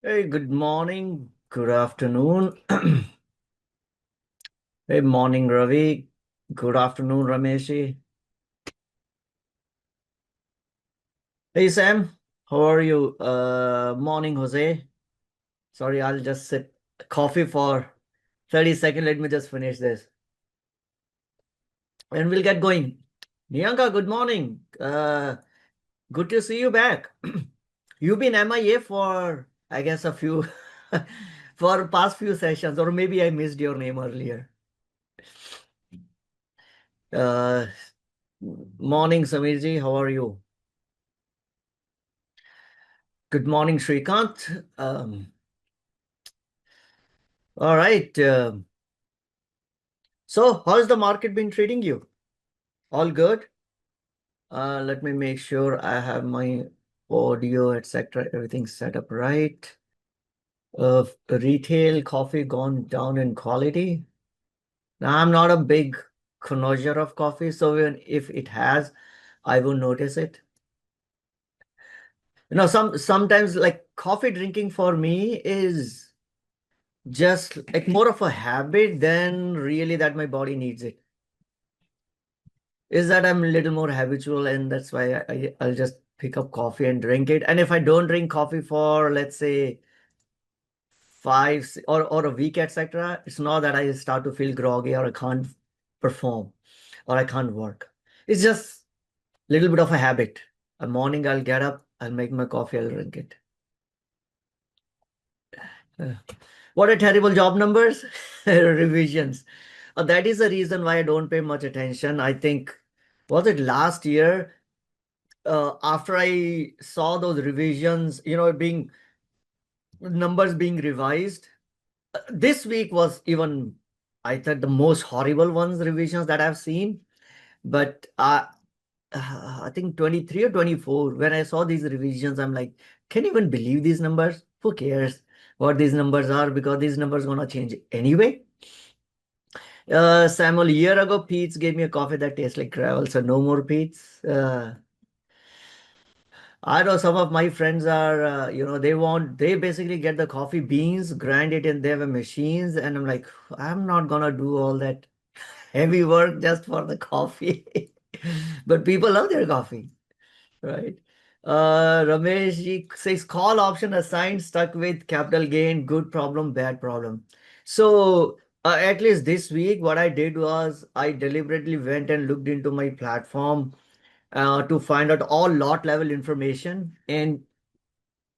Hey, good morning, good afternoon. Hey, morning, Ravi. Good afternoon, Rameshi. Hey, Sam. How are you? Morning, Jose. Sorry, I'll just sip coffee for 30 seconds. Let me just finish this. And we'll get going. Niyanka, good morning. Good to see you back. You've been MIA for, I guess, a few, for past few sessions, or maybe I missed your name earlier. Uh, Morning, Samirji. How are you? Good morning, Shrikant. All right. So, how's the market been treating you? All good? Let me make sure I have my audio, etc. Everything set up right. Retail coffee gone down in quality. Now, I'm not a big connoisseur of coffee, so even if it has, I will notice it. Sometimes like coffee drinking for me is just like more of a habit than really that my body needs it. Is that I'm a little more habitual, and that's why I'll just pick up coffee and drink it. And if I don't drink coffee for, let's say, or a week, etc., it's not that I start to feel groggy or I can't perform or I can't work. It's just a little bit of a habit. A morning I'll get up, I'll make my coffee, I'll drink it. Uh, What a terrible job numbers, revisions. That is the reason why I don't pay much attention. I think, was it last year? After I saw those revisions, being numbers being revised, this week was even, I thought, the most horrible ones revisions that I've seen. But I think 23 or 24, when I saw these revisions, I'm like, can you even believe these numbers? Who cares what these numbers are? Because these numbers gonna change anyway. Samuel, a year ago, Pete's gave me a coffee that tastes like gravel, so no more Pete's. I know some of my friends are, they basically get the coffee beans, grind it in their machines, and I'm like, I'm not gonna do all that heavy work just for the coffee. But people love their coffee, right? Ramesh ji says call option assigned, stuck with capital gain, good problem, bad problem. So at least this week, what I did was I deliberately went and looked into my platform to find out all lot level information and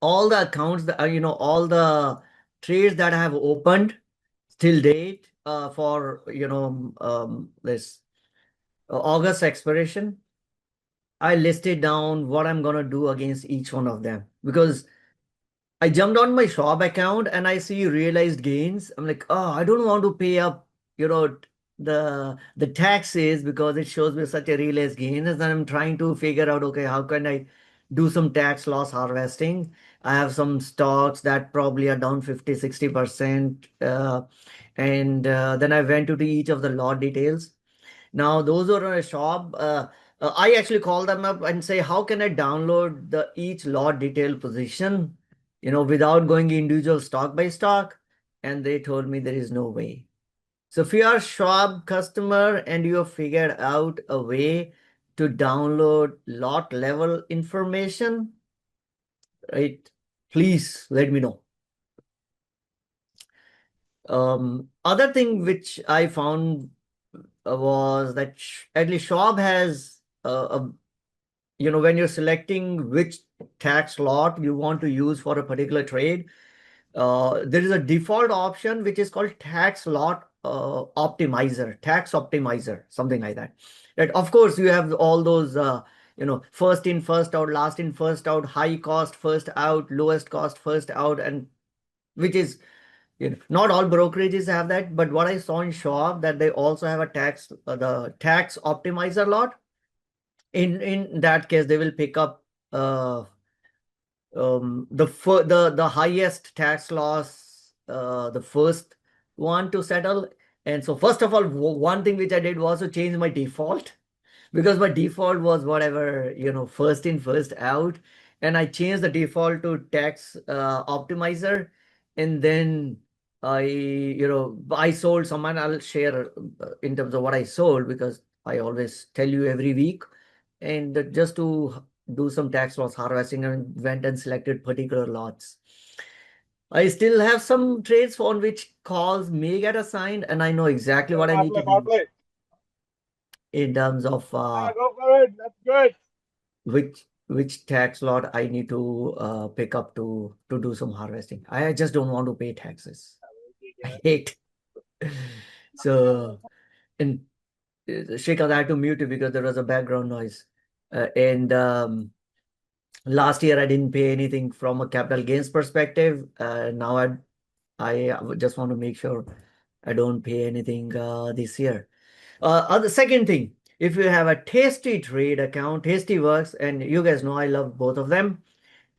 all the accounts that all the trades that I have opened till date for this August expiration. I listed down what I'm gonna do against each one of them because I jumped on my shop account and I see realized gains. I'm like, oh, I don't want to pay up, the taxes because it shows me such a realized gain. And then I'm trying to figure out, okay, how can I do some tax loss harvesting? I have some stocks that probably are down 50, 60%. And then I went to each of the lot details. Now, those who are on a shop, I actually call them up and say, how can I download the each lot detail position, without going individual stock by stock? And they told me there is no way. So if you are Schwab customer and you have figured out a way to download lot level information, right? Please let me know. Other thing which I found was that at least Schwab has when you're selecting which tax lot you want to use for a particular trade, there is a default option which is called tax optimizer, something like that. Right? Of course, you have all those, first in, first out, last in, first out, high cost, first out, lowest cost, first out, and which is, not all brokerages have that. But what I saw in Schwab that they also have the tax optimizer lot. In that case, they will pick up uh, the highest tax loss, the first one to settle. And so first of all, one thing which I did was to change my default because my default was whatever, first in, first out. and I changed the default to tax optimizer, and then I sold someone. I'll share in terms of what I sold because I always tell you every week, and just to do some tax loss harvesting and went and selected particular lots. I still have some trades on which calls may get assigned, and I know exactly what I need to do in terms of Go for it. That's good. which tax lot I need to pick up to do some harvesting. I just don't want to pay taxes. I hate. So, and Shekhar, I had to mute it because there was a background noise. And last year I didn't pay anything from a capital gains perspective. Now I just want to make sure I don't pay anything this year. The second thing, if you have a Tasty Trade account, Tasty works, and you guys know I love both of them.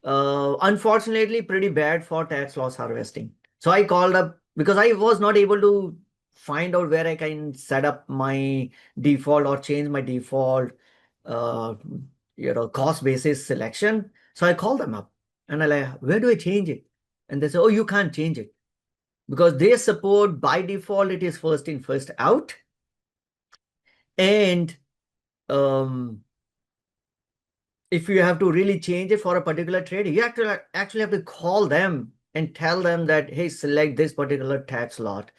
Unfortunately, pretty bad for tax loss harvesting. So I called up because I was not able to find out where I can set up my default or change my default, uh, cost basis selection. So I called them up and I like, where do I change it? And they say, oh, you can't change it because they support by default, it is first in, first out. And if you have to really change it for a particular trade, you have to actually have to call them and tell them that, hey, select this particular tax lot.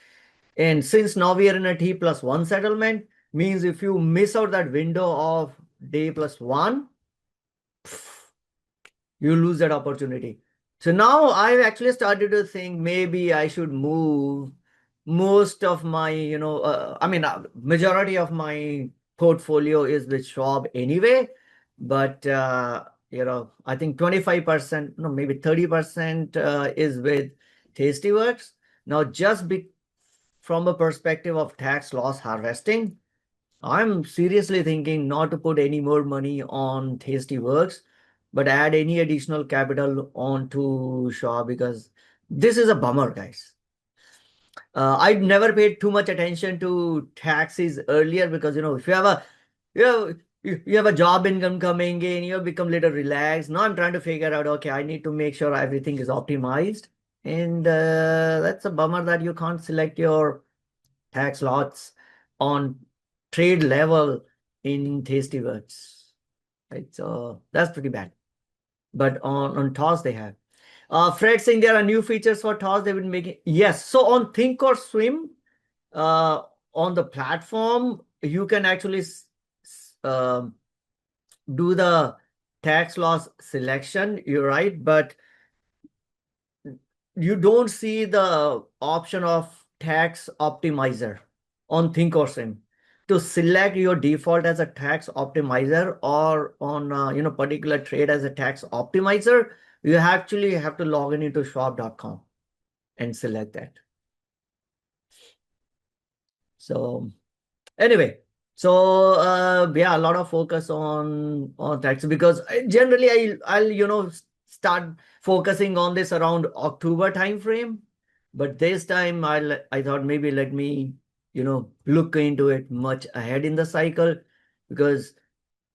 And since now we are in a T+1 settlement, means if you miss out that window of day +1, you lose that opportunity. So now I've actually started to think maybe I should move most of my, majority of my portfolio is with Schwab anyway, but I think 25%, no, maybe 30% is with Tastyworks. Now, from a perspective of tax loss harvesting, I'm seriously thinking not to put any more money on Tastyworks, but add any additional capital onto Shaw because this is a bummer, guys. I'd never paid too much attention to taxes earlier because if you have a you have you have a job income coming in, you become a little relaxed. Now I'm trying to figure out, okay, I need to make sure everything is optimized, and that's a bummer that you can't select your tax lots on trade level in Tastyworks. Right, so that's pretty bad. But on TOS they have. Fred saying there are new features for TOS they will make it. Yes. So on Think or Swim, on the platform, you can actually do the tax loss selection. You're right, but you don't see the option of tax optimizer on Think or Swim. To select your default as a tax optimizer or on particular trade as a tax optimizer, you actually have to log in into schwab.com and select that. So anyway, so yeah, a lot of focus on tax because generally I'll start focusing on this around October time frame, but this time I thought maybe let me look into it much ahead in the cycle because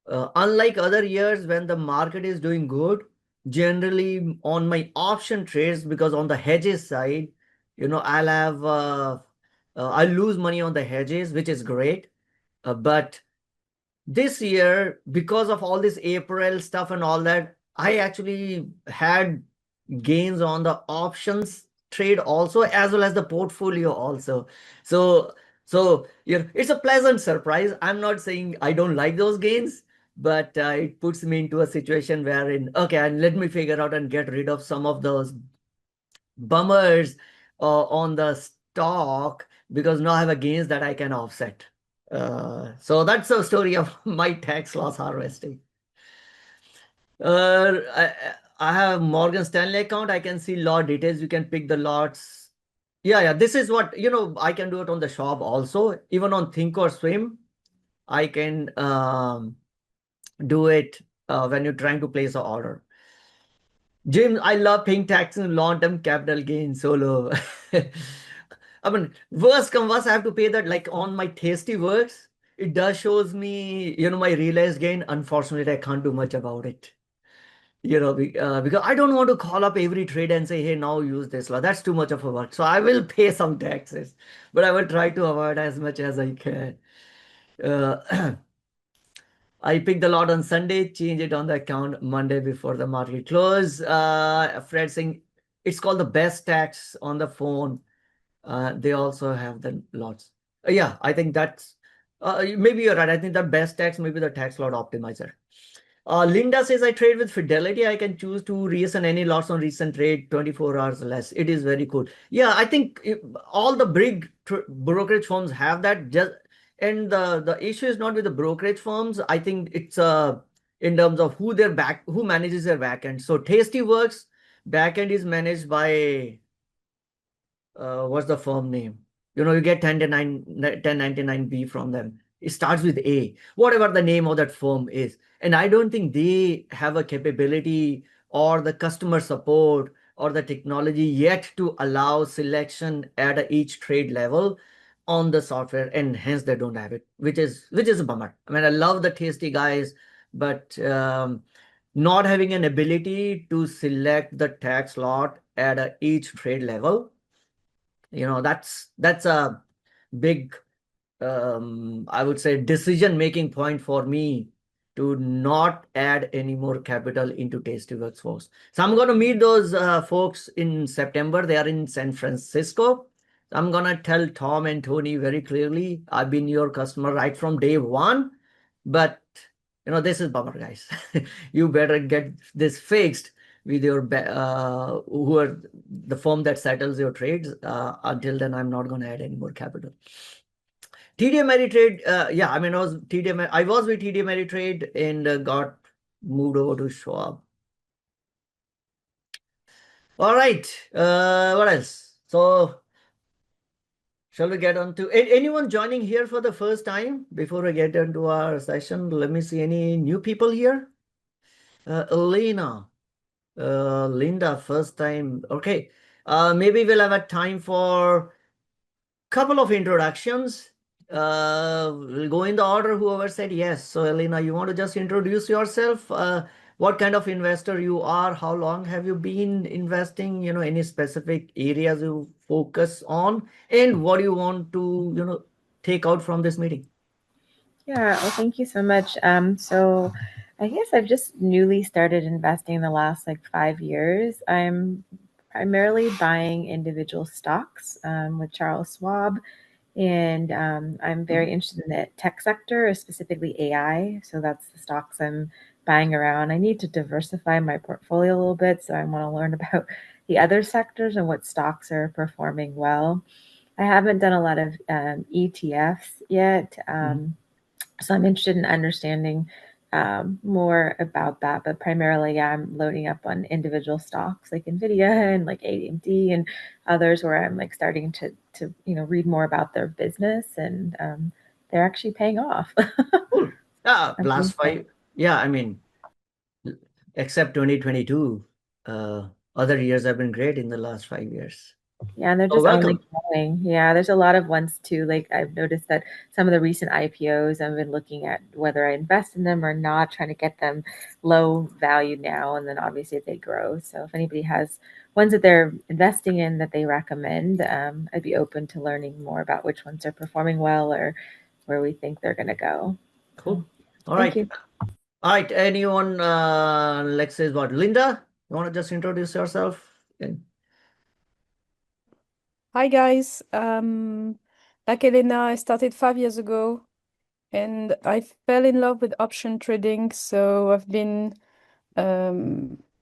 unlike other years when the market is doing good, generally on my option trades, because on the hedges side, I'll lose money on the hedges, which is great. But this year, because of all this April stuff and all that, I actually had gains on the options trade also, as well as the portfolio also. So, it's a pleasant surprise. I'm not saying I don't like those gains, but it puts me into a situation wherein, okay, and let me figure out and get rid of some of those bummers on the stock because now I have a gains that I can offset. So that's the story of my tax loss harvesting. I have Morgan Stanley account. I can see lot details. You can pick the lots. Yeah. This is what, I can do it on the shop also. Even on Think or Swim, I can do it when you're trying to place an order. Jim, I love paying tax in long-term capital gain solo. I mean, worst come worst, I have to pay that like on my Tasty Works. It does shows me, my realized gain. Unfortunately, I can't do much about it. because I don't want to call up every trade and say, hey, now use this law. That's too much of a work. So I will pay some taxes, but I will try to avoid as much as I can. Uh, I picked the lot on Sunday, change it on the account Monday before the market close. Fred saying it's called the best tax on the phone. They also have the lots. Yeah, I think that's maybe you're right. I think the best tax may be the tax lot optimizer. Linda says I trade with Fidelity. I can choose to reason any lots on recent trade 24 hours less. It is very cool. Yeah, I think all the big brokerage firms have that. Just and the issue is not with the brokerage firms. I think it's in terms of who manages their backend. So Tasty Works backend is managed by what's the firm name? You get 1099B from them. It starts with A, whatever the name of that firm is. And I don't think they have a capability or the customer support or the technology yet to allow selection at each trade level on the software, and hence they don't have it, which is a bummer. I mean, I love the Tasty guys, but not having an ability to select the tax lot at each trade level, that's a big I would say decision making point for me to not add any more capital into Tastyworks folks. So I'm going to meet those folks in September. They are in San Francisco. I'm going to tell Tom and Tony very clearly, I've been your customer right from day one, but this is bummer, guys. You better get this fixed with your who are the firm that settles your trades. Until then, I'm not going to add any more capital. TD Ameritrade, yeah, I mean, I was with TD Ameritrade and got moved over to Schwab. All right, what else? So, shall we get on to anyone joining here for the first time before we get into our session? Let me see any new people here. Elena, Linda, first time. Okay, maybe we'll have a time for couple of introductions. We'll go in the order whoever said yes. So, Elena, you want to just introduce yourself? What kind of investor you are? How long have you been investing? Any specific areas you focus on, and what do you want to, take out from this meeting? Yeah, well, thank you so much. So I guess I've just newly started investing in the last 5 years. I'm primarily buying individual stocks with Charles Schwab, and I'm very interested in the tech sector, specifically AI. So that's the stocks I'm buying around. I need to diversify my portfolio a little bit, so I want to learn about the other sectors and what stocks are performing well. I haven't done a lot of ETFs yet. So I'm interested in understanding more about that, but primarily, yeah, I'm loading up on individual stocks like Nvidia and like AMD and others, where I'm starting to read more about their business, and they're actually paying off. Cool. Last So. five. Yeah, I mean, except 2022, other years have been great in the last 5 years. Yeah, and they're So just only welcome. growing. Yeah, there's a lot of ones too. I've noticed that some of the recent IPOs, I've been looking at whether I invest in them or not, trying to get them low value now, and then obviously if they grow. So if anybody has ones that they're investing in that they recommend, I'd be open to learning more about which ones are performing well or where we think they're going to go. Cool. All Thank right. you. All right. Anyone, let's say what? Linda, you want to just introduce yourself? Hi guys, like Elena, I started 5 years ago and I fell in love with option trading. So I've been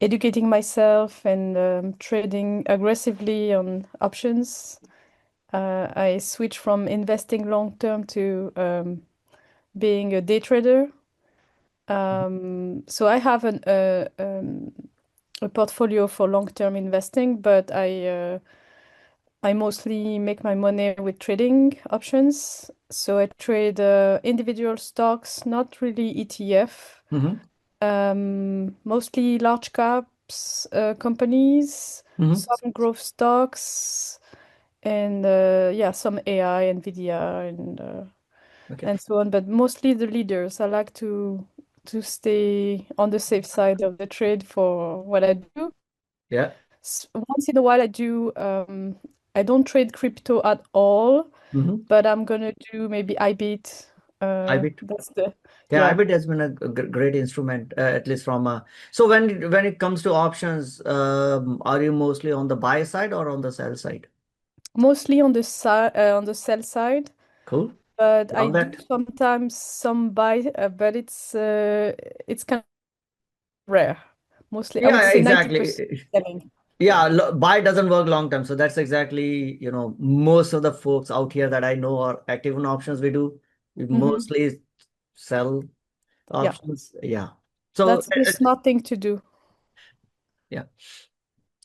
educating myself and trading aggressively on options. I switched from investing long term to being a day trader. So I have a portfolio for long-term investing, but I mostly make my money with trading options. So I trade individual stocks, not really ETF. Mostly large caps companies, some growth stocks, and yeah, some AI, Nvidia, and Okay. and so on. But mostly the leaders. I like to to stay on the safe side of the trade for what I do. Yeah. Once in a while, I don't trade crypto at all, Mm-hmm. but I'm gonna do maybe IBIT. IBIT. That's the Yeah, yeah. IBIT has been a great instrument, at least from a. So when it comes to options, are you mostly on the buy side or on the sell side? Mostly on the sell side, Cool. but I Love do that. sometimes some buy, but it's kind of rare. Mostly, I would Yeah, say 90% exactly. selling. Yeah. Yeah, buy doesn't work long term. So that's exactly, most of the folks out here that I know are active in options. We Hmm. mostly sell Yeah. options. Yeah. So, That's the smart thing to do. yeah,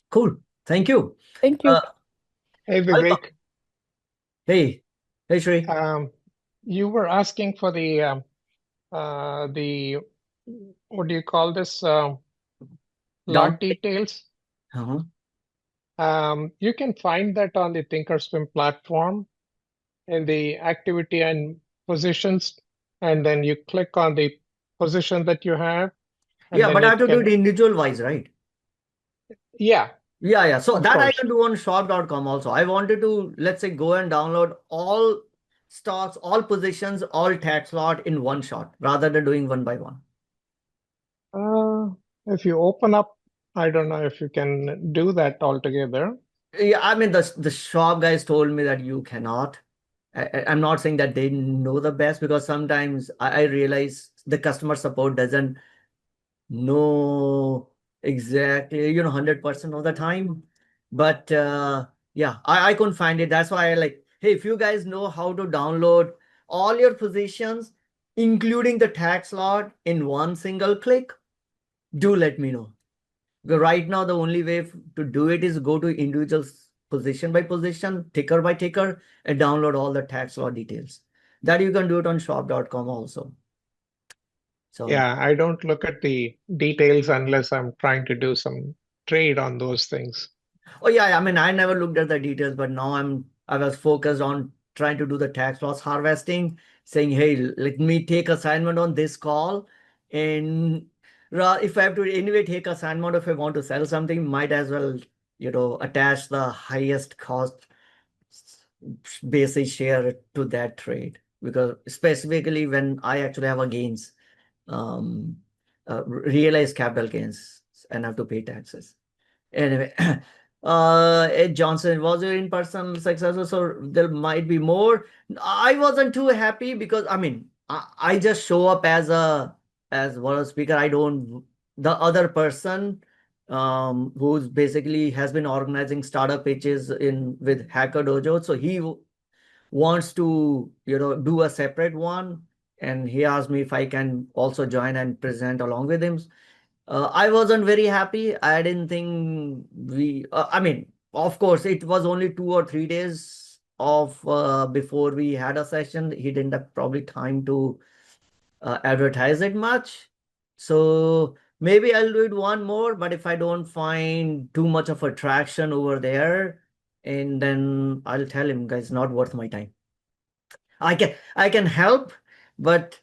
cool. Thank you. Thank Uh, you. Hey, welcome. Vivek. Hey, hey, Shri. You were asking for the what do you call this? Down. Lot details. Uh-huh. You can find that on the Thinkorswim platform in the activity and positions, and then you click on the position that you have, and Yeah, then but I have it to do it can, individual wise, right? yeah, Yeah, yeah. So of that I course. can do on shop.com also. I wanted to, let's say, go and download all stocks, all positions, all tax lot in one shot rather than doing one by one. Uh, if you open up, I don't know if you can do that altogether. Yeah, I mean, the shop guys told me that you cannot. I'm not saying that they know the best because sometimes I realize the customer support doesn't know exactly, 100% of the time. But yeah, I couldn't find it. That's why I like, hey, if you guys know how to download all your positions, including the tax lot in one single click, do let me know. Because right now, the only way to do it is go to individual position by position, ticker by ticker, and download all the tax law details. That you can do it on shop.com also. So, Yeah, I don't look at the details unless I'm trying to do some trade on those things. oh yeah, I mean, I never looked at the details, but now I was focused on trying to do the tax loss harvesting, saying, hey, let me take assignment on this call. And if I have to anyway take assignment, if I want to sell something, might as well, attach the highest cost basis share to that trade because specifically when I actually have a gains, um, realized capital gains and have to pay taxes. Anyway, Ed Johnson, was your in-person successful? So there might be more. I wasn't too happy because I mean I just show up as one of the speaker. I don't the other person who's basically has been organizing startup pitches in with Hacker Dojo. So he wants to do a separate one, and he asked me if I can also join and present along with him. I wasn't very happy. I didn't think I mean, of course, it was only 2 or 3 days of before we had a session. He didn't have probably time to advertise it much. So maybe I'll do it one more, but if I don't find too much of attraction over there, and then I'll tell him, guys, not worth my time. I can help, but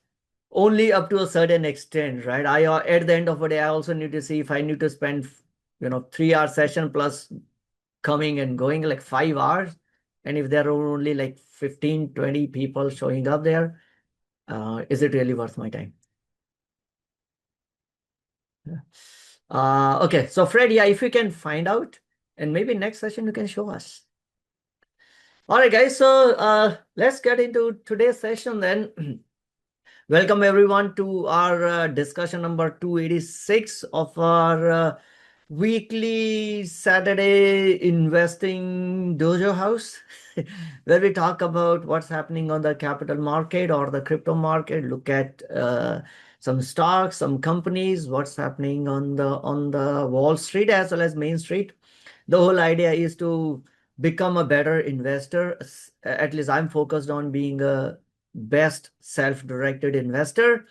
only up to a certain extent, right? I at the end of the day, I also need to see if I need to spend 3 hour session plus coming and going like 5 hours, and if there are only like 15, 20 people showing up there, is it really worth my time? Yeah. Okay, so Fred, yeah, if you can find out, and maybe next session you can show us. All right, guys, so let's get into today's session then. Welcome everyone to our discussion number 286 of our weekly Saturday investing dojo house, where we talk about what's happening on the capital market or the crypto market, look at some stocks, some companies, what's happening on the Wall Street as well as Main Street. The whole idea is to become a better investor. At least I'm focused on being a best self-directed investor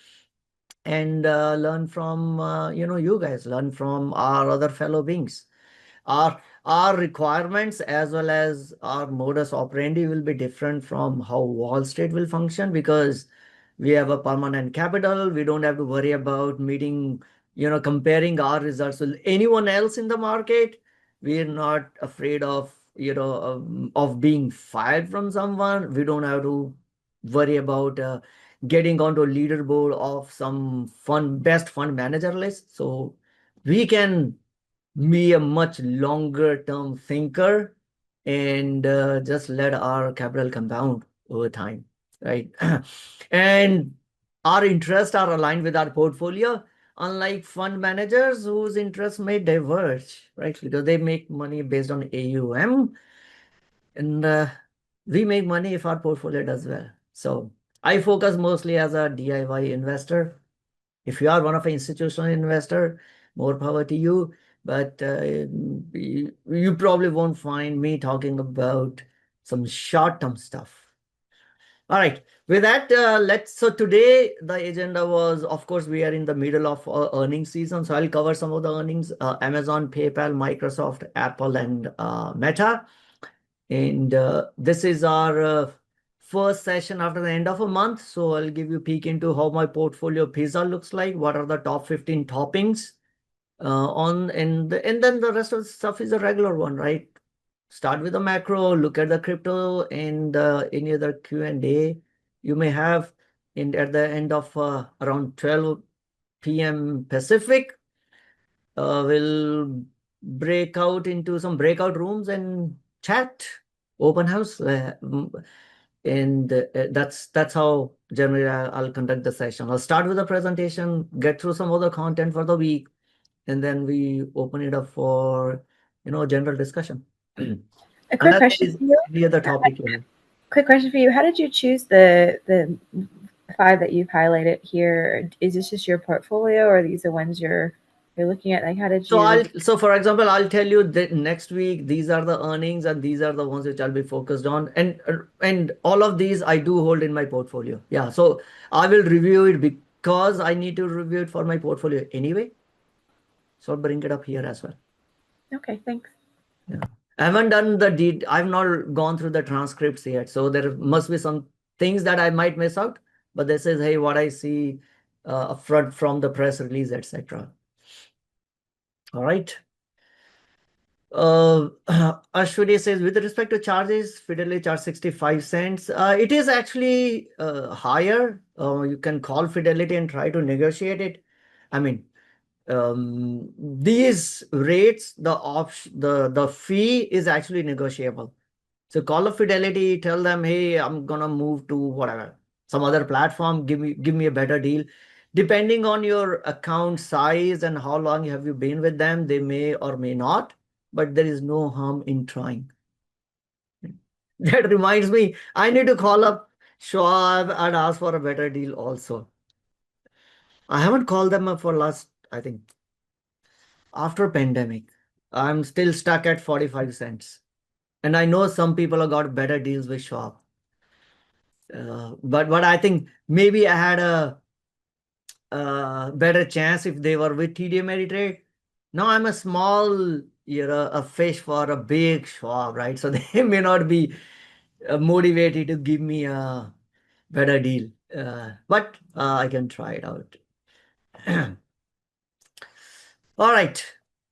and learn from you guys, learn from our other fellow beings. Our requirements as well as our modus operandi will be different from how Wall Street will function because We have a permanent capital. We don't have to worry about meeting, comparing our results with anyone else in the market. We're not afraid of, of being fired from someone. We don't have to worry about getting onto a leaderboard of some best fund manager list. So we can be a much longer term thinker and just let our capital compound over time, right? And our interests are aligned with our portfolio, unlike fund managers whose interests may diverge, right? Because they make money based on AUM, and we make money if our portfolio does well. So I focus mostly as a DIY investor. If you are one of an institutional investor, more power to you. But you probably won't find me talking about some short-term stuff. All right. With that, so today the agenda was, of course, we are in the middle of earnings season. So I'll cover some of the earnings, Amazon, PayPal, Microsoft, Apple, and Meta. And this is our first session after the end of a month. So I'll give you a peek into how my portfolio pizza looks like. What are the top 15 toppings and then the rest of the stuff is a regular one, right? Start with the macro, look at the crypto and any other Q&A you may have. And at the end of around 12 p.m. Pacific, we'll break out into some breakout rooms and chat, open house. And that's how generally I'll conduct the session. I'll start with the presentation, get through some of the content for the week, and then we open it up for general discussion. A quick question for you. Any other topic you have? Quick question for you. How did you choose the 5 that you've highlighted here? Is this just your portfolio, or are these the ones you're looking at? Like, how did you? So for example, I'll tell you that next week these are the earnings and these are the ones which I'll be focused on, and all of these I do hold in my portfolio. Yeah, so I will review it because I need to review it for my portfolio anyway. So I'll bring it up here as well. Okay, thanks. Yeah, I haven't done I've not gone through the transcripts yet, so there must be some things that I might miss out. But this is, hey, what I see upfront from the press release, etc. All right. Ashwini says, with respect to charges, Fidelity charge 65 cents. It is actually higher. You can call Fidelity and try to negotiate it. I mean, these rates, the fee is actually negotiable. So call up Fidelity, tell them, hey, I'm gonna move to whatever, some other platform, give me a better deal. Depending on your account size and how long have you been with them, they may or may not, but there is no harm in trying. That reminds me, I need to call up Schwab and ask for a better deal also. I haven't called them up for last, I think, after pandemic. I'm still stuck at 45 cents. And I know some people have got better deals with Schwab. But I think maybe I had a better chance if they were with TD Ameritrade. Now I'm a small, a fish for a big Schwab, right? So they may not be motivated to give me a better deal. But I can try it out. All right.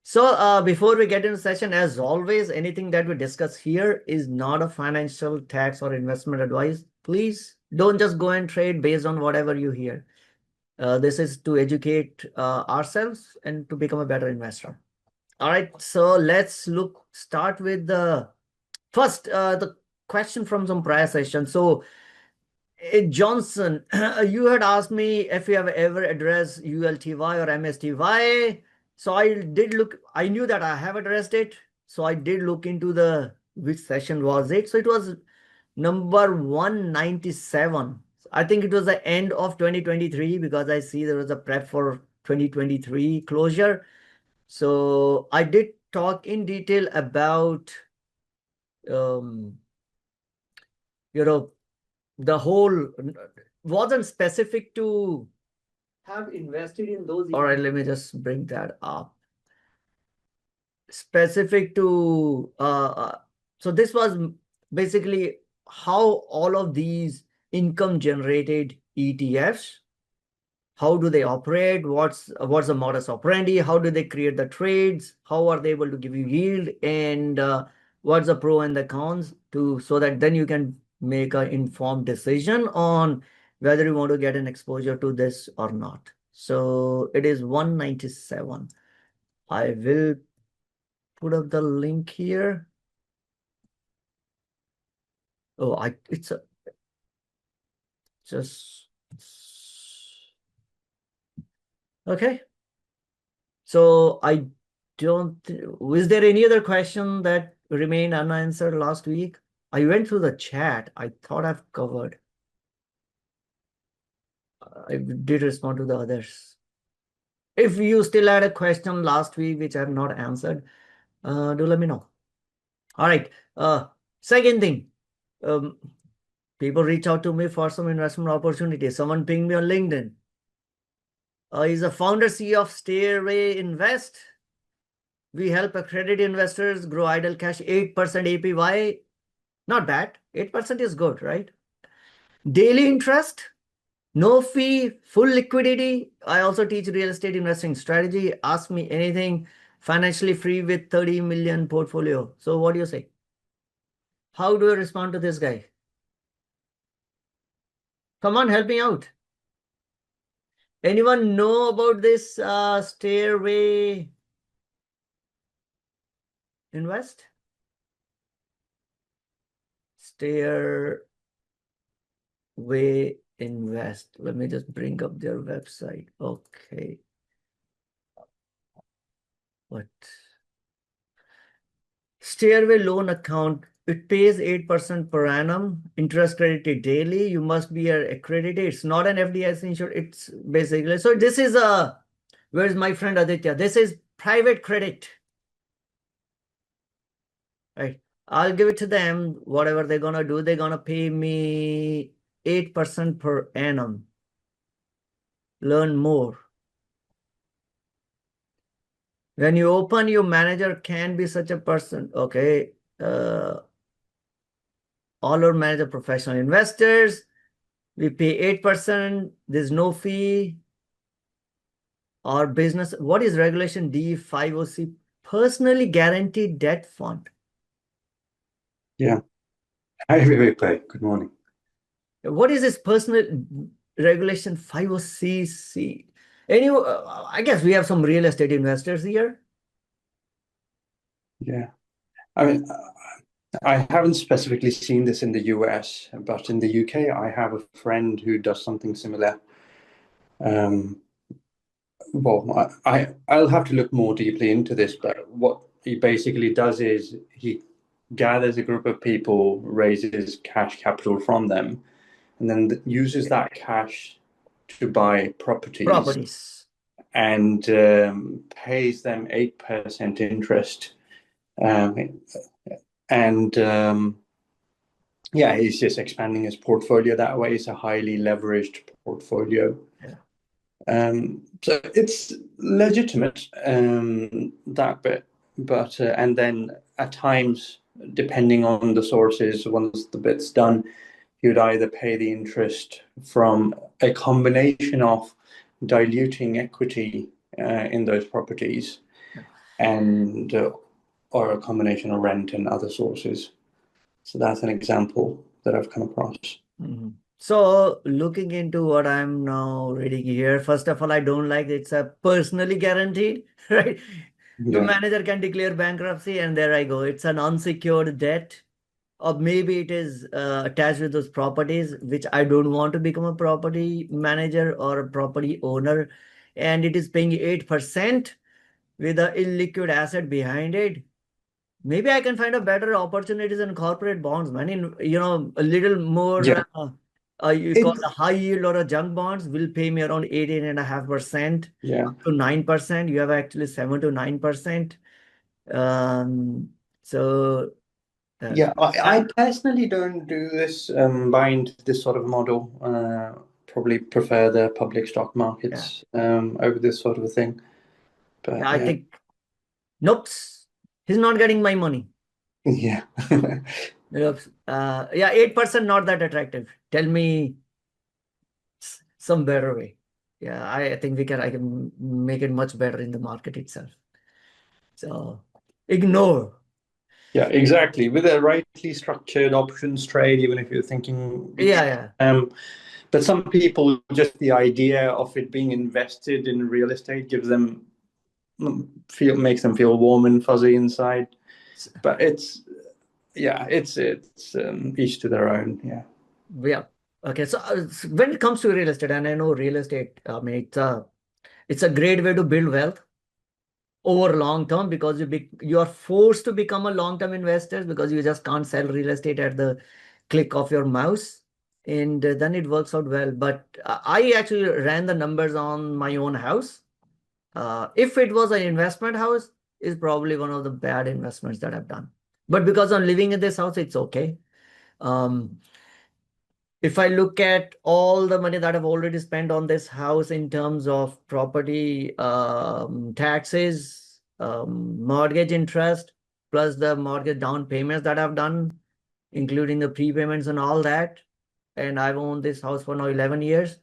So before we get into session, as always, anything that we discuss here is not a financial, tax, or investment advice. Please don't just go and trade based on whatever you hear. This is to educate ourselves and to become a better investor. All right. So let's start with the first, the question from some prior session. So Johnson, you had asked me if you have ever addressed ULTY or MSTY. So I knew that I have addressed it. So I did look into which session was it. So it was number 197. I think it was the end of 2023 because I see there was a prep for 2023 closure. So I did talk in detail about, the whole wasn't specific to have invested in those. All right, let me just bring that up. Specific to so this was basically how all of these income generated ETFs. How do they operate? What's the modus operandi? How do they create the trades? How are they able to give you yield? And what's the pro and the cons so that then you can make an informed decision on whether you want to get an exposure to this or not. So it is 197. I will put up the link here. Oh, it's just okay. So is there any other question that remained unanswered last week? I went through the chat. I thought I've covered. I did respond to the others. If you still had a question last week which I have not answered, do let me know. All right. Second thing, people reach out to me for some investment opportunities. Someone pinged me on LinkedIn. He's the founder CEO of Stairway Invest. We help accredited investors grow idle cash 8% APY. Not bad. 8% is good, right? Daily interest, no fee, full liquidity. I also teach real estate investing strategy. Ask me anything. Financially free with 30 million portfolio. So what do you say? How do I respond to this guy? Come on, help me out. Anyone know about this Stairway Invest? Stairway Invest. Let me just bring up their website. Okay. What? Stairway loan account. It pays 8% per annum, interest credited daily. You must be accredited. It's not an FDIC insured. It's basically, so this is where's my friend Aditya? This is private credit. Right. I'll give it to them. Whatever they're gonna do, they're gonna pay me 8% per annum. Learn more. When you open, your manager can be such a person. Okay. All our manager professional investors. We pay 8%. There's no fee. Our business. What is regulation D50C? Personally guaranteed debt fund. Yeah. Hi, Vivek. Good morning. What is this personal regulation 50cc? Anyway, I guess we have some real estate investors here. Yeah. I mean, I haven't specifically seen this in the US, but in the UK, I have a friend who does something similar. Well, I'll have to look more deeply into this, but what he basically does is he gathers a group of people, raises cash capital from them, and then uses that cash to buy properties. And pays them 8% interest. Yeah, he's just expanding his portfolio that way. It's a highly leveraged portfolio. Yeah. So it's legitimate, that bit. But and then at times, depending on the sources, once the bit's done, you'd either pay the interest from a combination of diluting equity in those properties, and or a combination of rent and other sources. So that's an example that I've come across. Mm-hmm. So looking into what I'm now reading here, first of all, I don't like it's a personally guaranteed, right? The manager can declare bankruptcy, and there I go. It's an unsecured debt. Or maybe it is attached with those properties, which I don't want to become a property manager or a property owner. And it is paying 8% with an illiquid asset behind it. Maybe I can find a better opportunities in corporate bonds, man. A little more, you call a high yield or a junk bonds will pay me around 18.5%, up to 9%. You have actually 7 to 9%. So I personally don't do this, buy into this sort of model. Probably prefer the public stock markets over this sort of a thing. But I think, nope, he's not getting my money. Yeah. 8% not that attractive. Tell me some better way. Yeah, I think I can make it much better in the market itself. So ignore. Yeah, exactly. With a rightly structured options trade, even if you're thinking, Yeah. but some people, just the idea of it being invested in real estate gives them makes them feel warm and fuzzy inside. But it's each to their own. Yeah. Yeah. Okay. So when it comes to real estate, and I know real estate, I mean, it's a great way to build wealth over long term, because you are forced to become a long term investor, because you just can't sell real estate at the click of your mouse, and then it works out well. But I actually ran the numbers on my own house. If it was an investment house, it's probably one of the bad investments that I've done. But because I'm living in this house, it's okay. If I look at all the money that I've already spent on this house in terms of property taxes, mortgage interest, plus the mortgage down payments that I've done, including the prepayments and all that, and I've owned this house for now 11 years,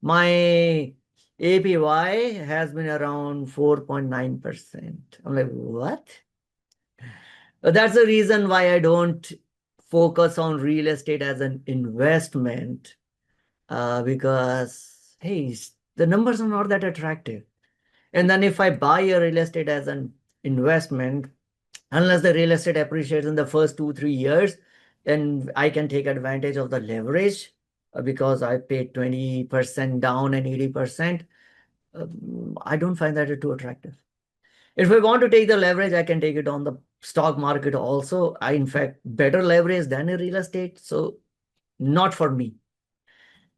my APY has been around 4.9%. I'm like, what? That's the reason why I don't focus on real estate as an investment, because, hey, the numbers are not that attractive. And then if I buy a real estate as an investment, unless the real estate appreciates in the first 2-3 years, and I can take advantage of the leverage, because I paid 20% down and 80%, I don't find that too attractive. If I want to take the leverage, I can take it on the stock market also. I, in fact, better leverage than a real estate. So not for me.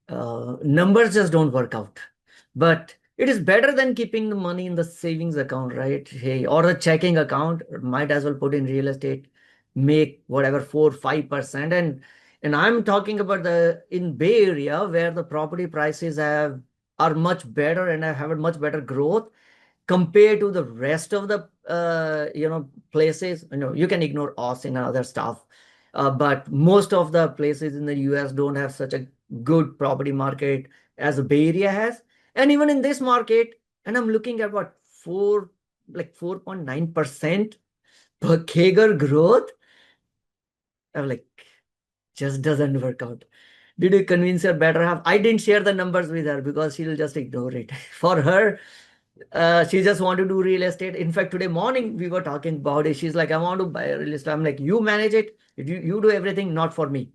Numbers just don't work out. But it is better than keeping the money in the savings account, right? Hey, or a checking account. Might as well put in real estate, make whatever 4-5%. And I'm talking about in Bay Area, where the property prices are much better and have a much better growth compared to the rest of the places. You can ignore Austin and other stuff, but most of the places in the US don't have such a good property market as the Bay Area has. And even in this market, and I'm looking at what 4.9% per CAGR growth, I'm like, just doesn't work out. Did you convince her better half? I didn't share the numbers with her because she'll just ignore it. For her, she just want to do real estate. In fact, today morning we were talking about it. She's like, I want to buy a real estate. I'm like, you manage it. You do everything, not for me.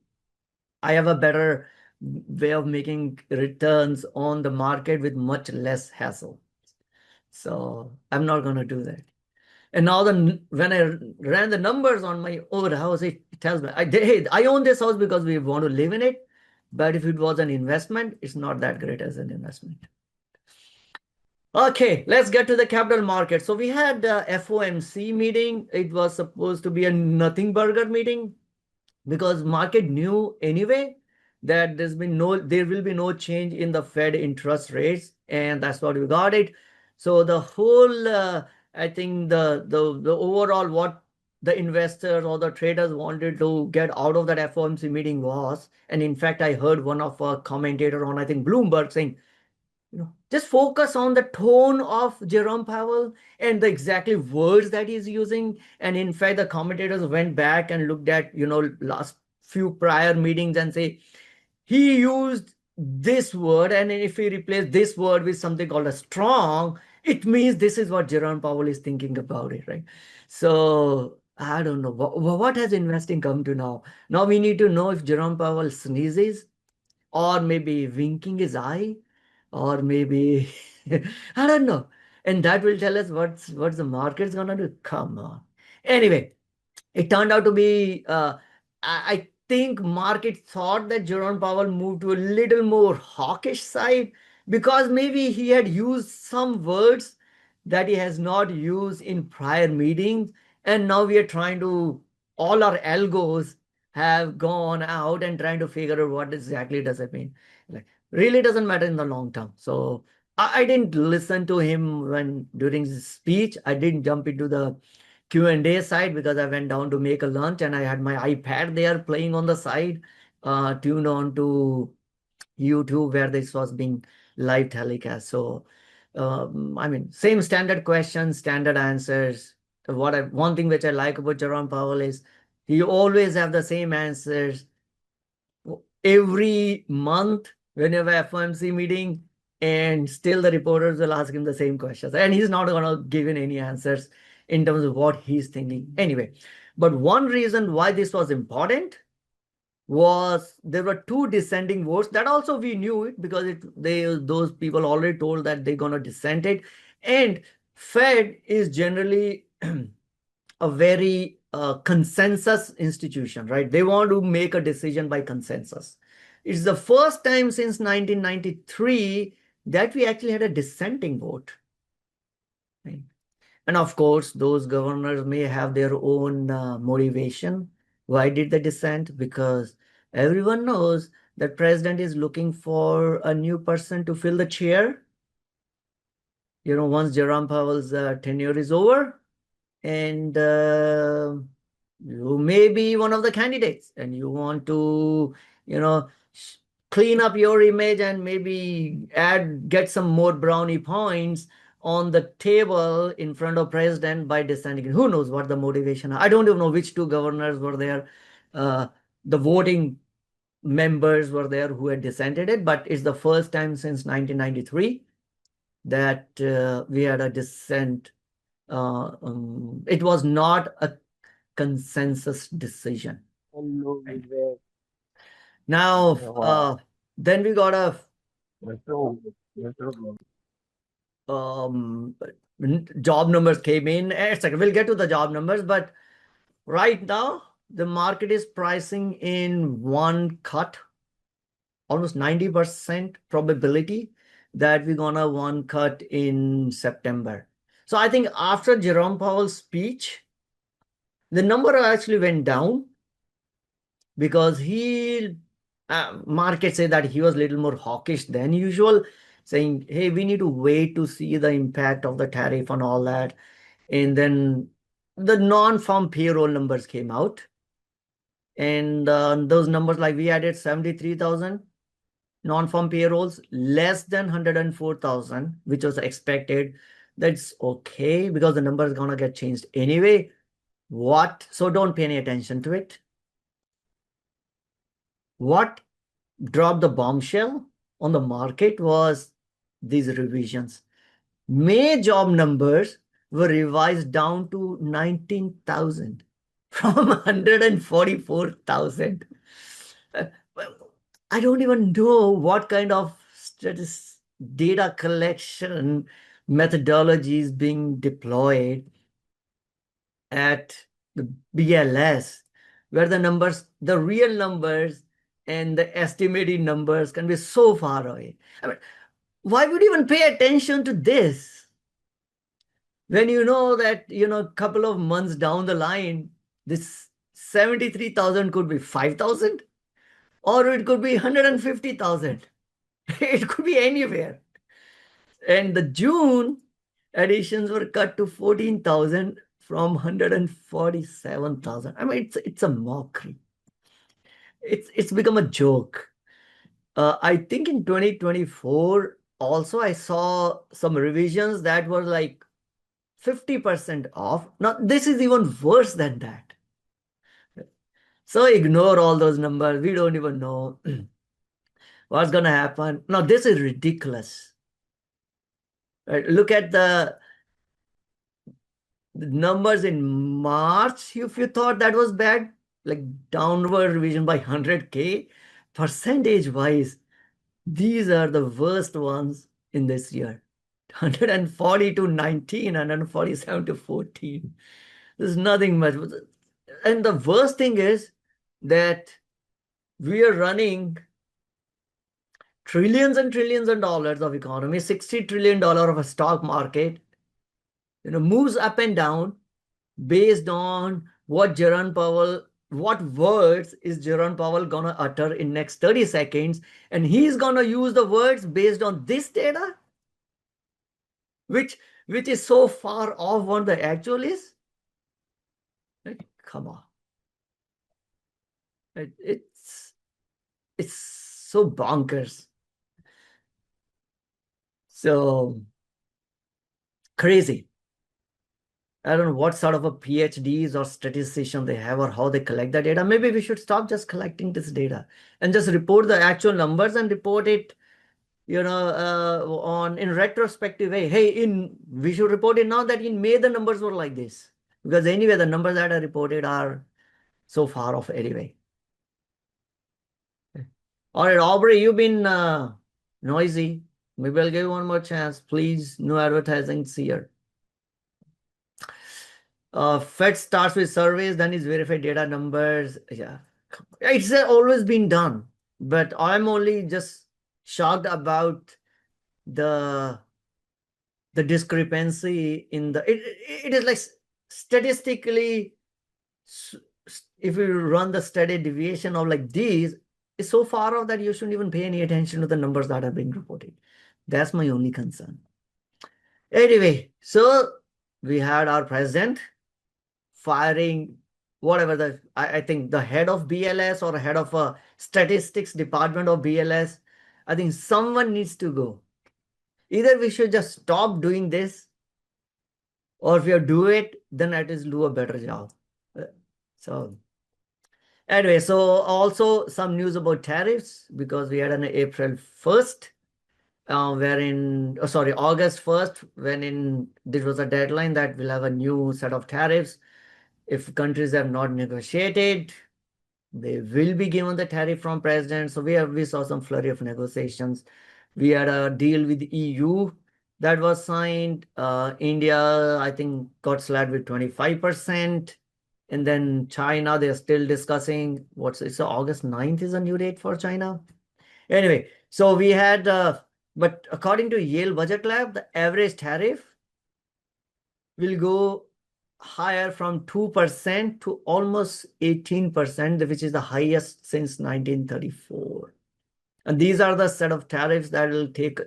I have a better way of making returns on the market with much less hassle. So I'm not going to do that. And now when I ran the numbers on my own house, it tells me, I own this house because we want to live in it. But if it was an investment, it's not that great as an investment. Okay, let's get to the capital market. So we had the FOMC meeting. It was supposed to be a nothing burger meeting, because market knew anyway that there will be no change in the Fed interest rates, and that's what we got it. So the whole, I think the overall what the investors or the traders wanted to get out of that FOMC meeting was, and in fact, I heard one of a commentator on, I think, Bloomberg saying, just focus on the tone of Jerome Powell and the exactly words that he's using. And in fact, the commentators went back and looked at, last few prior meetings and say, he used this word, and if we replace this word with something called a strong, it means this is what Jerome Powell is thinking about it, right? So I don't know. What has investing come to now? Now we need to know if Jerome Powell sneezes, or maybe winking his eye, or maybe I don't know. And that will tell us what's the market's gonna do. Come on. Anyway, it turned out to be I think market thought that Jerome Powell moved to a little more hawkish side, because maybe he had used some words that he has not used in prior meetings, and now we are trying to, all our algos have gone out and trying to figure out what exactly does it mean. Like, really doesn't matter in the long term. So I didn't listen to him during his speech. I didn't jump into the Q&A side because I went down to make a lunch and I had my iPad there playing on the side, tuned on to YouTube where this was being live telecast. So, I mean, same standard questions, standard answers. One thing which I like about Jerome Powell is he always have the same answers every month whenever FOMC meeting, and still the reporters will ask him the same questions, and he's not going to give in any answers in terms of what he's thinking. Anyway, but one reason why this was important was there were two dissenting votes. That also we knew it because those people already told that they're going to dissent it. And Fed is generally a very consensus institution, right? They want to make a decision by consensus. It's the first time since 1993 that we actually had a dissenting vote. Right? And of course, those governors may have their own motivation. Why did they dissent? Because everyone knows that president is looking for a new person to fill the chair. Once Jerome Powell's tenure is over, and you may be one of the candidates, and you want to, clean up your image and maybe get some more brownie points on the table in front of president by dissenting. Who knows what the motivation? I don't even know which two governors were there. The voting members were there who had dissented it, but it's the first time since 1993 that we had a dissent. It was not a consensus decision. Right? Now, then we got a job numbers came in. We'll get to the job numbers, but right now the market is pricing in one cut, almost 90% probability that we're gonna one cut in September. So I think after Jerome Powell's speech, the number actually went down because market said that he was a little more hawkish than usual, saying, hey, we need to wait to see the impact of the tariff and all that. And then the non-farm payroll numbers came out. And those numbers, like we added 73,000 non-farm payrolls, less than 104,000, which was expected. That's okay because the number is going to get changed anyway. So don't pay any attention to it. What dropped the bombshell on the market was these revisions. May job numbers were revised down to 19,000 from 144,000. I don't even know what kind of data collection methodology is being deployed at the BLS, where the real numbers and the estimated numbers can be so far away. I mean, why would you even pay attention to this when you know that, a couple of months down the line, this 73,000 could be 5,000 or it could be 150,000. It could be anywhere. And the June additions were cut to 14,000 from 147,000. I mean, it's a mockery. It's become a joke. I think in 2024 also I saw some revisions that were like 50% off. Now this is even worse than that. So ignore all those numbers. We don't even know what's going to happen. Now this is ridiculous. Right? Look at the numbers in March. If you thought that was bad, like downward revision by 100K, percentage wise, these are the worst ones in this year. 140 to 19, 147 to 14. There's nothing much. And the worst thing is that we are running trillions and trillions of dollars of economy, $60 trillion of a stock market, moves up and down based on what words is Jerome Powell gonna utter in next 30 seconds, and he's gonna use the words based on this data, which is so far off what the actual is. Come on. It's so bonkers. So crazy. I don't know what sort of a PhDs or statistician they have or how they collect the data. Maybe we should stop just collecting this data and just report the actual numbers and report it, on in retrospective way. Hey, we should report it now that in May the numbers were like this. Because anyway, the numbers that are reported are so far off anyway. All right, Aubrey, you've been noisy. Maybe I'll give you one more chance. Please, no advertising here. Fed starts with surveys, then is verified data numbers. Yeah, it's always been done, but I'm only just shocked about the discrepancy in it is like statistically, if you run the standard deviation of like these, it's so far off that you shouldn't even pay any attention to the numbers that are being reported. That's my only concern. Anyway, so we had our president firing whatever I think the head of BLS or head of a statistics department of BLS. I think someone needs to go. Either we should just stop doing this, or if you do it, then at least do a better job. So anyway, so also some news about tariffs, because we had an April 1st, August 1st, this was a deadline that we'll have a new set of tariffs. If countries have not negotiated, they will be given the tariff from president. So we saw some flurry of negotiations. We had a deal with EU that was signed. India, I think, got slapped with 25%. And then China, they're still discussing it's August 9th is a new date for China. Anyway, so we had, but according to Yale Budget Lab, the average tariff will go higher from 2% to almost 18%, which is the highest since 1934. And these are the set of tariffs that will take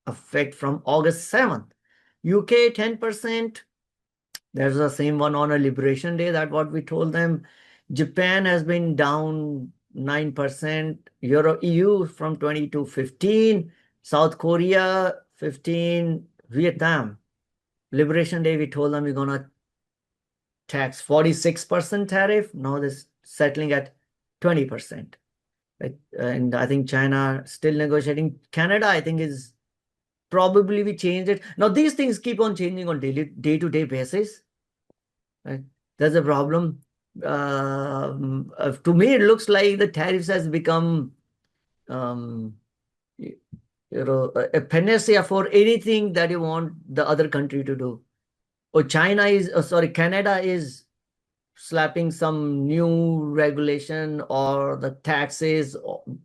effect from August 7th. UK 10%. There's the same one on a Liberation Day, that's what we told them. Japan has been down 9%. EU from 20 to 15. South Korea 15. Vietnam. Liberation Day, we told them we're going to tax 46% tariff. Now this settling at 20%. Right? And I think China still negotiating. Canada, I think, is probably we changed it. Now these things keep on changing on day-to-day basis. Right? That's a problem. To me, it looks like the tariffs has become a panacea for anything that you want the other country to do. Or Canada is slapping some new regulation or the taxes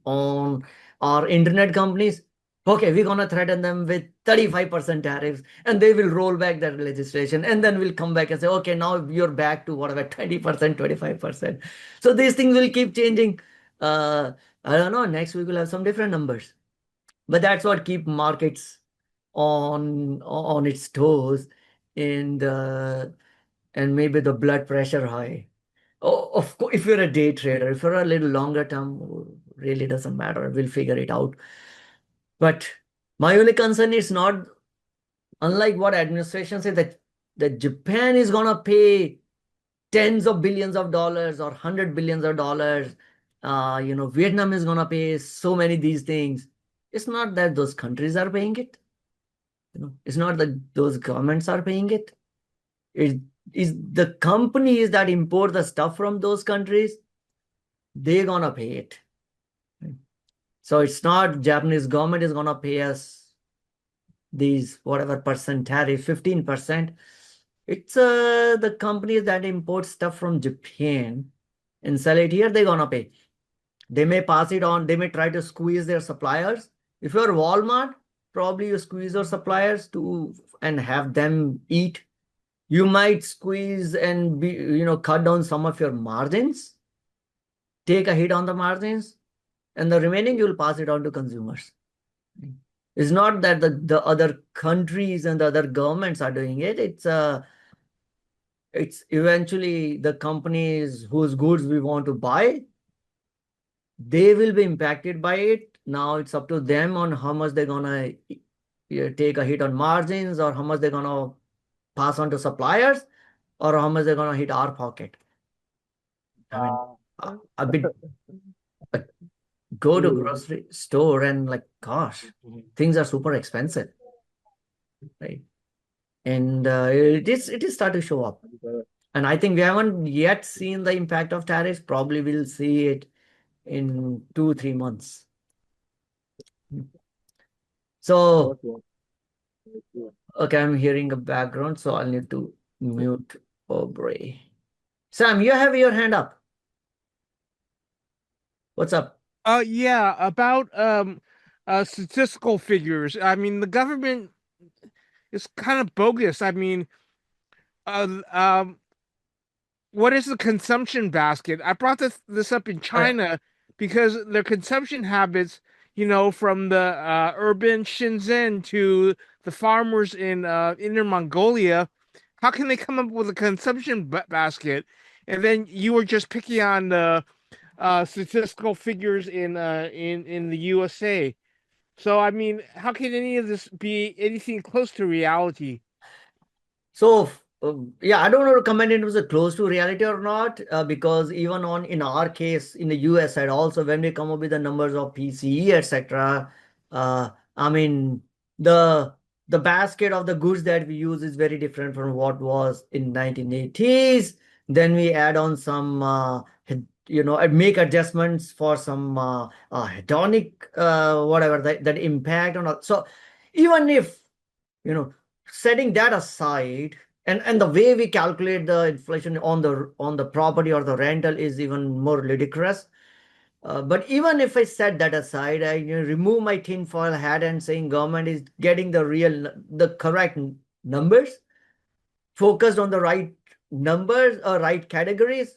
on our internet companies. Okay, we're going to threaten them with 35% tariffs, and they will roll back that legislation, and then we'll come back and say, okay, now you're back to whatever, 20%, 25%. So these things will keep changing. I don't know, next week we'll have some different numbers. But that's what keep markets on its toes, and maybe the blood pressure high. Oh, of course, if you're a day trader, if you're a little longer term, really doesn't matter. We'll figure it out. But my only concern is not, unlike what administration said, that Japan is going to pay tens of billions of dollars or $100 billions. Vietnam is going to pay so many these things. It's not that those countries are paying it. It's not that those governments are paying it. It is the companies that import the stuff from those countries, they're going to pay it. So it's not Japanese government is going to pay us these whatever percent tariff, 15%. It's the companies that import stuff from Japan and sell it here, they're going to pay. They may pass it on. They may try to squeeze their suppliers. If you're Walmart, probably you squeeze your suppliers and have them eat. You might squeeze and cut down some of your margins, take a hit on the margins, and the remaining you'll pass it on to consumers. It's not that the other countries and the other governments are doing it. It's eventually the companies whose goods we want to buy, they will be impacted by it. Now it's up to them on how much they're gonna take a hit on margins, or how much they're gonna pass on to suppliers, or how much they're gonna hit our pocket. I mean, a bit go to grocery store and like, gosh, things are super expensive, right? And it is start to show up. And I think we haven't yet seen the impact of tariffs. Probably we'll see it in 2-3 months. So, okay, I'm hearing a background, so I'll need to mute Aubrey. Sam, you have your hand up. What's up? Yeah, about statistical figures. I mean, the government is kind of bogus. I mean, what is the consumption basket? I brought this up in China because their consumption habits, from the urban Shenzhen to the farmers in Inner Mongolia, how can they come up with a consumption basket? And then you were just picking on the statistical figures in the USA. So I mean, how can any of this be anything close to reality? So, yeah, I don't know to comment it was a close to reality or not, because even in our case in the US side also, when we come up with the numbers of PCE, etc., I mean the basket of the goods that we use is very different from what was in 1980s. Then we add on some make adjustments for some hedonic whatever that impact or not. So even if setting that aside, and the way we calculate the inflation on the property or the rental is even more ludicrous. But even if I set that aside, I remove my tinfoil hat and saying government is getting the correct numbers, focused on the right numbers or right categories.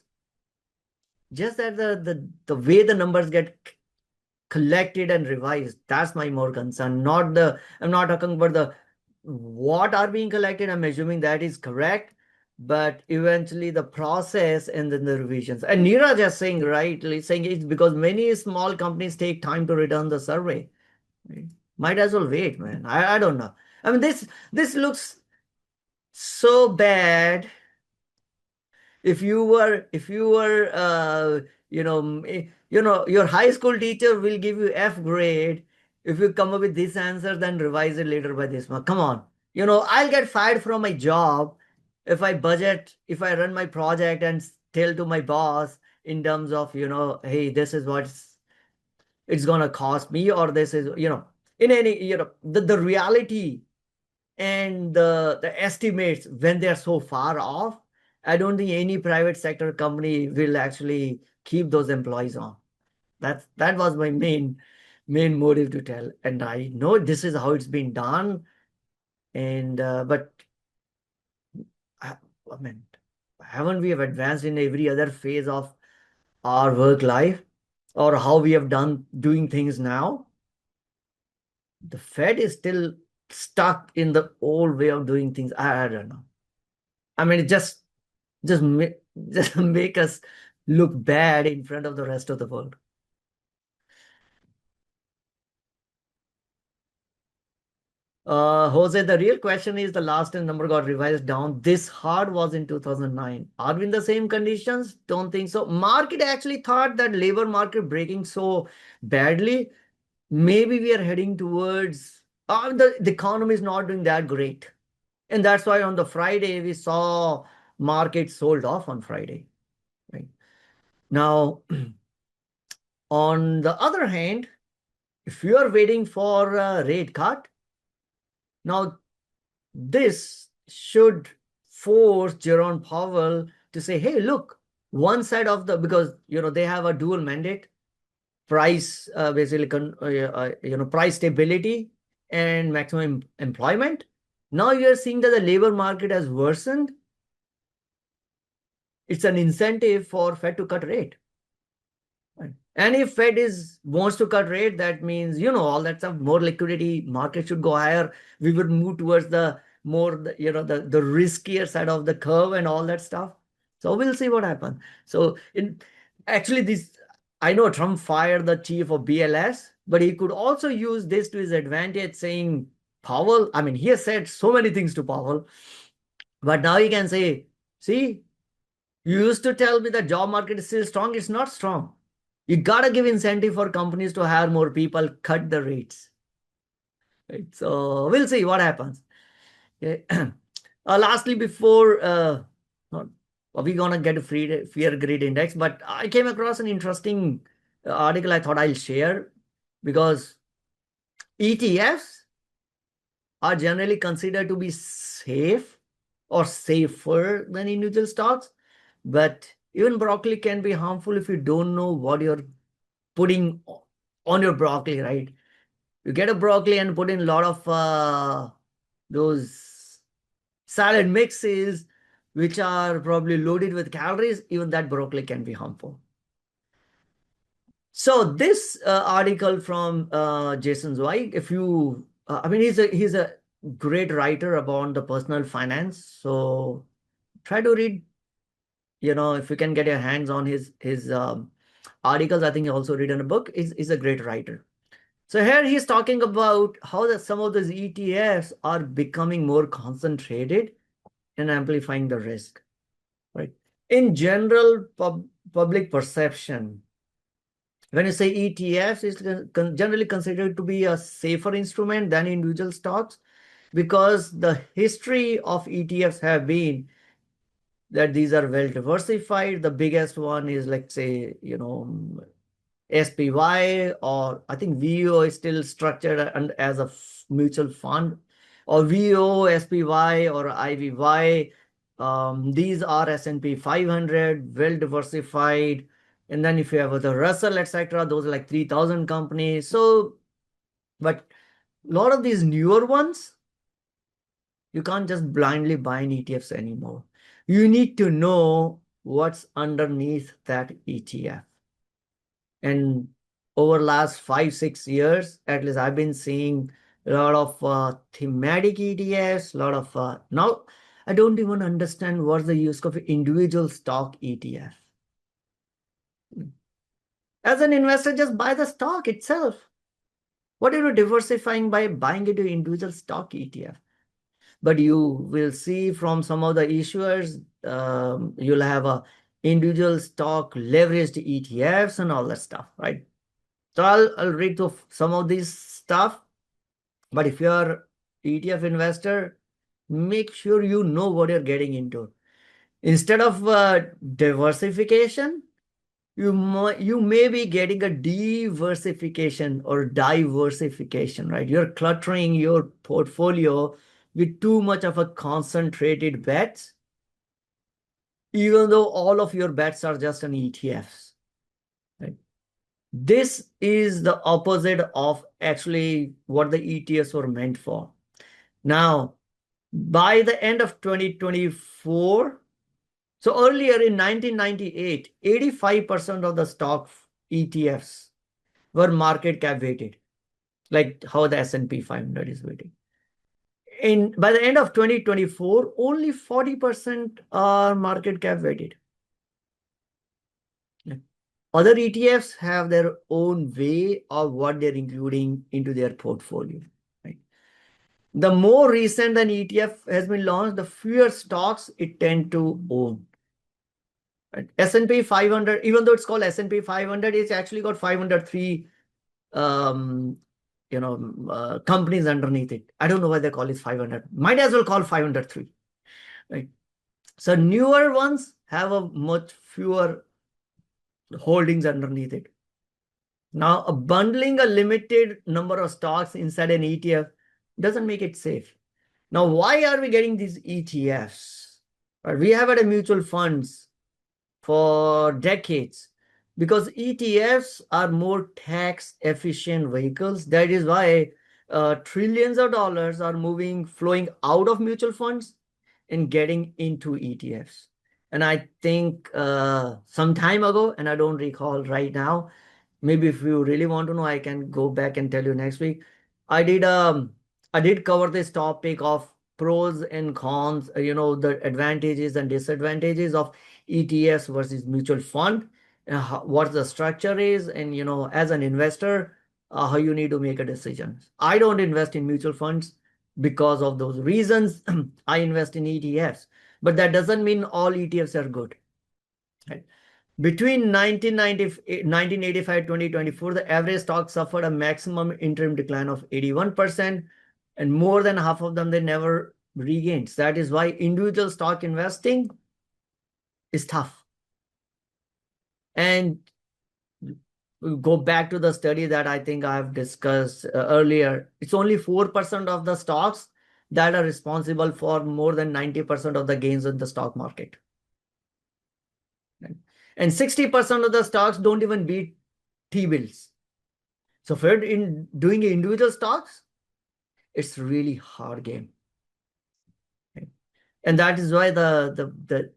Just that the way the numbers get collected and revised, that's my more concern. I'm not talking about the what are being collected. I'm assuming that is correct, but eventually the process and then the revisions. And Neeraj just saying rightly saying it's because many small companies take time to return the survey. Right? Might as well wait, man. I don't know. I mean, this looks so bad. If you were your high school teacher will give you F grade if you come up with this answer, then revise it later by this month. Come on. I'll get fired from my job if I run my project and tell to my boss in terms of, hey, this is what it's gonna cost me, or this is, in any, the reality and the estimates when they're so far off. I don't think any private sector company will actually keep those employees on. That was my main motive to tell. And I know this is how it's been done. And but I mean, haven't we have advanced in every other phase of our work life, or how we have doing things now? The Fed is still stuck in the old way of doing things. I don't know. I mean, it just make us look bad in front of the rest of the world. Jose, the real question is the last number got revised down. This hard was in 2009. Are we in the same conditions? Don't think so. Market actually thought that labor market breaking so badly. Maybe we are heading towards the economy is not doing that great. And that's why on the Friday, we saw market sold off on Friday. Right? Now, on the other hand, if you are waiting for a rate cut, now this should force Jerome Powell to say, hey, look, one side of because they have a dual mandate, price basically price stability and maximum employment. Now you're seeing that the labor market has worsened. It's an incentive for Fed to cut rate. Right? And if Fed wants to cut rate, that means, all that stuff, more liquidity, market should go higher. We would move towards the more, the riskier side of the curve and all that stuff. So we'll see what happens. So I know Trump fired the chief of BLS, but he could also use this to his advantage, saying, Powell, I mean, he has said so many things to Powell, but now he can say, see, you used to tell me the job market is still strong. It's not strong. You gotta give incentive for companies to hire more people, cut the rates. Right? So we'll see what happens. Okay. Lastly, before not, we're gonna get a fear greed index, but I came across an interesting article I thought I'll share, because ETFs are generally considered to be safe or safer than individual stocks, but even broccoli can be harmful if you don't know what you're putting on your broccoli, right? You get a broccoli and put in a lot of those salad mixes, which are probably loaded with calories. Even that broccoli can be harmful. So this article from Jason Zweig, if you, I mean, he's a great writer about the personal finance. So try to read, if you can get your hands on his articles. I think he also written a book. Is a great writer. So here he's talking about how some of those ETFs are becoming more concentrated and amplifying the risk, right? In general, public perception, when you say ETFs, it's generally considered to be a safer instrument than individual stocks, because the history of ETFs have been that these are well diversified. The biggest one is, like, say, SPY, or I think VO is still structured as a mutual fund, or VO, SPY, or IVY. These are S&P 500, well diversified. And then if you have the Russell, etc., those are like 3,000 companies. So, but a lot of these newer ones, you can't just blindly buy in ETFs anymore. You need to know what's underneath that ETF. And over last 5-6 years, at least, I've been seeing a lot of thematic ETFs, a lot of now I don't even understand what's the use of individual stock ETF. As an investor, just buy the stock itself. What are you diversifying by buying into individual stock ETF? But you will see from some of the issuers, you'll have a individual stock leveraged ETFs and all that stuff, right? So I'll read to some of these stuff. But if you're ETF investor, make sure you know what you're getting into. Instead of diversification, you may be getting a diversification or diversification, right? You're cluttering your portfolio with too much of a concentrated bets, even though all of your bets are just on ETFs, right? This is the opposite of actually what the ETFs were meant for. Now, by the end of 2024, so earlier in 1998, 85% of the stock ETFs were market cap weighted, like how the S&P 500 is weighted. By the end of 2024, only 40% are market cap weighted. Other ETFs have their own way of what they're including into their portfolio, right? The more recent an ETF has been launched, the fewer stocks it tend to own. Right? S&P 500, even though it's called S&P 500, it's actually got 503 companies underneath it. I don't know why they call it 500. Might as well call 503, right? So newer ones have a much fewer holdings underneath it. Now, bundling a limited number of stocks inside an ETF doesn't make it safe. Now, why are we getting these ETFs? Right? We have had a mutual funds for decades, because ETFs are more tax efficient vehicles. That is why trillions of dollars are flowing out of mutual funds and getting into ETFs. And I think some time ago, and I don't recall right now, maybe if you really want to know, I can go back and tell you next week. I did cover this topic of pros and cons, the advantages and disadvantages of ETFs versus mutual fund, what the structure is, and as an investor, how you need to make a decision. I don't invest in mutual funds. because of those reasons, I invest in ETFs. But that doesn't mean all ETFs are good. Right? Between 1985 2024, the average stock suffered a maximum interim decline of 81%, and more than half of them they never regained. So that is why individual stock investing is tough. And we go back to the study that I think I've discussed earlier. It's only 4% of the stocks that are responsible for more than 90% of the gains in the stock market. Right? And 60% of the stocks don't even beat T-bills. So if you're doing individual stocks, it's really hard game. Right? And that is why the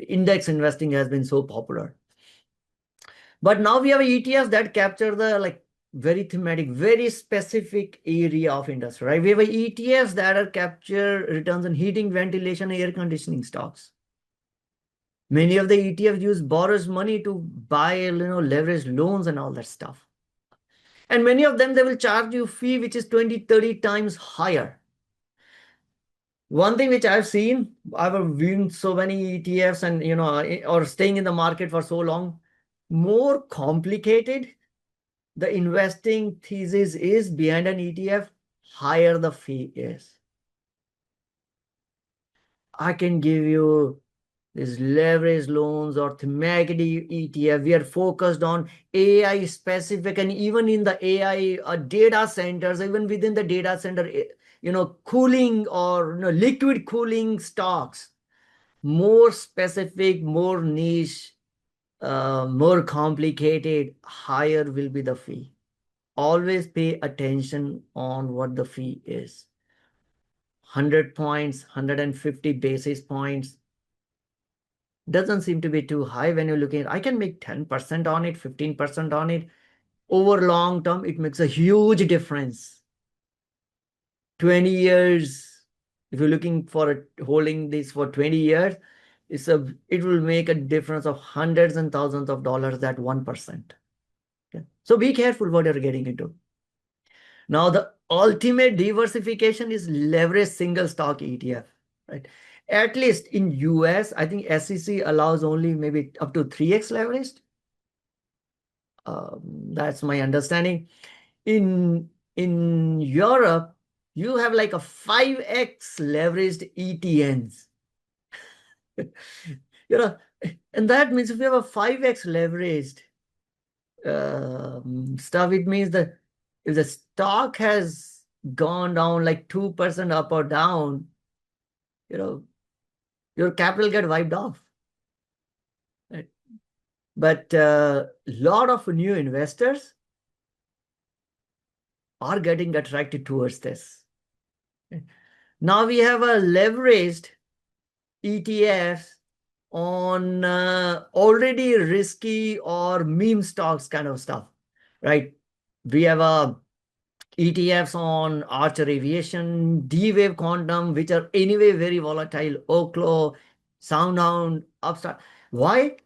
index investing has been so popular. But now we have ETFs that capture the very thematic, very specific area of industry, right? We have ETFs that are capture returns on heating, ventilation, air conditioning stocks. Many of the ETFs use borrowers' money to buy, leveraged loans and all that stuff. And many of them, they will charge you a fee which is 20, 30 times higher. One thing which I've seen, I've viewed so many ETFs and, or staying in the market for so long, more complicated the investing thesis is behind an ETF, higher the fee is. I can give you these leverage loans or thematic ETF. We are focused on AI specific, and even in the AI data centers, even within the data center, cooling or liquid cooling stocks, more specific, more niche, more complicated, higher will be the fee. Always pay attention on what the fee is. 100 points, 150 basis points doesn't seem to be too high when you're looking at, I can make 10% on it, 15% on it. Over long term, it makes a huge difference. 20 years, if you're looking for holding this for 20 years, it will make a difference of hundreds and thousands of dollars at 1%. Okay? So be careful what you're getting into. Now, the ultimate diversification is leverage single stock ETF, right? At least in US, I think SEC allows only maybe up to 3x leveraged. That's my understanding. In Europe, you have like a 5x leveraged ETNs. And that means if you have a 5x leveraged stuff, it means that if the stock has gone down like 2% up or down, your capital get wiped off. Right? But a lot of new investors are getting attracted towards this. Right? Now we have a leveraged ETFs on already risky or meme stocks kind of stuff, right? We have ETFs on Archer Aviation, D-Wave Quantum, which are anyway very volatile, Oklo, SoundHound, Upstart. Why?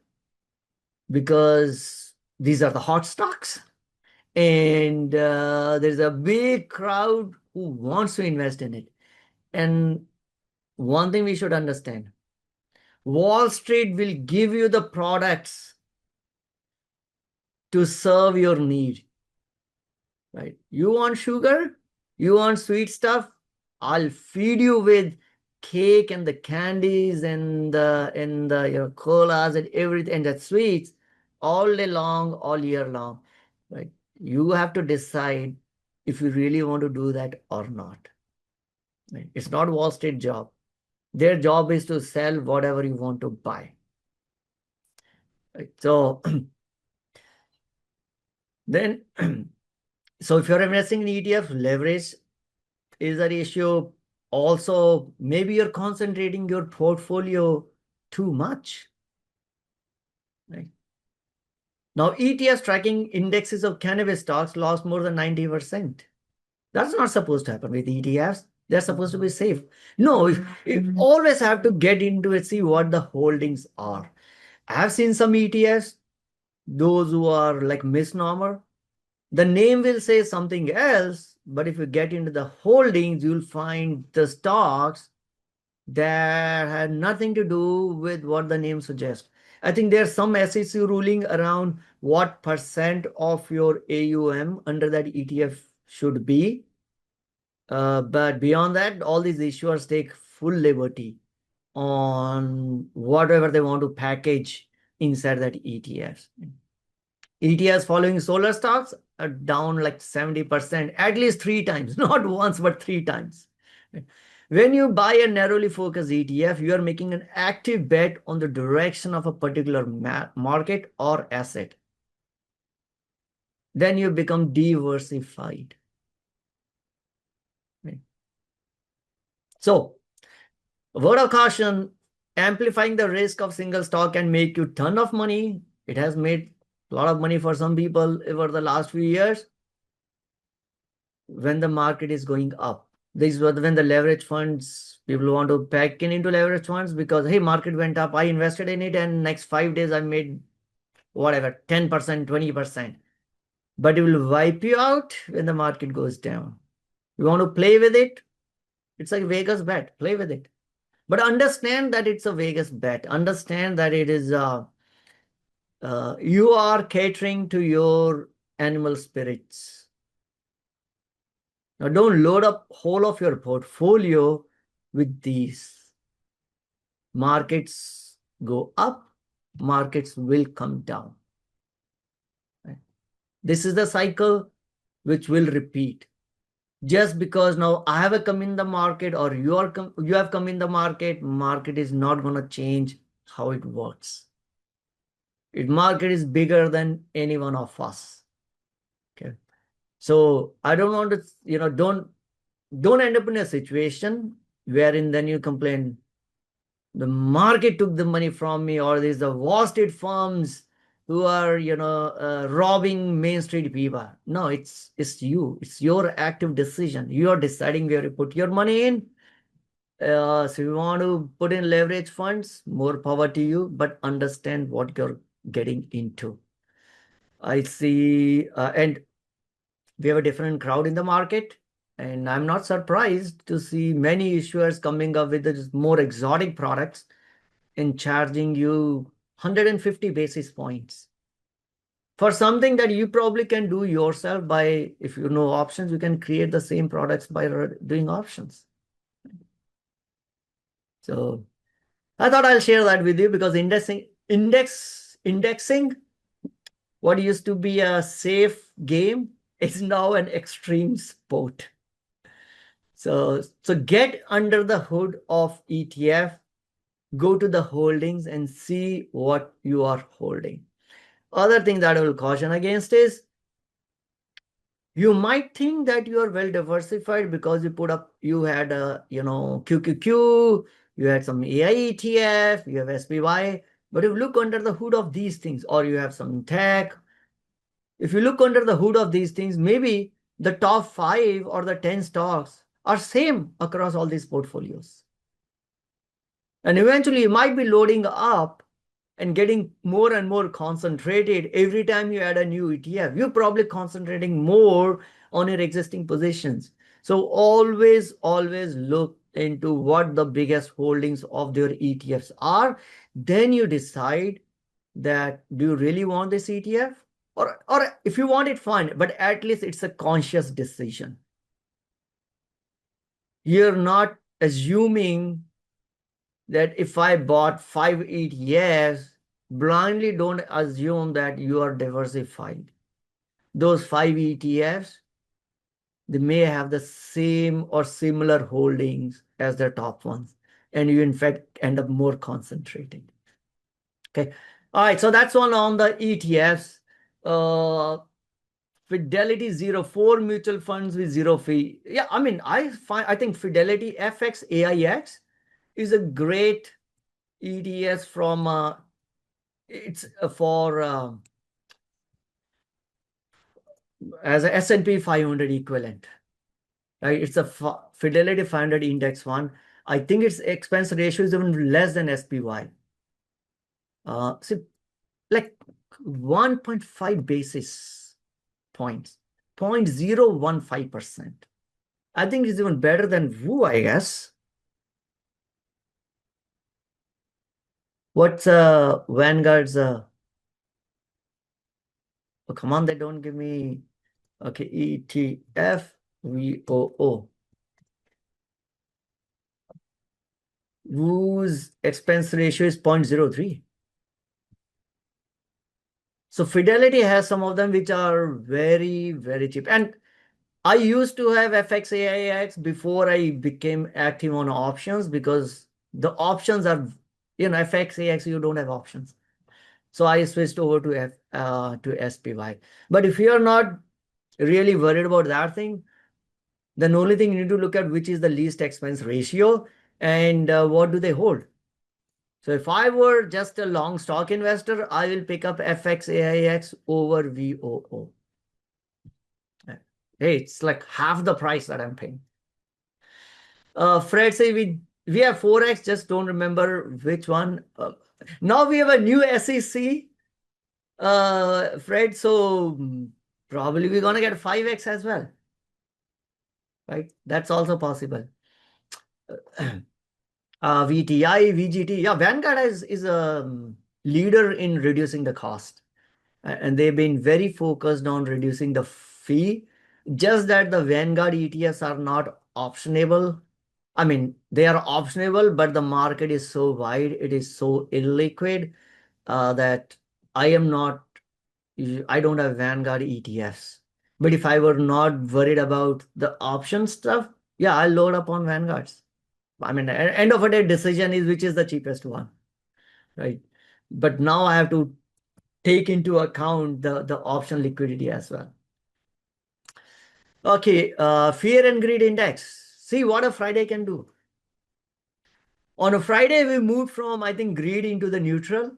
Because these are the hot stocks. And there's a big crowd who wants to invest in it. And one thing we should understand, Wall Street will give you the products to serve your need. Right? You want sugar? You want sweet stuff? I'll feed you with cake and the candies and the colas and everything and the sweets all day long, all year long. Right? You have to decide if you really want to do that or not. Right? It's not Wall Street job. Their job is to sell whatever you want to buy. Right? So then, so if you're investing in ETF, leverage is an issue. Also, maybe you're concentrating your portfolio too much. Right? Now, ETFs tracking indexes of cannabis stocks lost more than 90%. That's not supposed to happen with ETFs. They're supposed to be safe. No, you always have to get into it, see what the holdings are. I have seen some ETFs, those who are like misnomer, The name will say something else, but if you get into the holdings, you'll find the stocks that had nothing to do with what the name suggests. I think there's some SEC ruling around what percent of your AUM under that ETF should be. But beyond that, all these issuers take full liberty on whatever they want to package inside that ETFs. ETFs following solar stocks are down like 70%, at least 3 times, not once, but 3 times. When you buy a narrowly focused ETF, you are making an active bet on the direction of a particular market or asset. Then you become diversified. So, word of caution, amplifying the risk of single stock can make you a ton of money. It has made a lot of money for some people over the last few years when the market is going up. This is when the leverage funds, people want to pack into leverage funds because, hey, market went up, I invested in it, and next 5 days I made whatever, 10%, 20%. But it will wipe you out when the market goes down. You want to play with it? It's like Vegas bet, play with it. But understand that it's a Vegas bet. Understand that it is, you are catering to your animal spirits. Now, don't load up whole of your portfolio with these. Markets go up, markets will come down. Right? This is the cycle which will repeat. Just because now I have come in the market or you have come in the market, market is not going to change how it works. Market is bigger than any one of us. Okay. So I don't want to, don't end up in a situation wherein then you complain, the market took the money from me, or there's the wasted firms who are, robbing Main Street people. No, it's you. It's your active decision. You are deciding where to put your money in. So if you want to put in leverage funds, more power to you, but understand what you're getting into. I see, and we have a different crowd in the market, and I'm not surprised to see many issuers coming up with more exotic products and charging you 150 basis points for something that you probably can do yourself by, if you know options, you can create the same products by doing options. So I thought I'll share that with you because indexing, what used to be a safe game is now an extreme sport. So get under the hood of ETF, go to the holdings and see what you are holding. Other thing that I will caution against is you might think that you are well diversified because you had a, QQQ, you had some AI ETF, you have SPY, but if you look under the hood of these things, or you have some tech, if you look under the hood of these things, maybe the top 5 or the 10 stocks are same across all these portfolios. And eventually you might be loading up and getting more and more concentrated every time you add a new ETF. You're probably concentrating more on your existing positions. So always look into what the biggest holdings of their ETFs are. Then you decide that, do you really want this ETF? Or if you want it, fine, but at least it's a conscious decision. You're not assuming that if I bought 5 ETFs, blindly don't assume that you are diversified. Those 5 ETFs, they may have the same or similar holdings as the top ones, and you in fact end up more concentrated. Okay. All right, so that's one on the ETFs. Fidelity 04 mutual funds with 0 fee. Yeah, I mean, I think Fidelity FX AIX is a great ETS from it's for as a S&P 500 equivalent, right? It's a Fidelity 500 index fund. I think its expense ratio is even less than SPY. So like 1.5 basis points. 0.015%. I think it's even better than Wu, I guess. What's Vanguard's oh, come on, they don't give me. Okay, ETF VOO. Wu's expense ratio is 0.03. So Fidelity has some of them which are very, very cheap. And I used to have FXAIX before I became active on options, because the options are, FXAX, you don't have options. So I switched over to SPY. But if you're not really worried about that thing, then the only thing you need to look at which is the least expense ratio and what do they hold. So if I were just a long stock investor, I will pick up FXAIX over VOO. Hey, it's like half the price that I'm paying. Fred say we have Forex, just don't remember which one. Now we have a new SEC, Fred, so probably we're gonna get 5X as well. Right? That's also possible. VTI, VGT. Yeah, Vanguard is a leader in reducing the cost. And they've been very focused on reducing the fee. Just that the Vanguard ETFs are not optionable. I mean, they are optionable, but the market is so wide, it is so illiquid that I don't have Vanguard ETFs. But if I were not worried about the option stuff, yeah, I'll load up on Vanguards. I mean, end of the day, decision is which is the cheapest one, right? But now I have to take into account the option liquidity as well. Okay, fear and greed index. See what a Friday can do. On a Friday, we moved from, I think, greed into the neutral.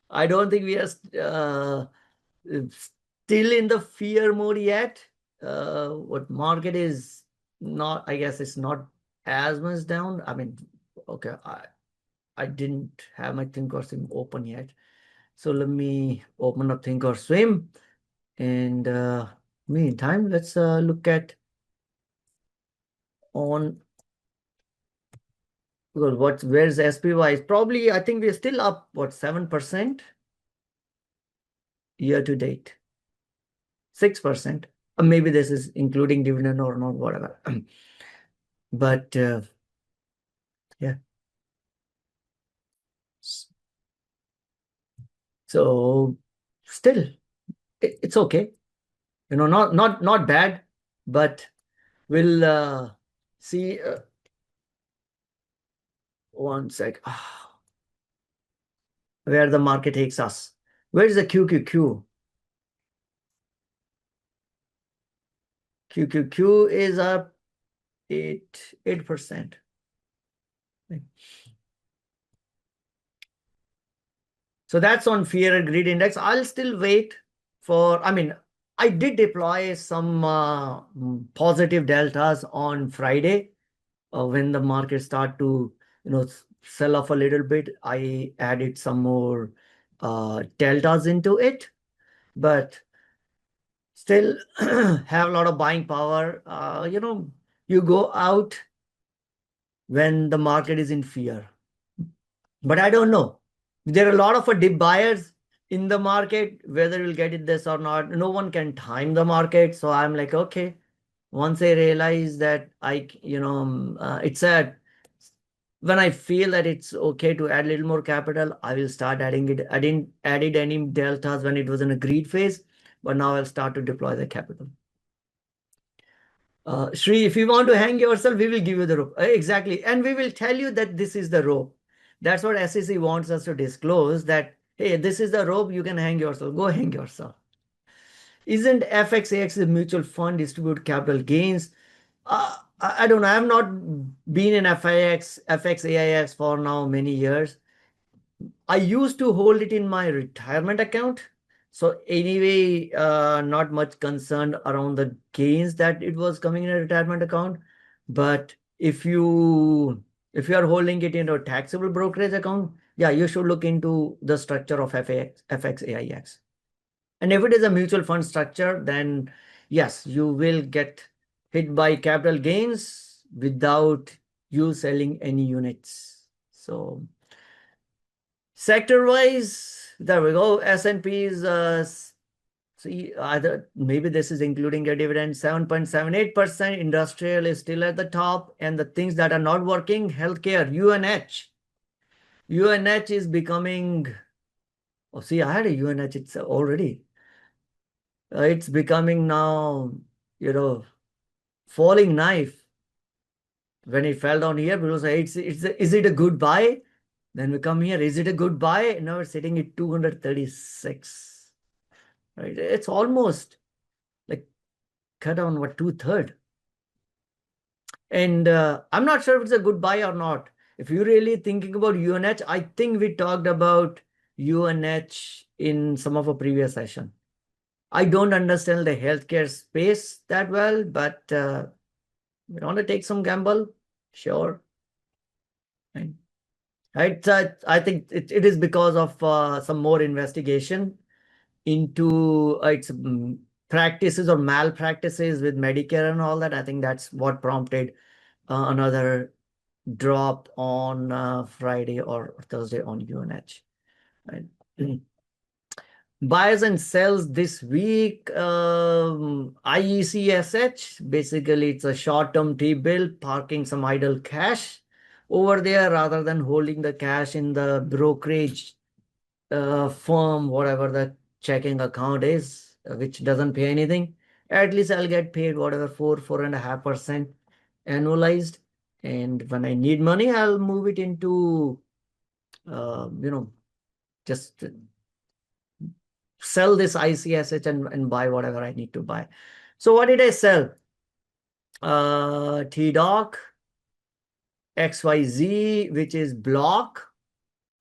I don't think we are still in the fear mode yet. What market is not, I guess it's not as much down. I mean, okay, I didn't have my Thinkorswim open yet. So let me open up Thinkorswim. And meantime, let's look at on, well, where's SPY? Probably, I think we're still up, what, 7% year to date, 6%. Maybe this is including dividend or not, whatever. But yeah. So still, it's okay. Not bad, but we'll see. One sec. Where the market takes us. Where is the QQQ? QQQ is up 8%. So that's on fear and greed index. I'll still wait for, I mean, I did deploy some positive deltas on Friday when the market start to, sell off a little bit. I added some more deltas into it, but still have a lot of buying power. You go out when the market is in fear. But I don't know. There are a lot of dip buyers in the market, whether we'll get it this or not. No one can time the market. So I'm like, okay, once I realize that it's when I feel that it's okay to add a little more capital, I will start adding it. I didn't added any deltas when it was in a greed phase, but now I'll start to deploy the capital. Shri, if you want to hang yourself, we will give you the rope. Exactly. And we will tell you that this is the rope. That's what SEC wants us to disclose, that, hey, this is the rope, you can hang yourself. Go hang yourself. Isn't FXAX a mutual fund distribute capital gains? I don't know. I have not been in FXAIX for now many years. I used to hold it in my retirement account. So anyway, not much concerned around the gains that it was coming in a retirement account. But if you are holding it in a taxable brokerage account, yeah, you should look into the structure of FXAIX. And if it is a mutual fund structure, then yes, you will get hit by capital gains without you selling any units. So sector wise, there we go. S&P is see, either maybe this is including a dividend, 7.78%. Industrial is still at the top, and the things that are not working, healthcare, UNH. UNH is becoming, oh, see, I had a UNH it's already. It's becoming now, falling knife. When it fell down here, people say, is it a good buy? Then we come here, is it a good buy? Now it's sitting at 236. Right? It's almost like cut down what 2/3. And I'm not sure if it's a good buy or not. If you're really thinking about UNH, I think we talked about UNH in some of our previous session. I don't understand the healthcare space that well, but we want to take some gamble, sure. Right. Right. I think it is because of some more investigation into its practices or malpractices with Medicare and all that. I think that's what prompted another drop on Friday or Thursday on UNH. Right. Buys and sells this week. IECSH, basically it's a short-term T-bill parking some idle cash over there rather than holding the cash in the brokerage firm, whatever the checking account is, which doesn't pay anything. At least I'll get paid whatever 4.5% annualized. And when I need money, I'll move it into, just sell this ICSH and buy whatever I need to buy. So what did I sell? TDoc, XYZ, which is block,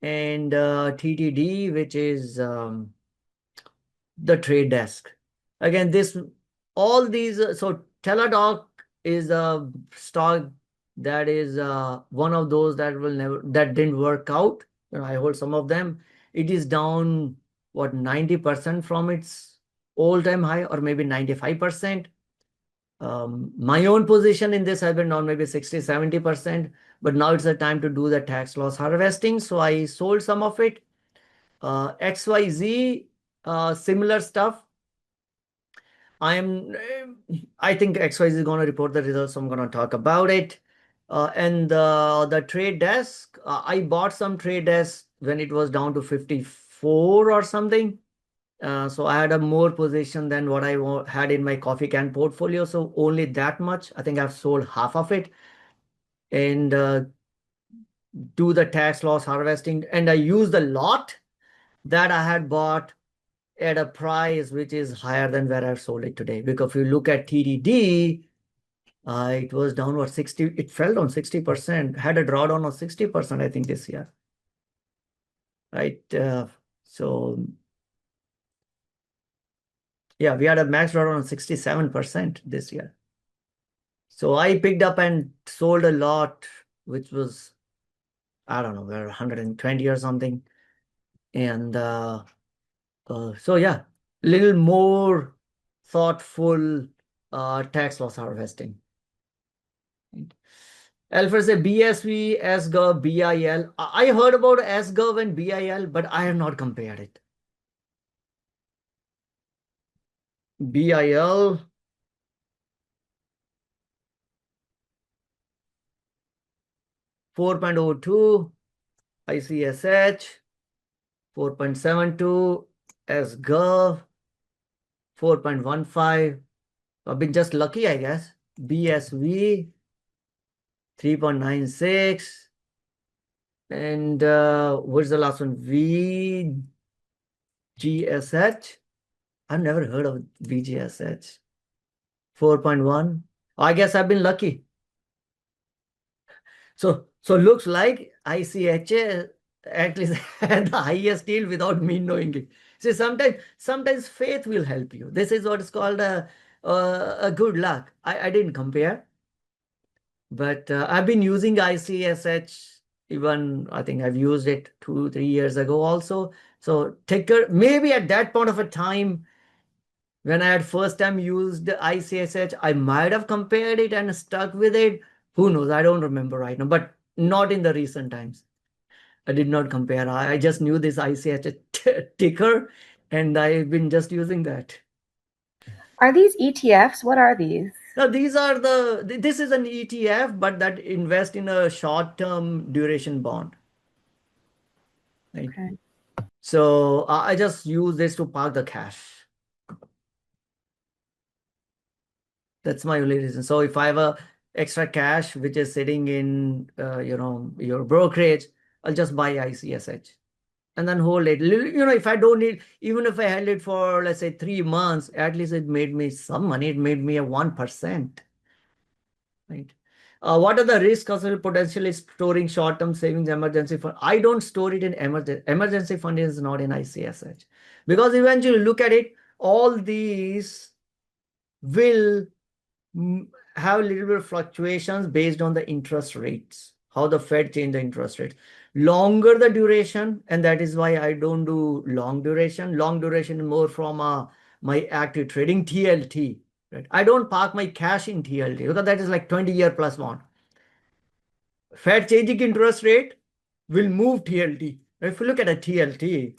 and TTD, which is the trade desk. Again, all these, so Teladoc is a stock that is one of those that didn't work out. I hold some of them. It is down, what, 90% from its all-time high, or maybe 95%. My own position in this has been down maybe 60-70%, but now it's the time to do the tax loss harvesting. So I sold some of it. XYZ, similar stuff. I think XYZ is going to report the results, so I'm going to talk about it. And the trade desk, I bought some trade desk when it was down to 54 or something. So I had a more position than what I had in my coffee can portfolio. So only that much. I think I've sold half of it and do the tax loss harvesting. And I used the lot that I had bought at a price which is higher than where I've sold it today. Because if you look at TDD, it was down 60, it fell down 60%, had a drawdown of 60%, I think, this year. Right. So yeah, we had a max drawdown of 67% this year. So I picked up and sold a lot, which was, I don't know, 120 or something. And so yeah, little more thoughtful tax loss harvesting. Alfred say BSV, SGov, BIL. I heard about SGov and BIL, but I have not compared it. BIL. $4.02, ICSH, 4.72, SGov, 4.15. I've been just lucky, I guess. BSV, 3.96. And what's the last one? VGSH. I've never heard of VGSH. 4.1. I guess I've been lucky. So looks like ICH at least had the highest yield without me knowing it. See, sometimes faith will help you. This is what is called a good luck. I didn't compare, but I've been using ICSH even, I think I've used it 2-3 years ago also, So ticker, maybe at that point of a time, when I had first time used the ICSH, I might have compared it and stuck with it. Who knows? I don't remember right now, but not in the recent times. I did not compare. I just knew this ICSH ticker, and I've been just using that. Are these ETFs? What are these? Now, these are this is an ETF, but that invest in a short-term duration bond. Right? Okay. So I just use this to park the cash. That's my only reason. So if I have a extra cash which is sitting in your brokerage, I'll just buy ICSH and then hold it. If I don't need, even if I held it for, let's say, 3 months, at least it made me some money. It made me a 1%. Right. What are the risks of potentially storing short-term savings emergency fund? I don't store it in emergency fund is not in ICSH, because eventually look at it, all these will have a little bit of fluctuations based on the interest rates, how the Fed change the interest rates. Longer the duration, and that is why I don't do long duration. Long duration is more from my active trading TLT. Right? I don't park my cash in TLT because that is like 20-year plus bond. Fed changing interest rate will move TLT. If you look at a TLT,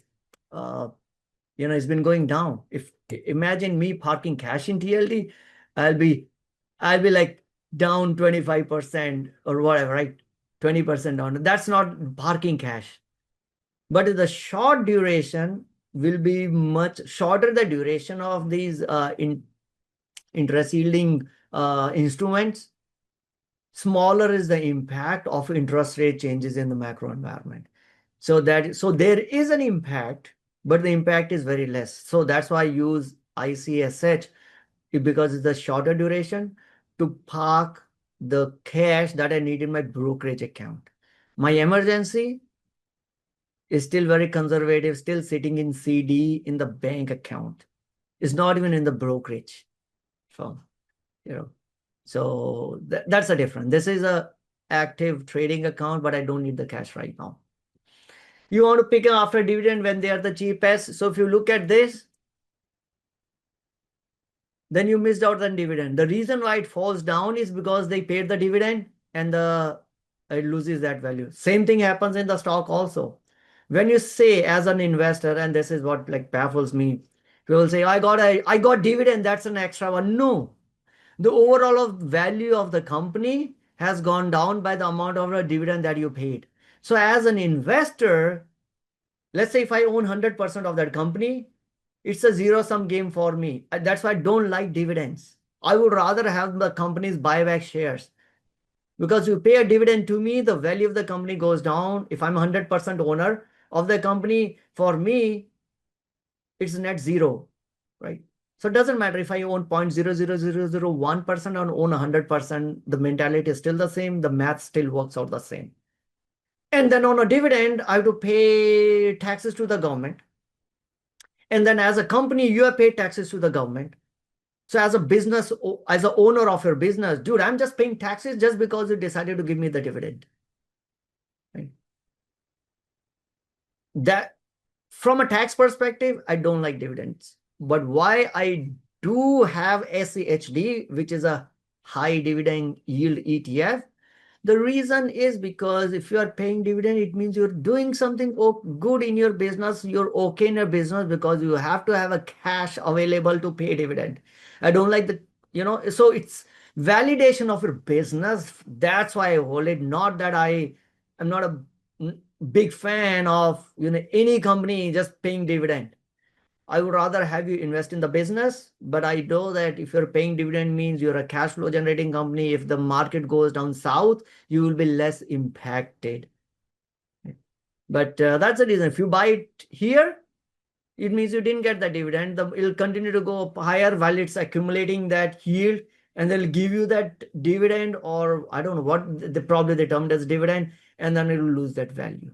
it's been going down. If imagine me parking cash in TLT, I'll be like down 25% or whatever, right? 20% down. That's not parking cash. But the short duration will be much shorter. The duration of these interest yielding instruments, smaller is the impact of interest rate changes in the macro environment. So there is an impact, but the impact is very less. So that's why I use ICSH, because it's a shorter duration, to park the cash that I need in my brokerage account. My emergency is still very conservative, still sitting in CD in the bank account. It's not even in the brokerage firm. So that's the difference. This is a active trading account, but I don't need the cash right now. You want to pick them after dividend when they are the cheapest. So if you look at this, then you missed out on dividend. The reason why it falls down is because they paid the dividend and it loses that value. Same thing happens in the stock also. When you say as an investor, and this is what like baffles me, people say, I got dividend, that's an extra one. No, the overall value of the company has gone down by the amount of the dividend that you paid. So as an investor, let's say if I own 100% of that company, it's a zero-sum game for me. That's why I don't like dividends. I would rather have the companies buy back shares. Because you pay a dividend to me, the value of the company goes down. If I'm 100% owner of the company, for me, it's net zero, right? So it doesn't matter if I own 0.00001% or own 100%, the mentality is still the same, the math still works out the same. And then on a dividend, I have to pay taxes to the government. And then as a company, you have paid taxes to the government. So as a business, as an owner of your business, dude, I'm just paying taxes just because you decided to give me the dividend. Right? That, from a tax perspective, I don't like dividends. But why I do have SCHD, which is a high dividend yield ETF, the reason is because if you are paying dividend, it means you're doing something good in your business. You're okay in your business because you have to have a cash available to pay dividend. I don't like so it's validation of your business. That's why I hold it. Not that I'm not a big fan of any company just paying dividend. I would rather have you invest in the business, but I know that if you're paying dividend means you're a cash flow generating company. If the market goes down south, you will be less impacted. But that's the reason. If you buy it here, it means you didn't get the dividend. It'll continue to go up higher while it's accumulating that yield, and they'll give you that dividend, or I don't know what probably they termed as dividend, and then it will lose that value.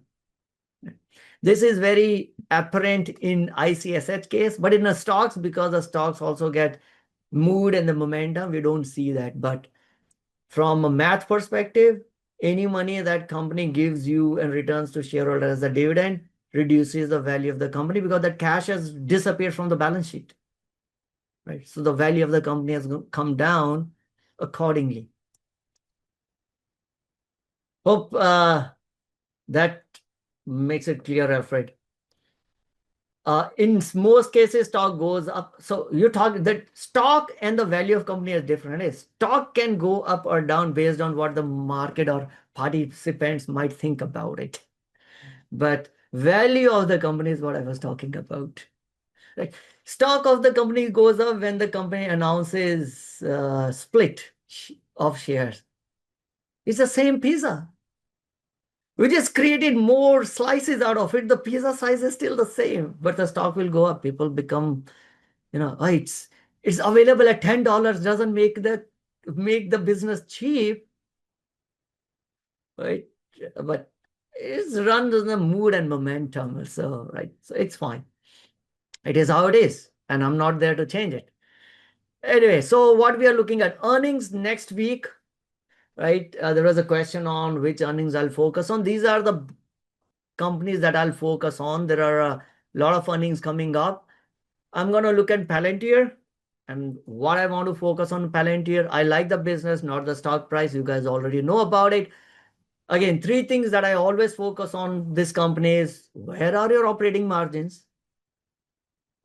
This is very apparent in ICSH case, but in the stocks, because the stocks also get mood and the momentum, we don't see that. But from a math perspective, any money that company gives you and returns to shareholders as a dividend reduces the value of the company because that cash has disappeared from the balance sheet, right? So the value of the company has come down accordingly. Hope that makes it clear, Alfred. In most cases, stock goes up. So you talk that stock and the value of company is different. Stock can go up or down based on what the market or participants might think about it. But value of the company is what I was talking about. Like stock of the company goes up when the company announces split of shares. It's the same pizza. We just created more slices out of it. The pizza size is still the same, but the stock will go up. People become, oh, it's available at $10. Doesn't make the business cheap, right? But it's run on the mood and momentum also, right? So it's fine. It is how it is, and I'm not there to change it. Anyway, so what we are looking at earnings next week, right? There was a question on which earnings I'll focus on. These are the companies that I'll focus on. There are a lot of earnings coming up. I'm going to look at Palantir and what I want to focus on Palantir. I like the business, not the stock price. You guys already know about it. Again, three things that I always focus on this company is where are your operating margins?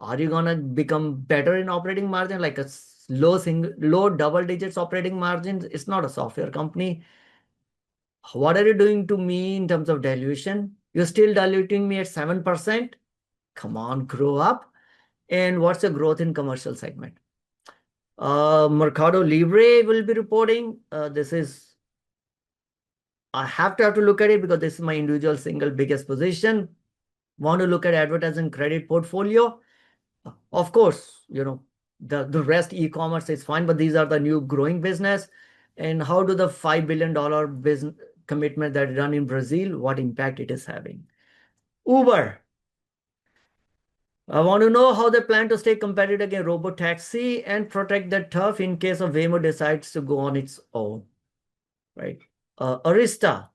Are you going to become better in operating margin, like a low double digits operating margins? It's not a software company. What are you doing to me in terms of dilution? You're still diluting me at 7%. Come on, grow up. And what's the growth in commercial segment? Mercado Libre will be reporting. I have to look at it because this is my individual single biggest position. Want to look at advertising credit portfolio. Of course, the rest e-commerce is fine, but these are the new growing business. And how do the $5 billion business commitment that run in Brazil, what impact it is having? Uber. I want to know how they plan to stay competitive against robotaxi and protect the turf in case of Waymo decides to go on its own, right? Arista.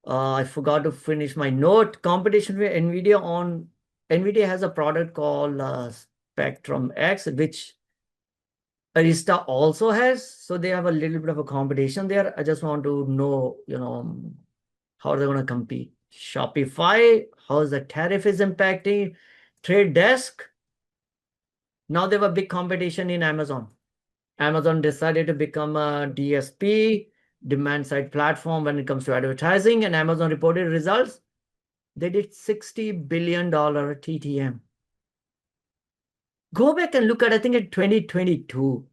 I forgot to finish my note. Competition with NVIDIA NVIDIA has a product called Spectrum X, which Arista also has. So they have a little bit of a competition there. I just want to know, how are they going to compete? Shopify, how is the tariff is impacting? Trade Desk. Now they have a big competition in Amazon. Amazon decided to become a DSP, demand side platform when it comes to advertising, and Amazon reported results. They did $60 billion TTM. Go back and look at, I think in 2022,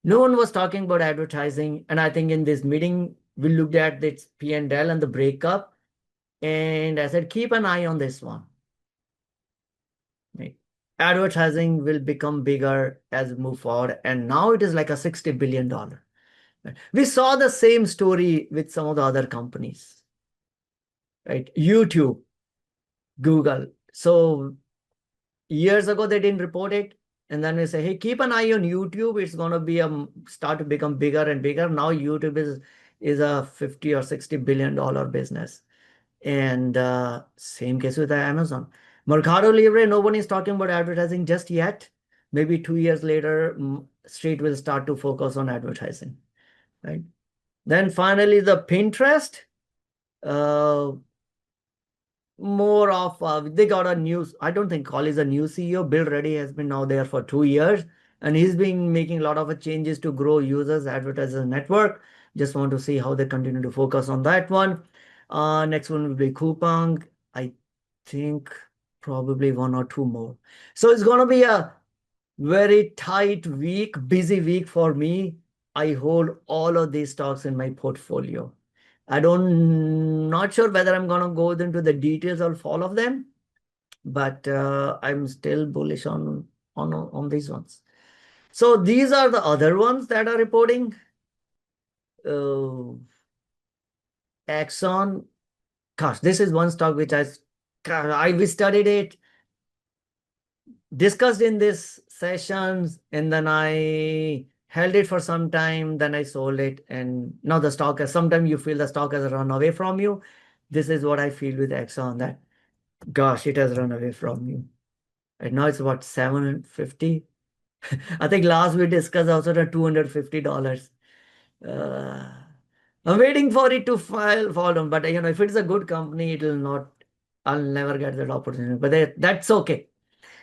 no one was talking about advertising. And I think in this meeting, we looked at this P&L and the breakup. And I said, keep an eye on this one. Right? Advertising will become bigger as we move forward. And now it is like a $60 billion. Right? We saw the same story with some of the other companies. Right? YouTube, Google. So years ago, they didn't report it. And then we say, hey, keep an eye on YouTube. It's going to be start to become bigger and bigger. Now YouTube is a 50 or $60 billion business. And same case with Amazon. Mercado Libre, no one is talking about advertising just yet. Maybe 2 years later, Street will start to focus on advertising. Right? Then finally, the Pinterest. More of they got a new, I don't think Call is a new CEO. Bill Reddy has been now there for 2 years, and he's been making a lot of changes to grow users, advertisers network. Just want to see how they continue to focus on that one. Next one will be Coupang. I think probably 1 or 2 more. So it's going to be a very tight week, busy week for me. I hold all of these stocks in my portfolio. Not sure whether I'm going to go into the details of all of them, but I'm still bullish on these ones. So these are the other ones that are reporting. Exxon, gosh, this is one stock which we studied it, discussed in this sessions, and then I held it for some time, then I sold it, and now the stock has, sometimes you feel the stock has run away from you. This is what I feel with Exxon, that Gosh, it has run away from you. Right now it's about 750. I think last we discussed also the $250. Uh, I'm waiting for it to fall down, but if it's a good company, it will not. I'll never get that opportunity. But that's okay.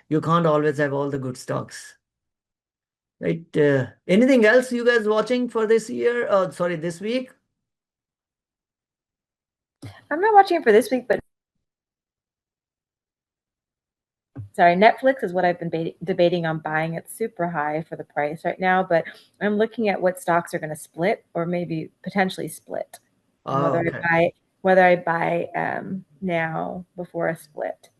You can't always have all the good stocks, right? Anything else you guys watching for this year? Sorry, this week? I'm not watching it for this week, but sorry, Netflix is what I've been debating on buying. It's super high for the price right now, but I'm looking at what stocks are going to split or maybe potentially split, and Oh, okay. whether I buy now before a split.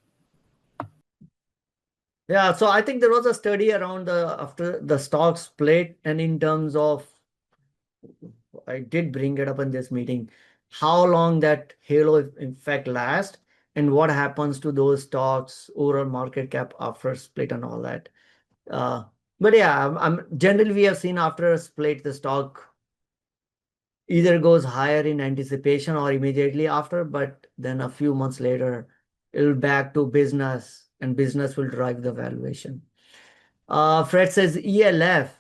Yeah, so I think there was a study around after the stock split, and in terms of, I did bring it up in this meeting, how long that halo effect lasts and what happens to those stocks, overall market cap after split and all that. But yeah, generally we have seen after a split, the stock either goes higher in anticipation or immediately after, but then a few months later, it'll back to business and business will drive the valuation. Fred says ELF.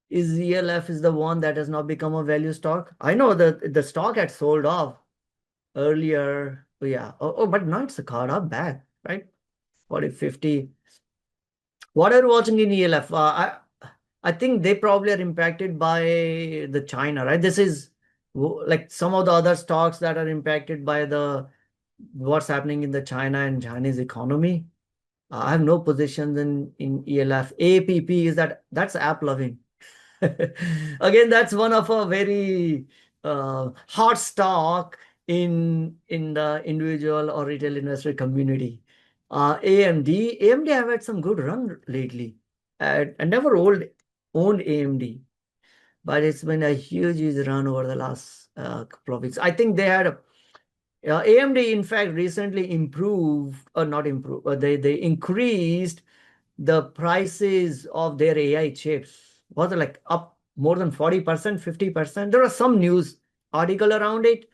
Is ELF is the one that has not become a value stock? I know that the stock had sold off earlier. Oh, yeah. But now it's caught up back, right? 40, 50. What are you watching in ELF? I think they probably are impacted by the China, right? This is like some of the other stocks that are impacted by the what's happening in the China and Chinese economy. I have no positions in ELF. AAPP is that's app loving. Again, that's one of a very hot stock in the individual or retail investor community. AMD have had some good run lately. I never owned AMD, but it's been a huge run over the last couple of weeks. I think they had AMD, in fact, recently improved or not improved, they increased the prices of their AI chips. Was it like up more than 40%, 50%? There was some news article around it,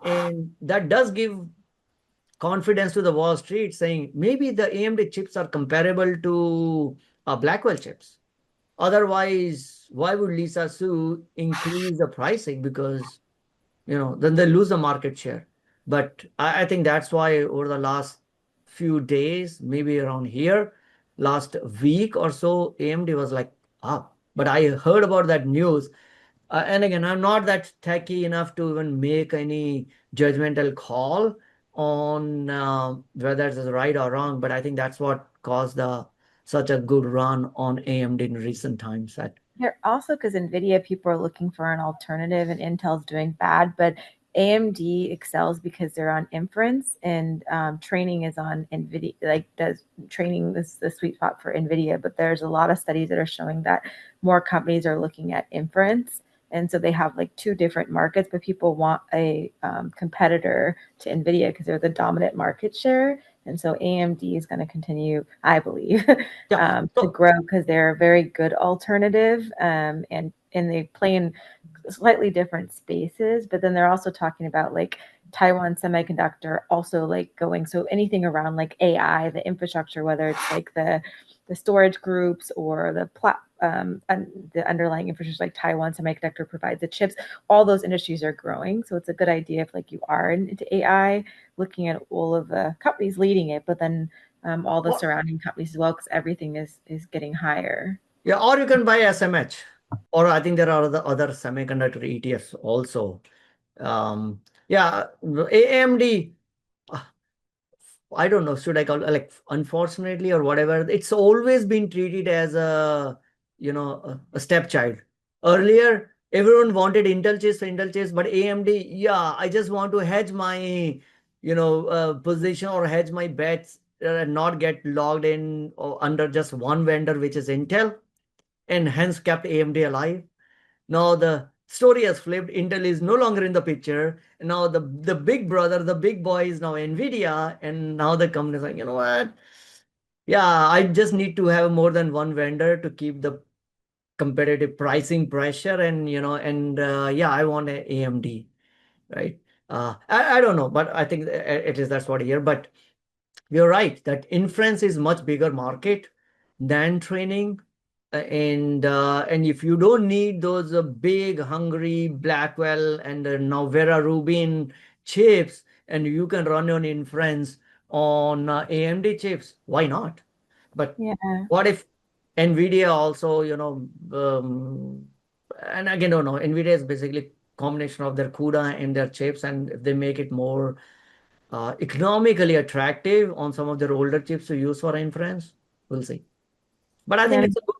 and that does give confidence to the Wall Street, saying maybe the AMD chips are comparable to Blackwell chips. Otherwise, why would Lisa Su increase the pricing? Because then they lose the market share. But I think that's why over the last few days, maybe around here, last week or so, AMD was like up. But I heard about that news. And again, I'm not that techy enough to even make any judgmental call on whether it's right or wrong. But I think that's what caused such a good run on AMD in recent times. Here also, because NVIDIA, people are looking for an alternative and Intel's doing bad, but AMD excels because they're on inference and training is on NVIDIA, like does training is the sweet spot for NVIDIA, but there's a lot of studies that are showing that more companies are looking at inference. And so they have like two different markets, but people want a competitor to NVIDIA because they're the dominant market share. And so AMD is going to continue, I believe, Yeah. to grow because they're a very good alternative, and they play in slightly different spaces. But then they're also talking about like Taiwan Semiconductor also like going, so anything around like AI, the infrastructure, whether it's like the storage groups or and the underlying infrastructure, like Taiwan Semiconductor provides the chips, all those industries are growing. So it's a good idea if like you are into AI, looking at all of the companies leading it, but then all the surrounding companies as well, because everything is getting higher. Yeah, or you can buy SMH, or I think there are other semiconductor ETFs also. Yeah, AMD. I don't know, should I call it like unfortunately or whatever, it's always been treated as a stepchild. Earlier, everyone wanted Intel chips, but AMD, yeah, I just want to hedge my, position or hedge my bets and not get logged in or under just one vendor, which is Intel, and hence kept AMD alive. Now the story has flipped. Intel is no longer in the picture. And now the big brother, the big boy is now NVIDIA. And now the company is like, you know what? Yeah, I just need to have more than one vendor to keep the competitive pricing pressure. And, yeah, I want a AMD, right? I don't know, but I think at least that's what I hear. But you're right that inference is much bigger market than training. And if you don't need those big hungry Blackwell and now Vera Rubin chips, and you can run your inference on AMD chips, why not? But Yeah. what if NVIDIA also, and again, don't know, NVIDIA is basically combination of their CUDA and their chips, and if they make it more economically attractive on some of their older chips to use for inference, we'll see. But I think it's a good.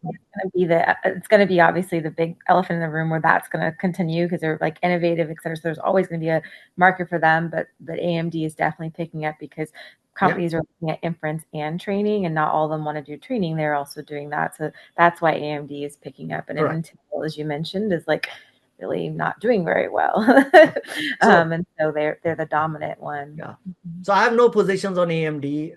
It's going to be obviously the big elephant in the room where that's going to continue because they're like innovative, et cetera. So there's always going to be a market for them, but AMD is definitely picking up because companies are looking at inference and training, and not all of them want to do training. They're also doing that. So that's why AMD is picking up. And Intel, as you mentioned, is like really not doing very well. And so they're the dominant one. Yeah. So I have no positions on AMD.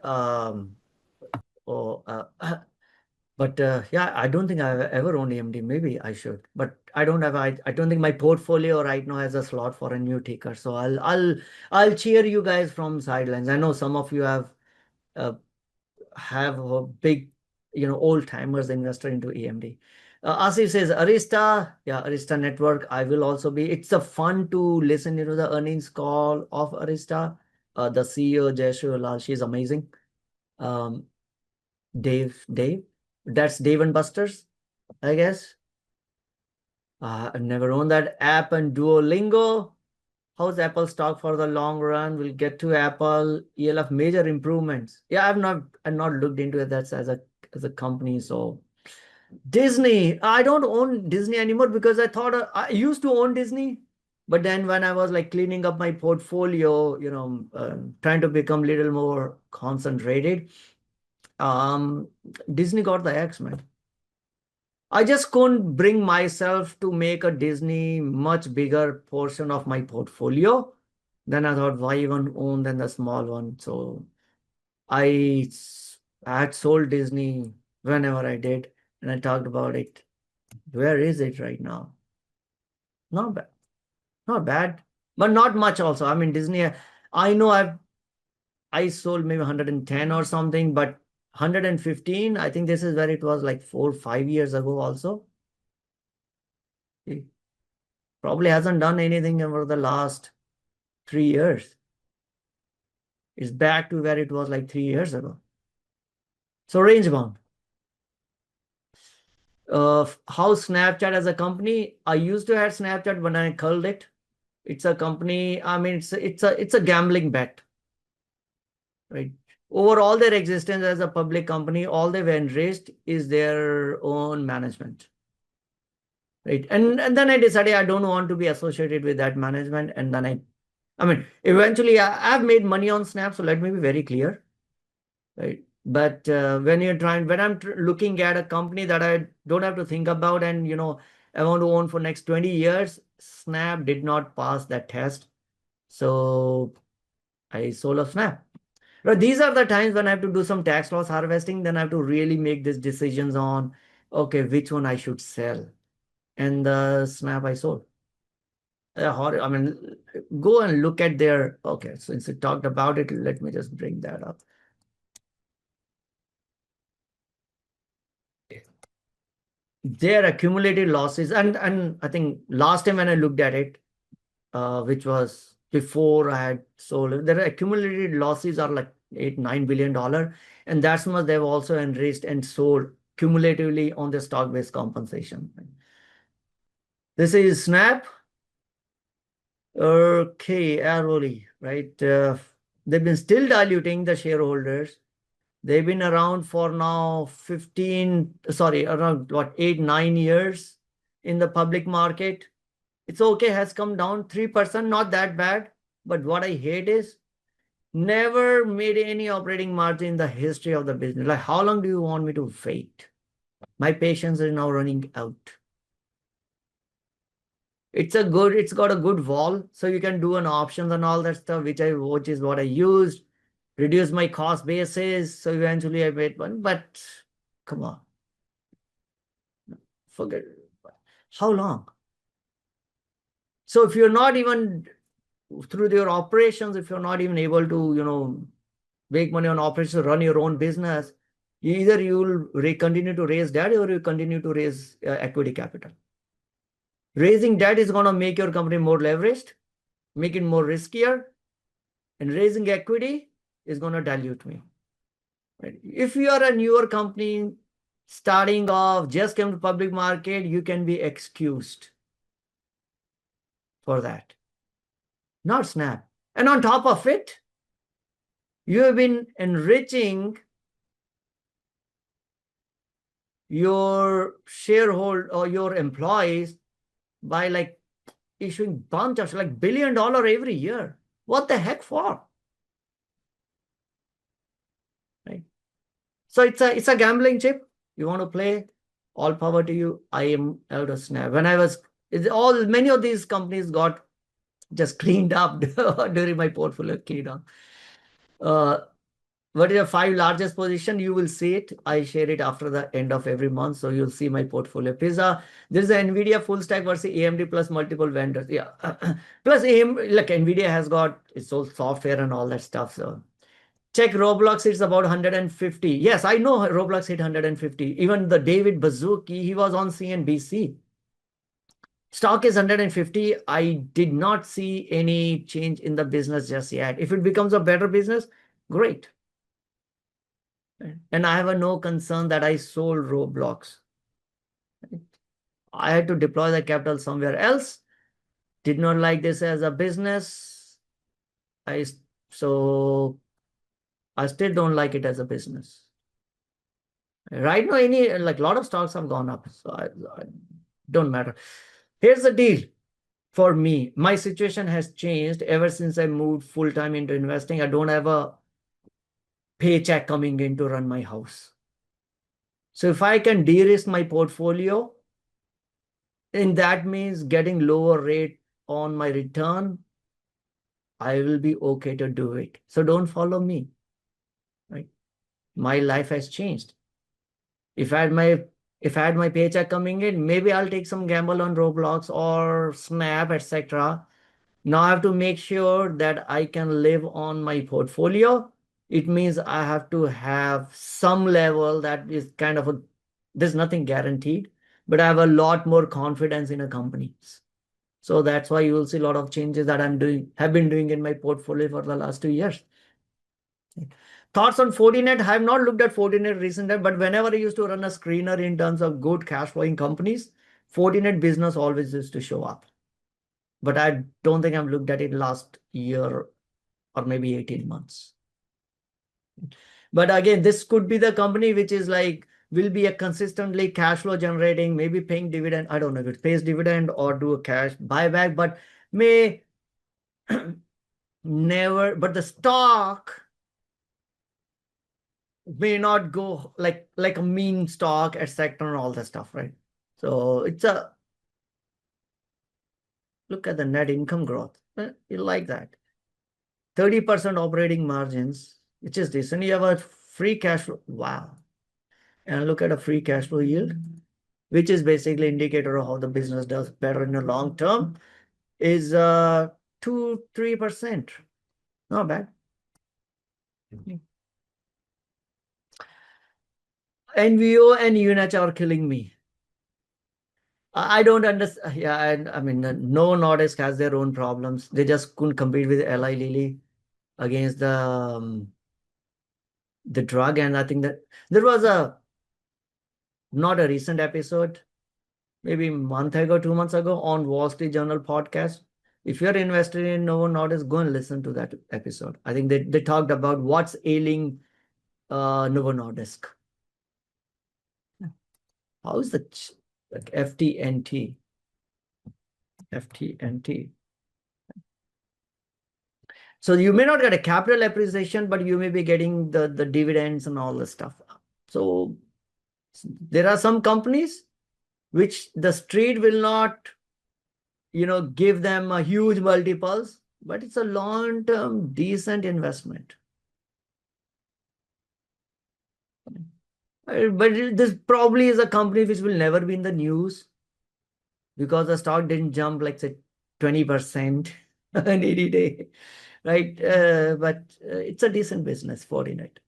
But yeah, I don't think I've ever owned AMD. Maybe I should, but I don't have. I don't think my portfolio right now has a slot for a new ticker. So I'll cheer you guys from sidelines. I know some of you have a big, old timers investor into AMD. Asif says Arista, yeah, Arista Network. I will also be. It's a fun to listen to the earnings call of Arista. The CEO Jayshree Lal, she's amazing. Dave, that's Dave and Buster's, I guess. I've never owned that app. And Duolingo. How's Apple stock for the long run? We'll get to Apple. ELF major improvements. Yeah, I've not looked into it. That's as a company. So Disney. I don't own Disney anymore because I thought I used to own Disney. But then when I was like cleaning up my portfolio, trying to become a little more concentrated, Disney got the X, man. I just couldn't bring myself to make a Disney much bigger portion of my portfolio. Then I thought, why even own then the small one? So I had sold Disney whenever I did, and I talked about it. Where is it right now? Not bad. Not bad, but not much also. I mean, Disney, I know I sold maybe 110 or something, but 115, I think this is where it was like 4-5 years ago also. It probably hasn't done anything over the last 3 years. It's back to where it was like 3 years ago. So range bound. How Snapchat as a company? I used to have Snapchat when I culled it. It's a company. I mean, it's a gambling bet, right? Over all their existence as a public company, all they've enriched is their own management, right? And then I decided I don't want to be associated with that management. And then I mean, eventually I've made money on Snap, so let me be very clear, right? But when I'm looking at a company that I don't have to think about, and I want to own for next 20 years, Snap did not pass that test, so I sold off Snap. But these are the times when I have to do some tax loss harvesting. Then I have to really make these decisions on, okay, which one I should sell, and the Snap I sold. I mean, go and look at their. Okay, since we talked about it, let me just bring that up. Their accumulated losses, and I think last time when I looked at it, which was before I had sold, their accumulated losses are like $8-9 billion, and that's much they've also enriched and sold cumulatively on the stock-based compensation. This is Snap. Okay, Aroli, right? They've been still diluting the shareholders. They've been around for now around what, 8-9 years in the public market. It's okay, has come down 3%, not that bad. But what I hate is never made any operating margin in the history of the business. Like, how long do you want me to wait? My patience is now running out. It's got a good vol, so you can do an options and all that stuff, which is what I used. Reduce my cost basis, so eventually I made one. But come on, forget it. How long? So if you're not even through your operations, if you're not even able to, make money on operations, run your own business, either you will continue to raise debt or you continue to raise equity capital. Raising debt is going to make your company more leveraged, make it more riskier, and raising equity is going to dilute me. Right? If you are a newer company starting off, just came to public market, you can be excused for that. Not Snap. And on top of it, you have been enriching your shareholder or your employees by like issuing bunch of like $1 billion every year. What the heck for? Right? So it's a gambling chip. You want to play? All power to you. I am out of Snap. When I was many of these companies got just cleaned up during my portfolio cleanup. What is your 5 largest position? You will see it. I share it after the end of every month. So you'll see my portfolio. There's an NVIDIA full stack versus AMD plus multiple vendors. Yeah. Plus AMD, like NVIDIA has got its own software and all that stuff. So check Roblox, it's about 150. Yes, I know Roblox hit 150. Even the David Baszucki, he was on CNBC. Stock is 150. I did not see any change in the business just yet. If it becomes a better business, great. And I have no concern that I sold Roblox. I had to deploy the capital somewhere else. Did not like this as a business. So I still don't like it as a business. Right now, like a lot of stocks have gone up. So I don't matter. Here's the deal. For me, my situation has changed ever since I moved full-time into investing. I don't have a paycheck coming in to run my house. So if I can de-risk my portfolio, and that means getting lower rate on my return, I will be okay to do it. So don't follow me. Right? My life has changed. If I had my paycheck coming in, maybe I'll take some gamble on Roblox or Snap, etc. Now I have to make sure that I can live on my portfolio. It means I have to have some level that is kind of there's nothing guaranteed, but I have a lot more confidence in a company. So that's why you will see a lot of changes that have been doing in my portfolio for the last 2 years. Thoughts on Fortinet? I have not looked at Fortinet recently, but whenever I used to run a screener in terms of good cash flowing companies, Fortinet business always used to show up. But I don't think I've looked at it last year or maybe 18 months. But again, this could be the company which is like, will be a consistently cash flow generating, maybe paying dividend. I don't know if it pays dividend or do a cash buyback, but may never, but the stock may not go like a meme stock, etc. and all that stuff, right? So it's look at the net income growth. You like that. 30% operating margins, which is decent. You have a free cash flow. Wow. And look at a free cash flow yield, which is basically indicator of how the business does better in the long term, is 2-3%. Not bad. NVO and UNH are killing me. I don't understand. Yeah, I mean, Novo Nordisk has their own problems. They just couldn't compete with Eli Lilly against the drug. And I think that there was not a recent episode, maybe a month ago, 2 months ago on Wall Street Journal podcast. If you're invested in Novo Nordisk, go and listen to that episode. I think they talked about what's ailing Novo Nordisk. How is the like FTNT? FTNT. So you may not get a capital appreciation, but you may be getting the dividends and all this stuff. So there are some companies which the street will not, give them a huge multiples, but it's a long-term decent investment. But this probably is a company which will never be in the news because the stock didn't jump like say 20% in 80 days. right? But it's a decent business, Fortinet.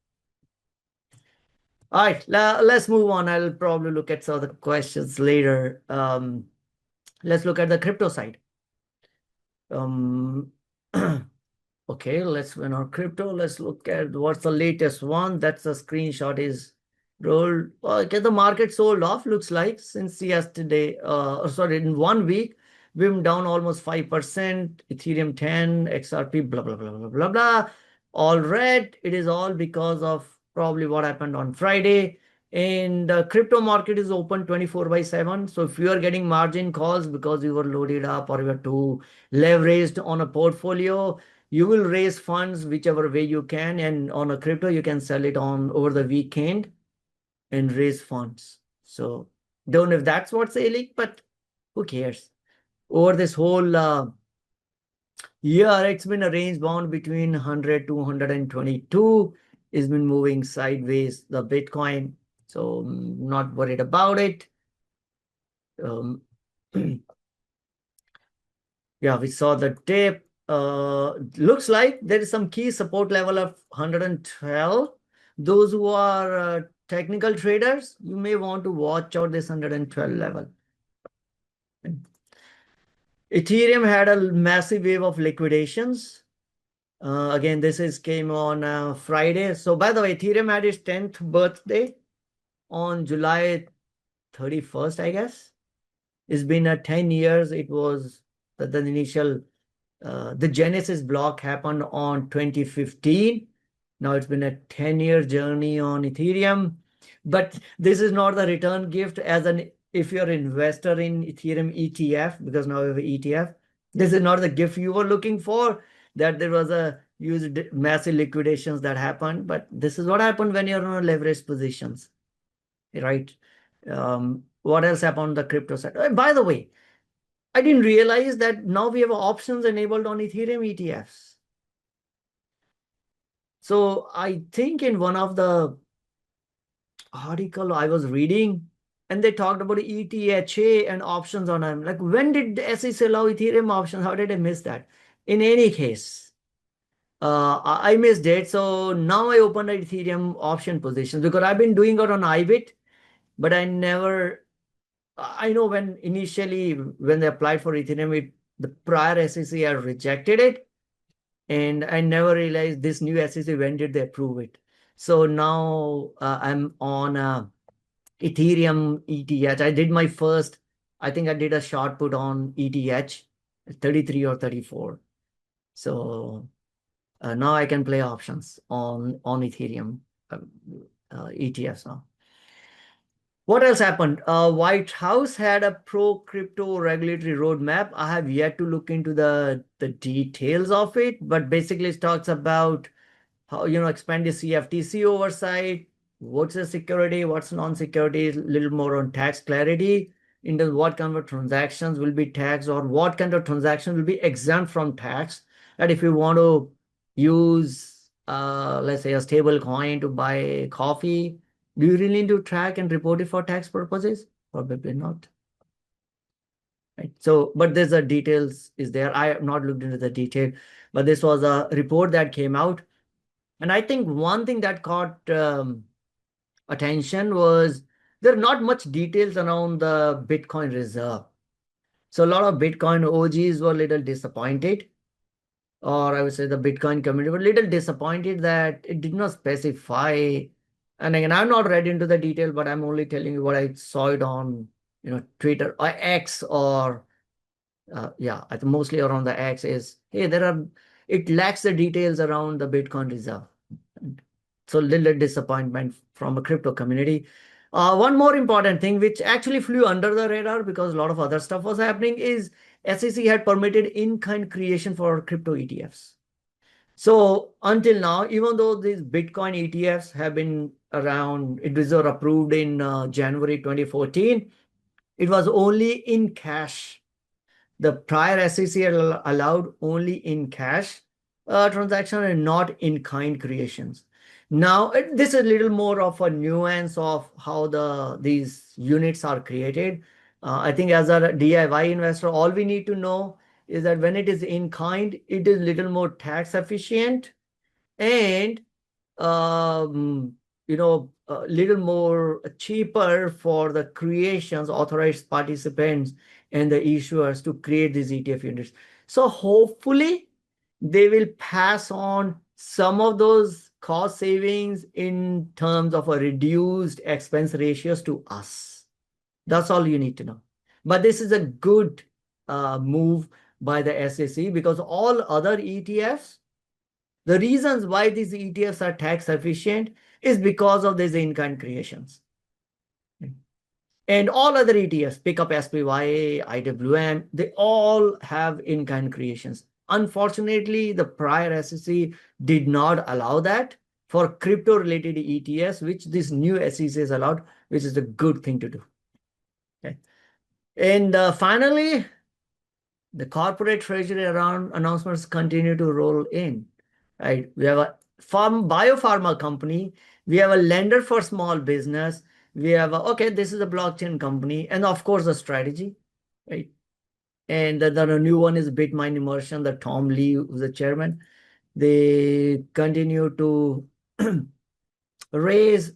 All right, let's move on. I'll probably look at some of the questions later. Let's look at the crypto side. Okay, let's win our crypto. Let's look at what's the latest one. That's a screenshot is rolled. Okay, the market sold off, looks like, since yesterday. Sorry, in 1 week, we've down almost 5%. Ethereum 10, XRP, blah, blah, blah, blah, blah, blah. All red. It is all because of probably what happened on Friday. And the crypto market is open 24/7. So if you are getting margin calls because you were loaded up or you are too leveraged on a portfolio, you will raise funds whichever way you can, and on a crypto you can sell it on over the weekend and raise funds. So don't know if that's what's ailing, but who cares? Over this whole year, it's been a range bound between 100 to 122. It's been moving sideways, the Bitcoin. So not worried about it. Yeah, we saw the dip. Looks like there is some key support level of 112. Those who are technical traders, you may want to watch out this 112 level. Ethereum had a massive wave of liquidations. Again, came on Friday. So by the way, Ethereum had its 10th birthday on July 31st, I guess. It's been 10 years. It was the initial the Genesis block happened on 2015. Now it's been a 10-year journey on Ethereum. But this is not the return gift if you're an investor in Ethereum ETF, because now we have an ETF. This is not the gift you were looking for, that there was a huge massive liquidations that happened. But this is what happened when you're on leveraged positions, right? What else happened on the crypto side? By the way, I didn't realize that now we have options enabled on Ethereum ETFs. So I think in one of the article I was reading, and they talked about ETHA and options on them. Like, when did the SEC allow Ethereum options? How did I miss that? In any case, I missed it. So now I opened an Ethereum option position because I've been doing it on IBIT, but I know when they applied for Ethereum, the prior SEC had rejected it. And I never realized this new SEC, when did they approve it? So now I'm on Ethereum ETH. I did my first, I think I did a short put on ETH, 33 or 34. So now I can play options on Ethereum ETFs now. What else happened? White House had a pro-crypto regulatory roadmap. I have yet to look into the details of it, but basically it talks about how, expand the CFTC oversight, what's the security, what's non-security, a little more on tax clarity, into what kind of transactions will be taxed or what kind of transactions will be exempt from tax. That if you want to use, let's say, a stable coin to buy coffee, do you really need to track and report it for tax purposes? Probably not. Right. So, but there's the details is there. I have not looked into the detail, but this was a report that came out. And I think one thing that caught attention was there are not much details around the Bitcoin reserve. So a lot of Bitcoin OGs were a little disappointed, or I would say the Bitcoin community were a little disappointed that it did not specify. And again, I'm not read into the detail, but I'm only telling you what I saw it on, Twitter or X, or yeah, I think mostly around the X is, hey, it lacks the details around the Bitcoin reserve. So little disappointment from a crypto community. One more important thing, which actually flew under the radar because a lot of other stuff was happening, is SEC had permitted in-kind creation for crypto ETFs. So until now, even though these Bitcoin ETFs have been around, it was approved in January 2014, it was only in cash. The prior SEC allowed only in cash transaction and not in kind creations. Now, this is a little more of a nuance of how these units are created. I think as a DIY investor, all we need to know is that when it is in kind, it is little more tax efficient and a little more cheaper for the creations, authorized participants, and the issuers to create these ETF units. So hopefully they will pass on some of those cost savings in terms of a reduced expense ratios to us. That's all you need to know. But this is a good move by the SEC because all other ETFs, the reasons why these ETFs are tax efficient is because of these in-kind creations. And all other ETFs, pick up SPY, IWM, they all have in-kind creations. Unfortunately, the prior SEC did not allow that for crypto-related ETFs, which this new SEC is allowed, which is a good thing to do. Okay. And finally, the corporate treasury around announcements continue to roll in. Right? We have a biopharma company. We have a lender for small business. We have okay, this is a blockchain company, and of course, a strategy, right? And the new one is Bitmine Immersion. The Tom Lee, who's the chairman, they continue to raise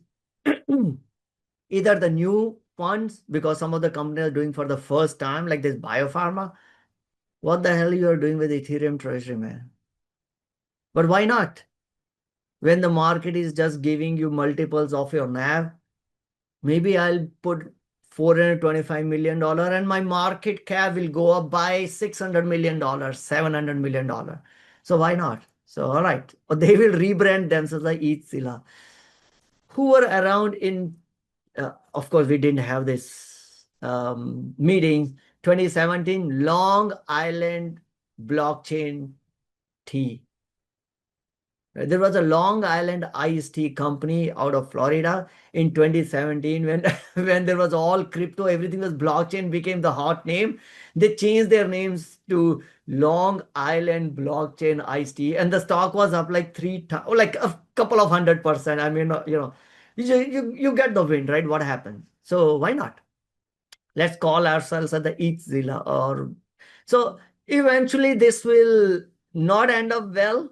either the new funds because some of the companies are doing for the first time, like this biopharma. What the hell you are doing with Ethereum treasury, man? But why not? When the market is just giving you multiples of your NAV, maybe I'll put $425 million and my market cap will go up by $600 million, $700 million. So why not? So, all right. Or they will rebrand themselves like ETHZilla. Who were around in, of course, we didn't have this meeting, 2017, Long Island Blockchain Tea. There was a Long Island iced tea company out of Florida in 2017 when, when there was all crypto, everything was blockchain, became the hot name. They changed their names to Long Island Blockchain Iced Tea, and the stock was up like like a couple of 100%. I mean, you get the wind, right? What happens? So why not? Let's call ourselves at the ETHZilla or so. Eventually, this will not end up well,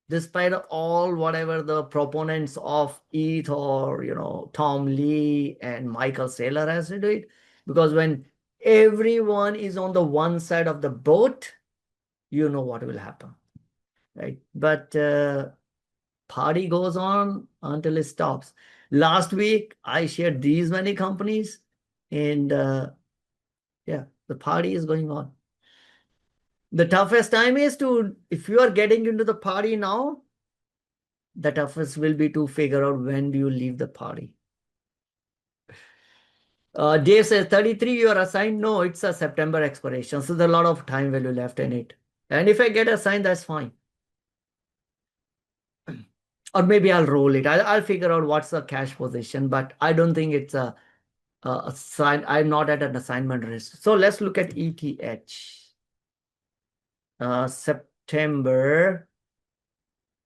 despite all whatever the proponents of ETH or Tom Lee and Michael Saylor has to do it, because when everyone is on the one side of the boat, you know what will happen, right? But party goes on until it stops. Last week I shared these many companies, and yeah, the party is going on. The toughest time is if you are getting into the party now, the toughest will be to figure out when do you leave the party. Dave says 33 you are assigned. No, it's a September expiration. So there's a lot of time value left in it. And if I get assigned, that's fine. Or maybe I'll roll it. I'll figure out what's the cash position, but I don't think it's a sign. I'm not at an assignment risk. So let's look at ETH. September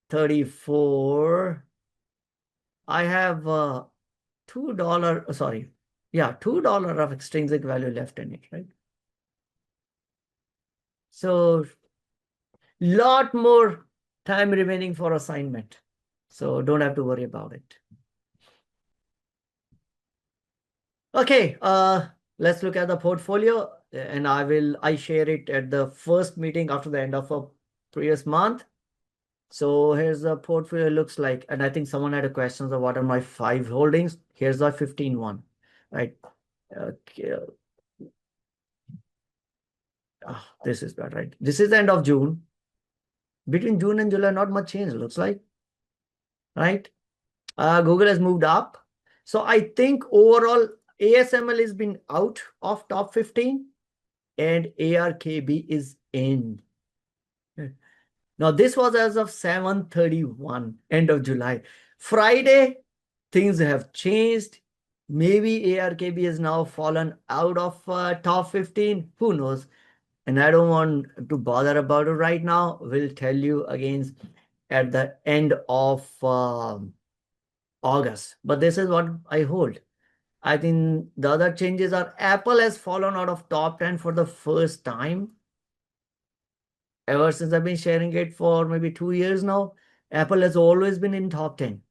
34. I have $2, sorry. Yeah, $2 of extrinsic value left in it, right? So lot more time remaining for assignment. So don't have to worry about it. Okay, let's look at the portfolio, and I share it at the first meeting after the end of a previous month. So here's the portfolio looks like, and I think someone had a question of what are my 5 holdings. Here's the 15 one, right? Okay. This is bad, right? This is the end of June. Between June and July, not much change, looks like, right? Google has moved up. So I think overall ASML has been out of top 15 and ARKB is in. Now this was as of 7/31, end of July. Friday, things have changed. Maybe ARKB has now fallen out of top 15. Who knows? And I don't want to bother about it right now. We'll tell you again at the end of August. But this is what I hold. I think the other changes are Apple has fallen out of top 10 for the first time. ever since I've been sharing it for maybe 2 years now, Apple has always been in top 10.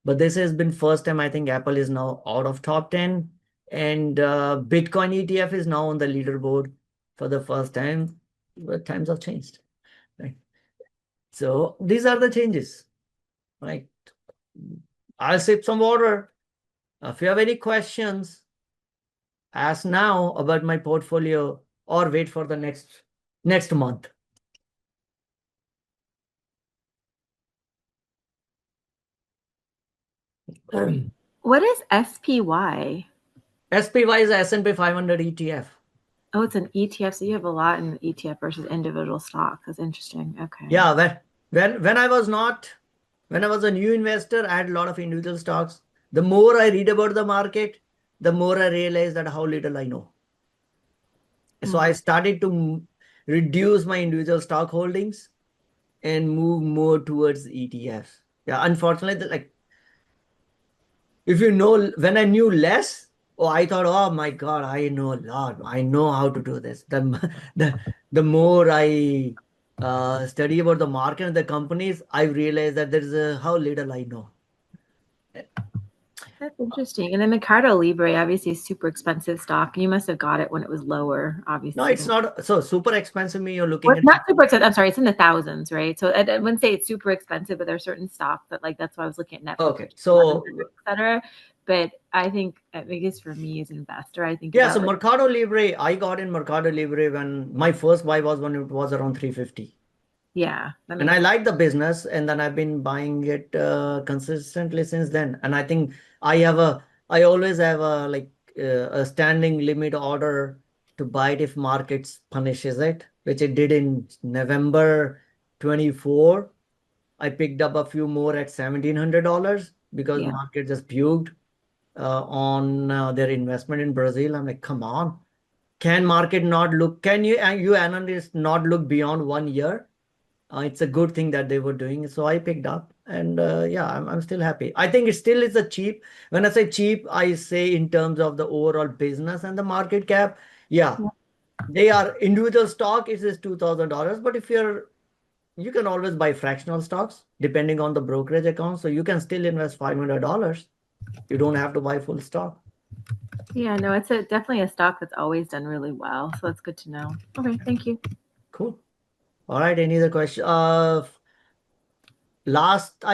But this has been first time I think Apple is now out of top 10. And Bitcoin ETF is now on the leaderboard for the first time. But times have changed. Right. So these are the changes. Right. I'll sip some water. If you have any questions, ask now about my portfolio or wait for the next month. What is SPY? SPY is a S&P 500 ETF. Oh, it's an ETF. So you have a lot in ETF versus individual stock. That's interesting. Okay. Yeah, when I was a new investor, I had a lot of individual stocks. The more I read about the market, the more I realize that how little I know. So I started to reduce my individual stock holdings and move more towards ETFs. Yeah, unfortunately, like if you know, when I knew less, I thought, oh my God, I know a lot. I know how to do this. The more I study about the market and the companies, I realize that there is how little I know. That's interesting. And then Mercado Libre, obviously, is super expensive stock. You must have got it when it was lower, obviously. No, it's not so super expensive. You're looking at not super expensive. I'm sorry, it's in the thousands, right? So I wouldn't say it's super expensive, but there are certain stocks that that's why I was looking at Netflix. Okay, so etc. But I think, I guess for me as an investor, I think yeah. So Mercado Libre, I got in Mercado Libre when my first buy was when it was around 350. Yeah, and I like the business, and then I've been buying it consistently since then. And I think I always have a standing limit order to buy it if markets punishes it, which it did in November 24. I picked up a few more at $1,700 because market just puked on their investment in Brazil. I'm like, come on, can market not look? Can you analysts not look beyond 1 year? It's a good thing that they were doing. So I picked up, and yeah, I'm still happy. I think it still is a cheap. When I say cheap, I say in terms of the overall business and the market cap. Yeah, they are individual stock. It is $2,000, but if you can always buy fractional stocks depending on the brokerage account. So you can still invest $500. You don't have to buy full stock. Yeah, no, it's definitely a stock that's always done really well. So that's good to know. Okay, thank you. Cool. All right. Any other question? I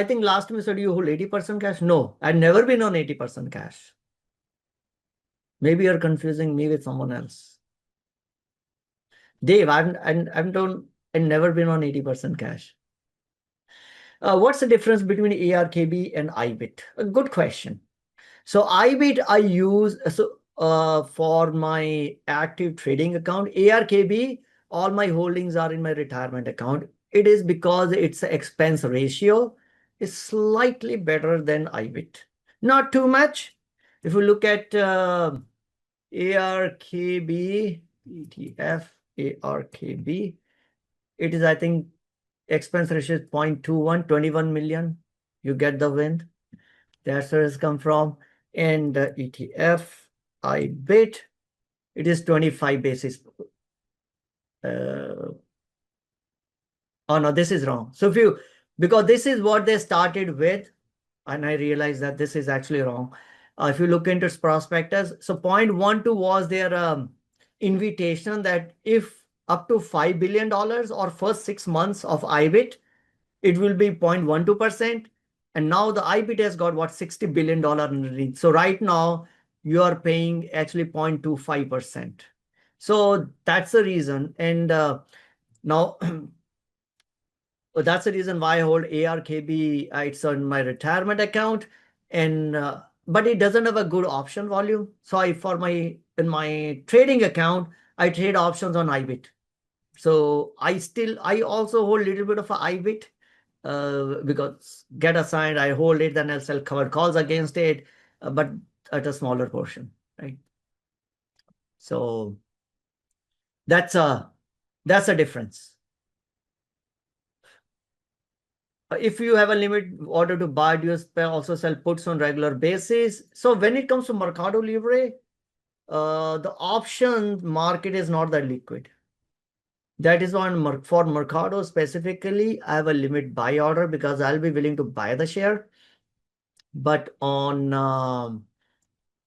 think last time you said you hold 80% cash. No, I've never been on 80% cash. Maybe you're confusing me with someone else. Dave, I've never been on 80% cash. What's the difference between ARKB and IBIT? A good question. So IBIT I use for my active trading account. ARKB, all my holdings are in my retirement account. It is because its expense ratio is slightly better than IBIT. Not too much. If you look at ARKB, ETF, ARKB, it is, I think, expense ratio is 0.21, 21 million. You get the wind. That's where it's come from. And the ETF, IBIT, it is 25 basis. Oh no, this is wrong. So because this is what they started with, and I realized that this is actually wrong. If you look into its prospectus, so 0.12 was their invitation that if up to $5 billion or first 6 months of IBIT, it will be 0.12%. And now the IBIT has got what, $60 billion underneath. So right now you are paying actually 0.25%. So that's the reason. And now that's the reason why I hold ARKB. It's on my retirement account, and but it doesn't have a good option volume. So in my trading account, I trade options on IBIT. So I also hold a little bit of a IBIT because get assigned, I hold it, then I'll sell covered calls against it, but at a smaller portion, right? So that's a difference. If you have a limit order to buy, do you also sell puts on regular basis? So when it comes to Mercado Libre, the option market is not that liquid. That is on for Mercado specifically. I have a limit buy order because I'll be willing to buy the share. But on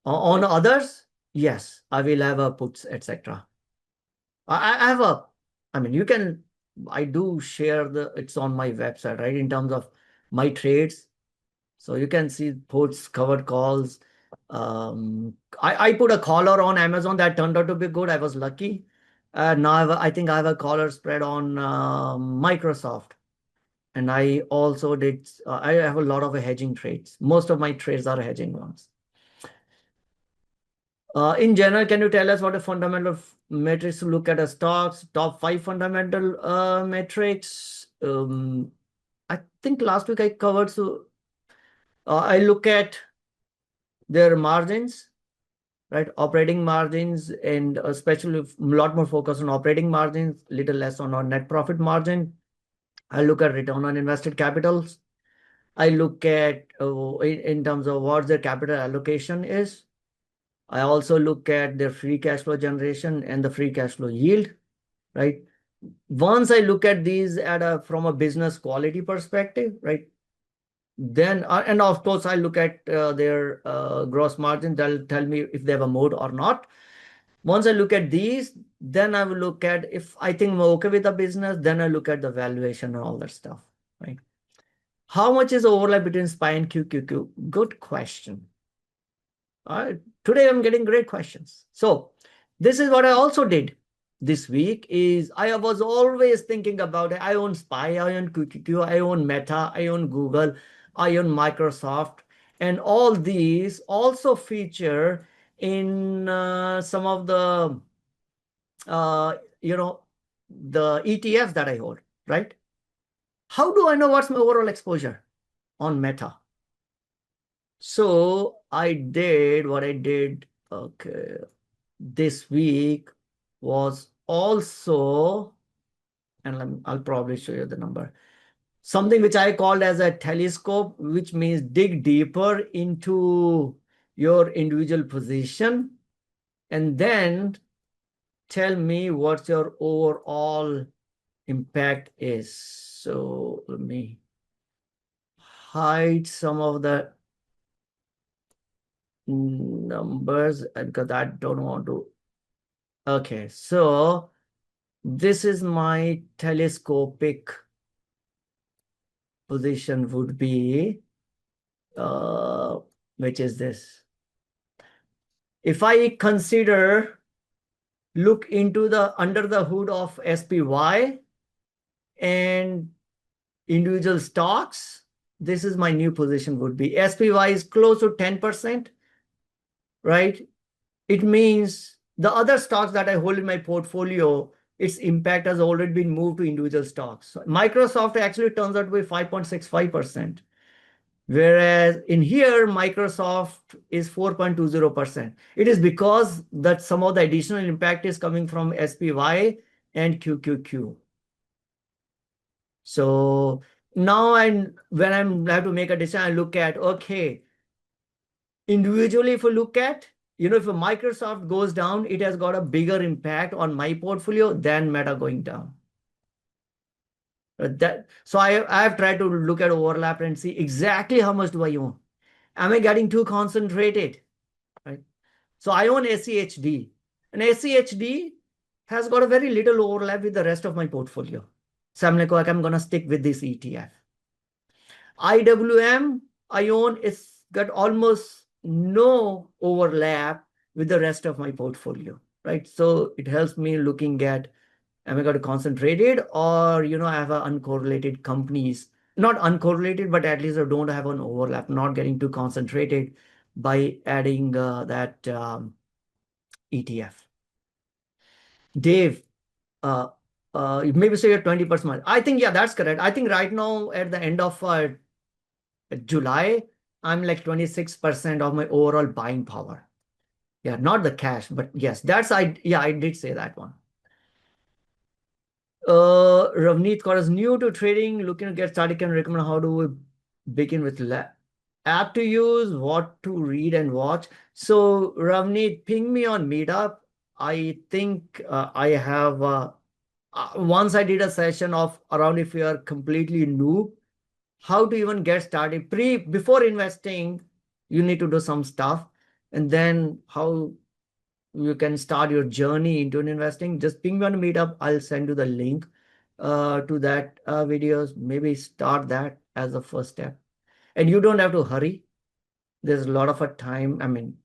others, yes, I will have a puts, etc. I have a, I mean, you can, I do share it's on my website, right? In terms of my trades. So you can see puts, covered calls. I put a collar on Amazon that turned out to be good. I was lucky. Now I think I have a collar spread on Microsoft. And I also did, I have a lot of hedging trades. Most of my trades are hedging ones. In general, can you tell us what a fundamental metrics to look at a stocks, top 5 fundamental metrics? I think last week I covered, so I look at their margins, right? Operating margins, and especially a lot more focus on operating margins, little less on our net profit margin. I look at return on invested capitals. I look at in terms of what their capital allocation is. I also look at their free cash flow generation and the free cash flow yield, right? Once I look at these from a business quality perspective, right? Then, and of course, I look at their gross margin. They'll tell me if they have a mode or not. Once I look at these, then I will look at if I think I'm okay with the business, then I look at the valuation and all that stuff, right? How much is the overlap between SPY and QQQ? Good question. Today I'm getting great questions. So this is what I also did this week is I was always thinking about it. I own SPY, I own QQQ, I own Meta, I own Google, I own Microsoft, and all these also feature in some of the the ETFs that I hold, right? How do I know what's my overall exposure on Meta? So I did what I did, okay, this week was also, and I'll probably show you the number, something which I called as a telescope, which means dig deeper into your individual position and then tell me what your overall impact is. So let me hide some of the numbers because I don't want to. Okay, so this is my telescopic position would be, which is this. If I consider look into the under the hood of SPY and individual stocks, this is my new position would be. SPY is close to 10%, right? It means the other stocks that I hold in my portfolio, its impact has already been moved to individual stocks. So Microsoft actually turns out to be 5.65%. Whereas in here, Microsoft is 4.20%. It is because that some of the additional impact is coming from SPY and QQQ. So now when I have to make a decision, I look at, okay, individually, if you look at, if a Microsoft goes down, it has got a bigger impact on my portfolio than Meta going down. So I have tried to look at overlap and see exactly how much do I own. Am I getting too concentrated? Right. So I own SCHD, and SCHD has got a very little overlap with the rest of my portfolio. So I'm like, okay, I'm going to stick with this ETF. IWM, I own, it's got almost no overlap with the rest of my portfolio, right? So it helps me looking at, am I going to concentrate it, or, I have uncorrelated companies, not uncorrelated, but at least I don't have an overlap, not getting too concentrated by adding that ETF. Dave, maybe say you're 20%. I think, yeah, that's correct. I think right now at the end of July, I'm like 26% of my overall buying power. Yeah, not the cash, but yes, I did say that one. Ravneet Kaur is new to trading, looking to get started. Can recommend how do we begin with app to use, what to read and watch. So Ravneet, ping me on Meetup. I think I once I did a session of around if you are completely new, how to even get started. Before investing, you need to do some stuff, and then how you can start your journey into investing. Just ping me on a meetup. I'll send you the link to that videos. Maybe start that as the first step. And you don't have to hurry. There's a lot of a time. I mean,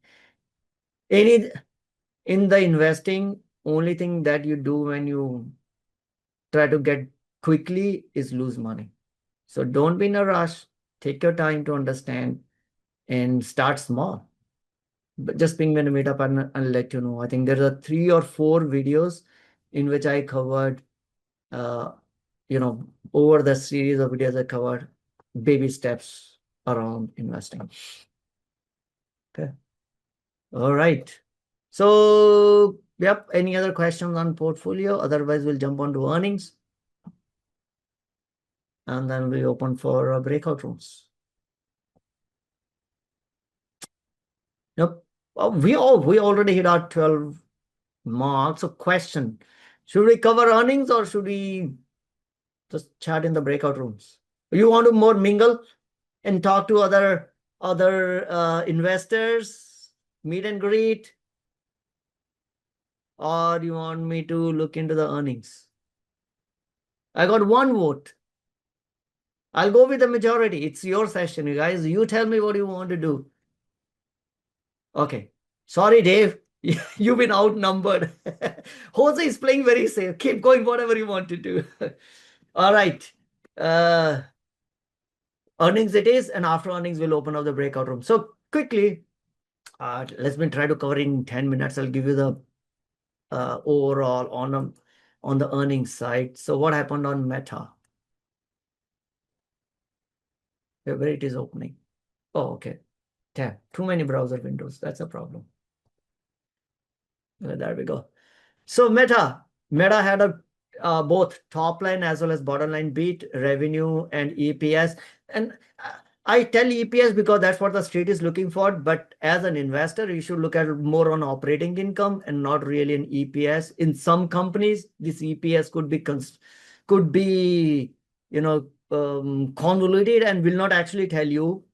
in the investing, only thing that you do when you try to get quickly is lose money. So don't be in a rush. Take your time to understand and start small. But just ping me in a meetup and I'll let you know. I think there are 3 or 4 videos in which I covered, over the series of videos I covered baby steps around investing. Okay. All right. So, yep. Any other questions on portfolio? Otherwise, we'll jump on to earnings. And then we open for breakout rooms. Yep. We already hit our 12 mark. So question, should we cover earnings or should we just chat in the breakout rooms? You want to more mingle and talk to other investors, meet and greet, or you want me to look into the earnings? I got 1 vote. I'll go with the majority. It's your session, you guys. You tell me what you want to do. Okay. Sorry, Dave. You've been outnumbered. Jose is playing very safe. Keep going, whatever you want to do. All right. Earnings it is, and after earnings, we'll open up the breakout room. So quickly, let me try to cover in 10 minutes. I'll give you the overall on the earnings side. So what happened on Meta? Where it is opening. Oh, okay. Tab. Too many browser windows. That's a problem. There we go. So Meta had a both top line as well as bottom line beat, revenue and EPS. And I tell EPS because that's what the street is looking for. But as an investor, you should look at more on operating income and not really an EPS. In some companies, this EPS could be convoluted and will not actually tell you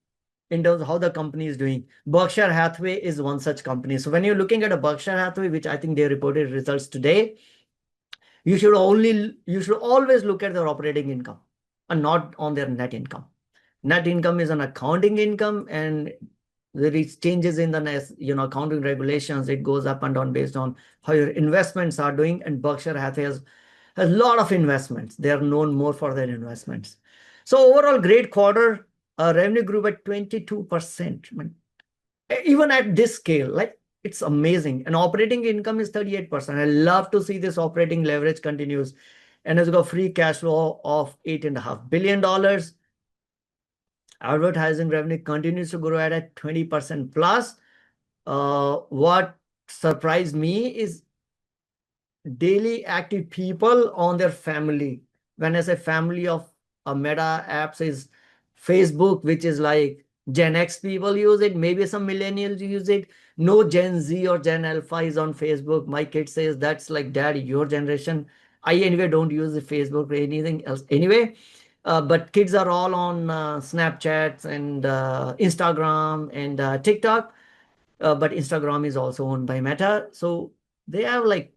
in terms of how the company is doing. Berkshire Hathaway is one such company. So when you're looking at a Berkshire Hathaway, which I think they reported results today, you should always look at their operating income and not on their net income. Net income is an accounting income, and there is changes in the accounting regulations. It goes up and down based on how your investments are doing. And Berkshire Hathaway has a lot of investments. They are known more for their investments. So overall, great quarter. Revenue grew by 22%. I mean, even at this scale, like it's amazing. And operating income is 38%. I love to see this operating leverage continues. And it's got free cash flow of $8.5 billion. Advertising revenue continues to grow at 20% plus. What surprised me is daily active people on their family. When I say family of Meta apps is Facebook, which is like Gen X people use it. Maybe some millennials use it. No Gen Z or Gen Alpha is on Facebook. My kid says that's like, Dad, your generation. I anyway don't use the Facebook or anything else anyway. But kids are all on Snapchats and Instagram and TikTok. But Instagram is also owned by Meta. So they have like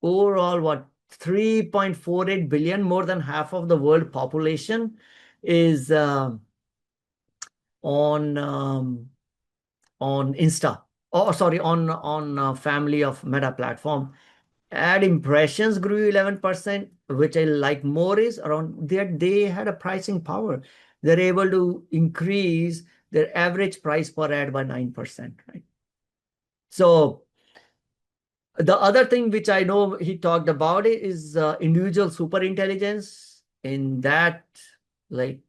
overall, what, 3.48 billion, more than half of the world population is on Insta. Oh, sorry, on family of Meta platform. Ad impressions grew 11%, which I like more is around that they had a pricing power. They're able to increase their average price per ad by 9%, right? So the other thing which I know he talked about is individual super intelligence. In that, like,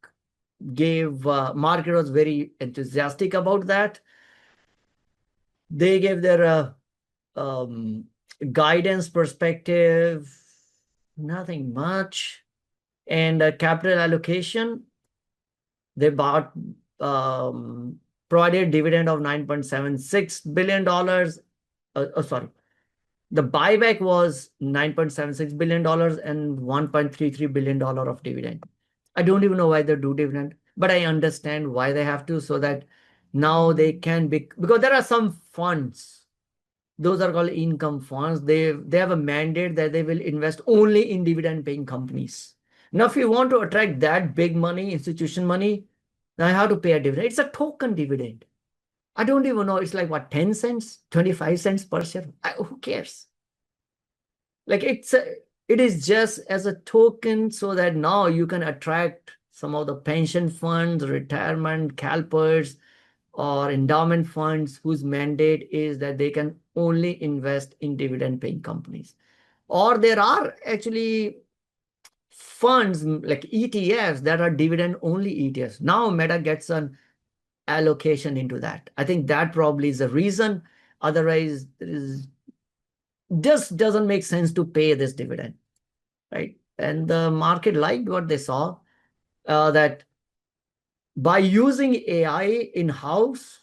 gave market was very enthusiastic about that. They gave their guidance perspective, nothing much. And capital allocation, they bought provided dividend of $9.76 billion. Sorry, The buyback was $9.76 billion and $1.33 billion of dividend. I don't even know why they do dividend, but I understand why they have to, so that now they can be, because there are some funds, those are called income funds. They have a mandate that they will invest only in dividend paying companies. Now, if you want to attract that big money, institution money, now you have to pay a dividend. It's a token dividend. I don't even know. It's like what, 10 cents, 25 cents per share. Who cares? Like it is just as a token, so that now you can attract some of the pension funds, retirement CalPERS, or endowment funds whose mandate is that they can only invest in dividend paying companies. Or there are actually funds like ETFs that are dividend only ETFs. Now Meta gets an allocation into that. I think that probably is the reason. Otherwise, just doesn't make sense to pay this dividend, right? And the market liked what they saw, that by using AI in-house,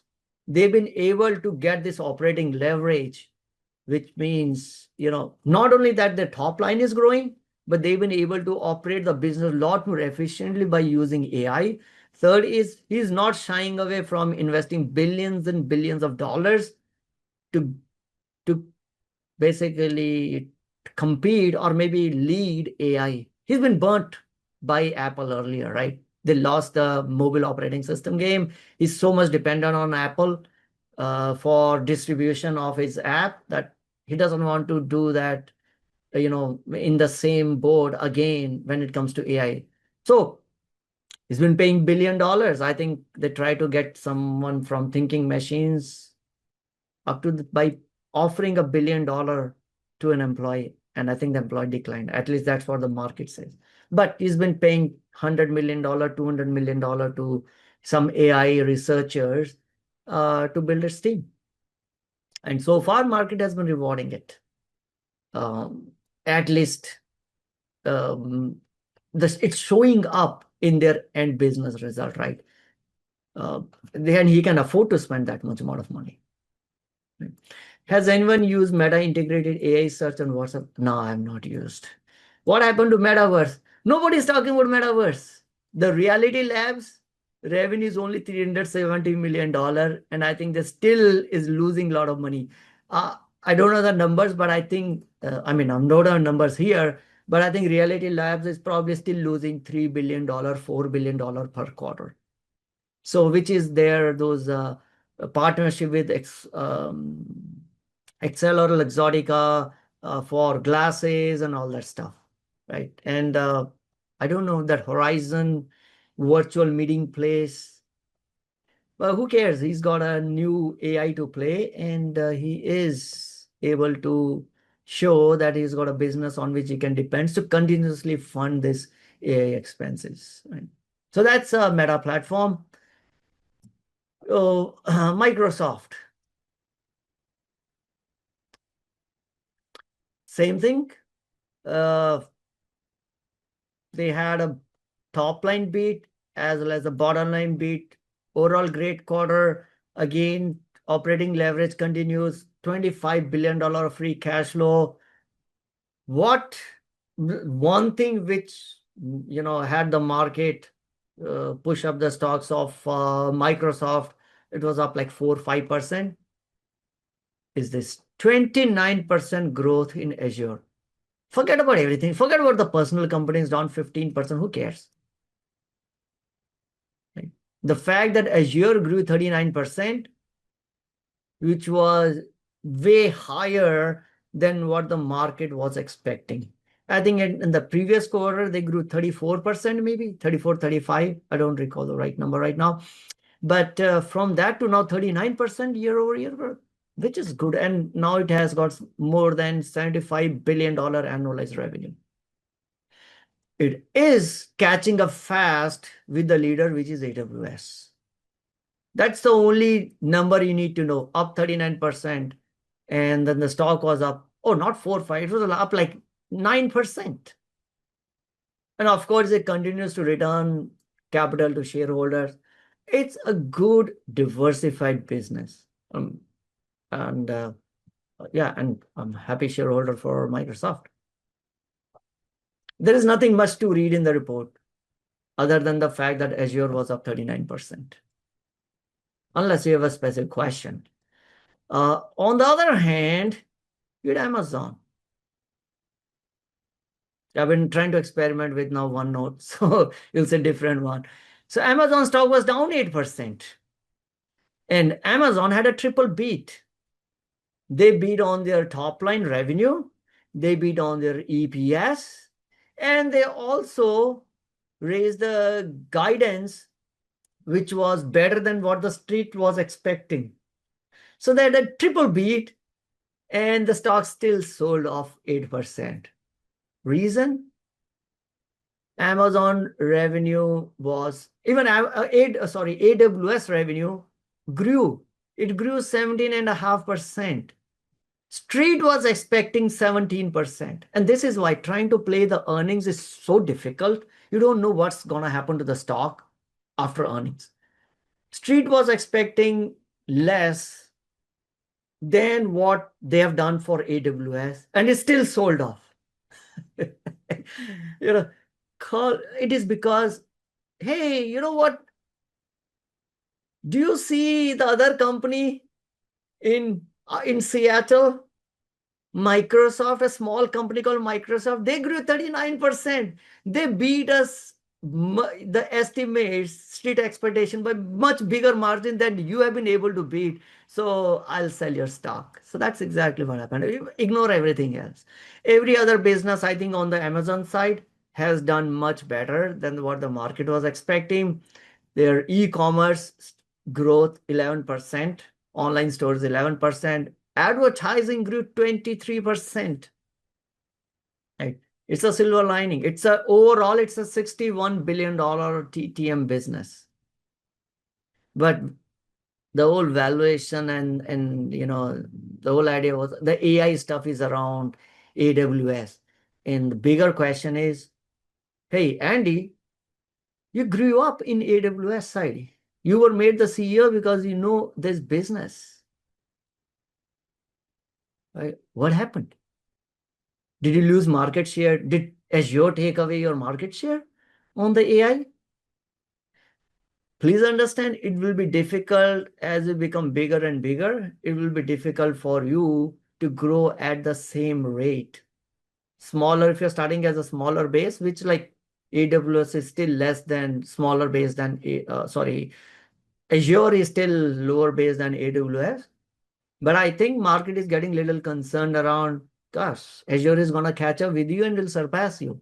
they've been able to get this operating leverage, which means, not only that the top line is growing, but they've been able to operate the business a lot more efficiently by using AI. Third is he's not shying away from investing billions and billions of dollars to basically compete or maybe lead AI. He's been burnt by Apple earlier, right? They lost the mobile operating system game. He's so much dependent on Apple for distribution of his app that he doesn't want to do that, in the same boat again when it comes to AI. So he's been paying $1 billion. I think they try to get someone from Thinking Machines up to by offering $1 billion to an employee. And I think the employee declined. At least that's what the market says. But he's been paying $100 million, $200 million to some AI researchers to build a team. And so far, market has been rewarding it. At least it's showing up in their end business result, right? Then he can afford to spend that much amount of money. Has anyone used Meta integrated AI search on WhatsApp? No, I have not used. What happened to Metaverse? Nobody's talking about Metaverse. The Reality Labs revenue is only $370 million, and I think they still is losing a lot of money. I don't know the numbers, but I think, I'm not on numbers here, but I think Reality Labs is probably still losing $3 billion, $4 billion per quarter. So which is those partnership with Excel or Exotica for glasses and all that stuff, right? And I don't know that Horizon virtual meeting place. Well, who cares? He's got a new AI to play, and he is able to show that he's got a business on which he can depend to continuously fund this AI expenses, right? So that's a Meta platform. Oh, Microsoft. Same thing. They had a top line beat as well as a bottom line beat. Overall, great quarter. Again, operating leverage continues. $25 billion of free cash flow. One thing which had the market push up the stocks of Microsoft, it was up like 4-5%. Is this 29% growth in Azure? Forget about everything. Forget about the personal companies down 15%. Who cares? Right? The fact that Azure grew 39%, which was way higher than what the market was expecting. I think in the previous quarter, they grew 34%, maybe 34, 35. I don't recall the right number right now. But from that to now 39% year over year growth, which is good. And now it has got more than $75 billion annualized revenue. It is catching up fast with the leader, which is AWS. That's the only number you need to know, up 39%. And then the stock was up, not 4, 5, it was up like 9%. And of course, it continues to return capital to shareholders. It's a good diversified business. And Yeah, and I'm happy shareholder for Microsoft. There is nothing much to read in the report other than the fact that Azure was up 39%. Unless you have a specific question. On the other hand, you had Amazon. I've been trying to experiment with now OneNote, so you'll see different one. So Amazon stock was down 8%. And Amazon had a triple beat. They beat on their top line revenue, they beat on their EPS, and they also raised the guidance, which was better than what the street was expecting. So they had a triple beat, and the stock still sold off 8%. Reason? Amazon revenue was even AWS revenue grew. It grew 17.5%. Street was expecting 17%. And this is why trying to play the earnings is so difficult. You don't know what's going to happen to the stock after earnings. Street was expecting less than what they have done for AWS, and it still sold off. You know, it is because, hey, you know what? Do you see the other company in Seattle? Microsoft, a small company called Microsoft, they grew 39%. They beat us the estimates, street expectation by much bigger margin than you have been able to beat. So I'll sell your stock. So that's exactly what happened. Ignore everything else. Every other business, I think, on the Amazon side has done much better than what the market was expecting. Their e-commerce growth 11%, online stores 11%, advertising grew 23%. Right? It's a silver lining. Overall, it's a $61 billion TTM business. But the whole valuation and the whole idea was the AI stuff is around AWS. And the bigger question is, hey, Andy, you grew up in AWS side. You were made the CEO because you know this business. Right? What happened? Did you lose market share? Did Azure take away your market share on the AI? Please understand, it will be difficult as you become bigger and bigger. It will be difficult for you to grow at the same rate. Smaller, if you're starting as a smaller base, which like AWS is still less than smaller base than, Azure is still lower base than AWS. But I think market is getting a little concerned around, gosh, Azure is going to catch up with you and will surpass you.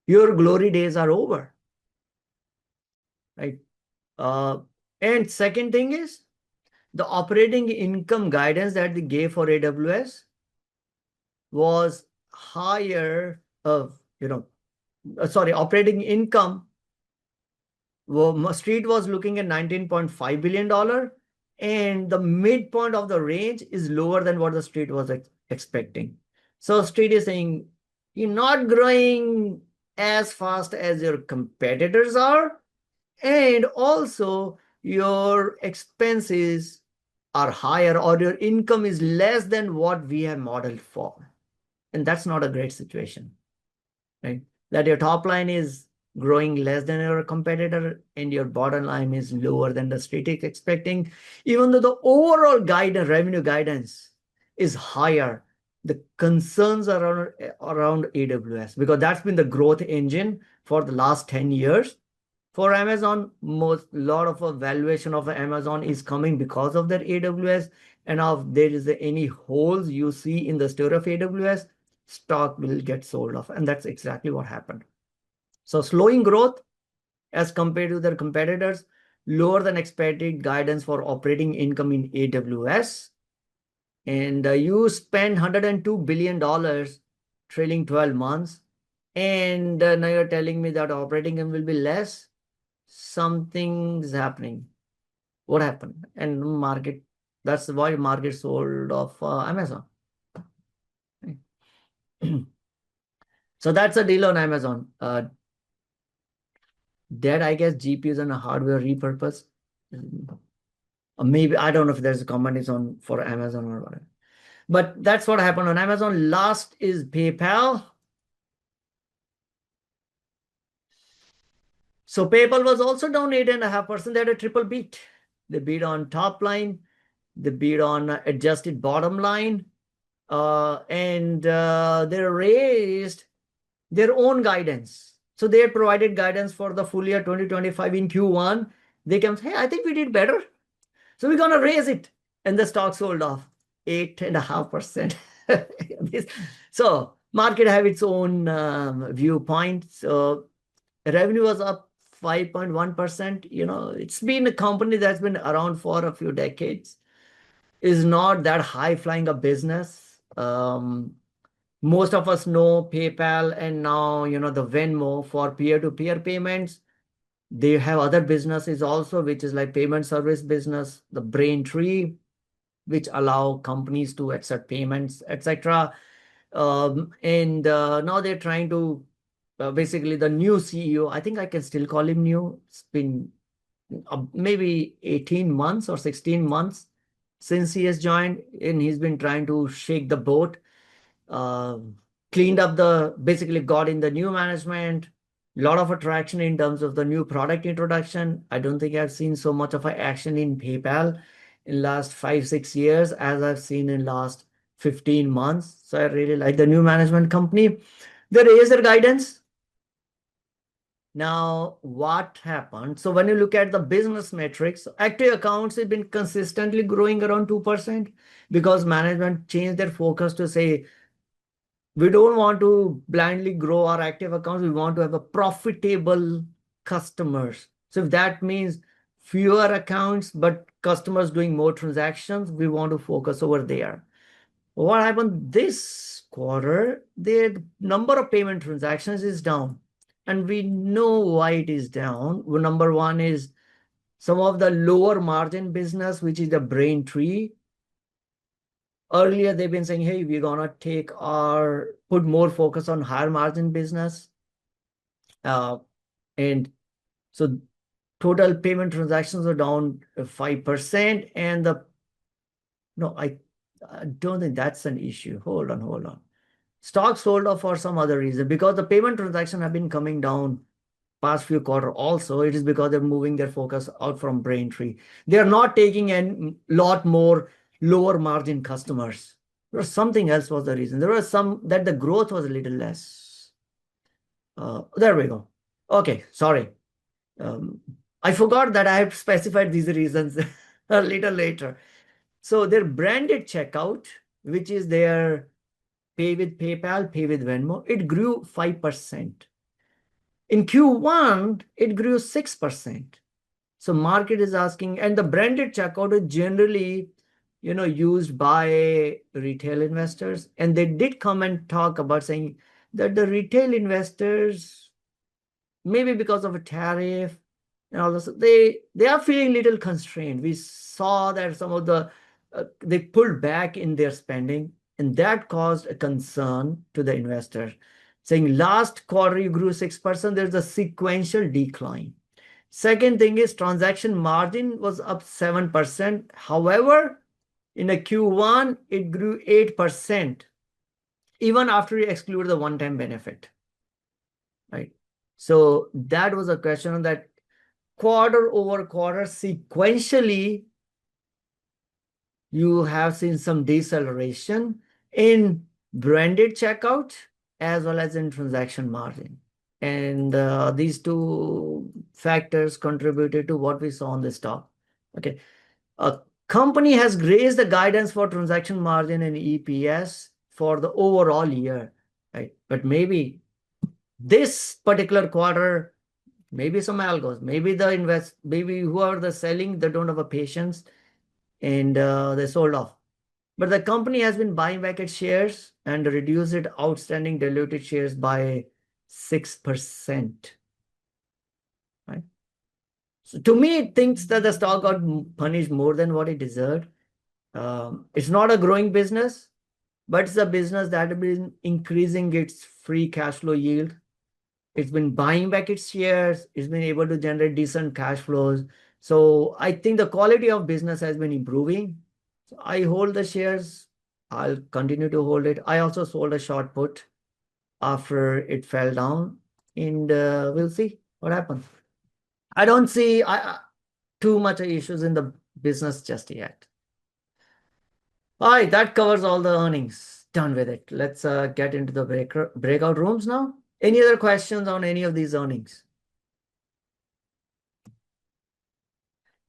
Your glory days are over, right? And second thing is the operating income guidance that they gave for AWS was higher operating income. Well, Street was looking at $19.5 billion, and the midpoint of the range is lower than what the Street was expecting. So Street is saying, you're not growing as fast as your competitors are, and also your expenses are higher or your income is less than what we have modeled for. And that's not a great situation, right? That your top line is growing less than your competitor and your bottom line is lower than the street is expecting, even though the overall revenue guidance is higher. The concerns are around AWS, because that's been the growth engine for the last 10 years. For Amazon, lot of a valuation of Amazon is coming because of their AWS. And if there is any holes you see in the story of AWS, stock will get sold off. And that's exactly what happened. So slowing growth as compared to their competitors, lower than expected guidance for operating income in AWS. And you spend $102 billion trailing 12 months. And now you're telling me that operating income will be less. Something's happening. What happened? And market, that's why market sold off Amazon. So that's a deal on Amazon. That I guess GPUs and hardware repurposed. Maybe I don't know if there's a comment is on for Amazon or whatever. But that's what happened on Amazon. Last is PayPal. So PayPal was also down 8.5%. They had a triple beat. They beat on top line, they beat on adjusted bottom line, and they raised their own guidance. So they had provided guidance for the full year 2025 in Q1. They came, hey, I think we did better. So we're going to raise it. And the stock sold off 8.5%. So market have its own viewpoint. So revenue was up 5.1%. It's been a company that's been around for a few decades. Is not that high flying a business. Most of us know PayPal and now, the Venmo for peer-to-peer payments. They have other businesses also, which is like payment service business, the Braintree, which allow companies to accept payments, etc. And now they're trying to, basically the new CEO, I think I can still call him new. It's been maybe 18 months or 16 months since he has joined, and he's been trying to shake the boat. Cleaned up basically got in the new management, a lot of attraction in terms of the new product introduction. I don't think I've seen so much of an action in PayPal in last 5-6 years as I've seen in last 15 months. So I really like the new management company. They raised their guidance. Now, what happened? So when you look at the business metrics, active accounts have been consistently growing around 2% because management changed their focus to say, we don't want to blindly grow our active accounts. We want to have a profitable customers. So if that means fewer accounts, but customers doing more transactions, we want to focus over there. What happened this quarter? The number of payment transactions is down. And we know why it is down. Well, number one is some of the lower margin business, which is the Braintree. Earlier, they've been saying, hey, we're going to put more focus on higher margin business. And so total payment transactions are down 5%. And no, I don't think that's an issue. Hold on. Stock sold off for some other reason because the payment transactions have been coming down past few quarters. Also, it is because they're moving their focus out from Braintree. They're not taking a lot more lower margin customers. There was something else was the reason. There was some that the growth was a little less. There we go. Okay, sorry. I forgot that I have specified these reasons a little later. So their branded checkout, which is their pay with PayPal, pay with Venmo, it grew 5%. In Q1, it grew 6%. So market is asking, and the branded checkout is generally, used by retail investors. And they did come and talk about saying that the retail investors, maybe because of a tariff and all this, they are feeling a little constrained. We saw that some of they pulled back in their spending, and that caused a concern to the investors, saying last quarter you grew 6%, there's a sequential decline. Second thing is transaction margin was up 7%. However, in a Q1, it grew 8%, even after you exclude the one-time benefit, right? So that was a question on that quarter over quarter sequentially, you have seen some deceleration in branded checkout as well as in transaction margin. And these two factors contributed to what we saw on the stock. Okay. A company has raised the guidance for transaction margin and EPS for the overall year, right? But maybe this particular quarter, maybe some algos, maybe whoever they're selling, they don't have a patience and they sold off. But the company has been buying back its shares and reduced its outstanding diluted shares by 6%. Right? So to me, it thinks that the stock got punished more than what it deserved. It's not a growing business, but it's a business that has been increasing its free cash flow yield. It's been buying back its shares. It's been able to generate decent cash flows. So I think the quality of business has been improving. So I hold the shares I'll continue to hold it. I also sold a short put after it fell down, and we'll see what happens. I don't see too much issues in the business just yet. All right, that covers all the earnings. Done with it. Let's get into the breakout rooms now. Any other questions on any of these earnings?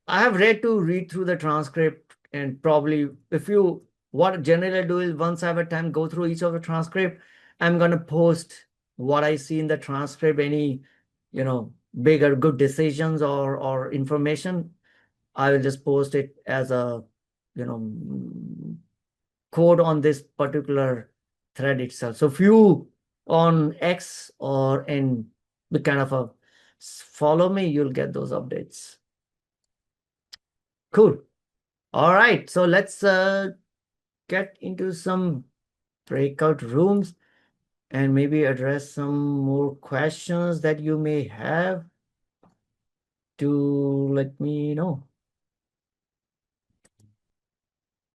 I have read through the transcript, and probably what generally I do is once I have a time go through each of the transcript, I'm gonna post what I see in the transcript, any big or good decisions or information. I will just post it as a code on this particular thread itself. So if you on X or in the kind of a follow me, you'll get those updates. Cool. All right, so let's get into some breakout rooms and maybe address some more questions that you may have to let me know.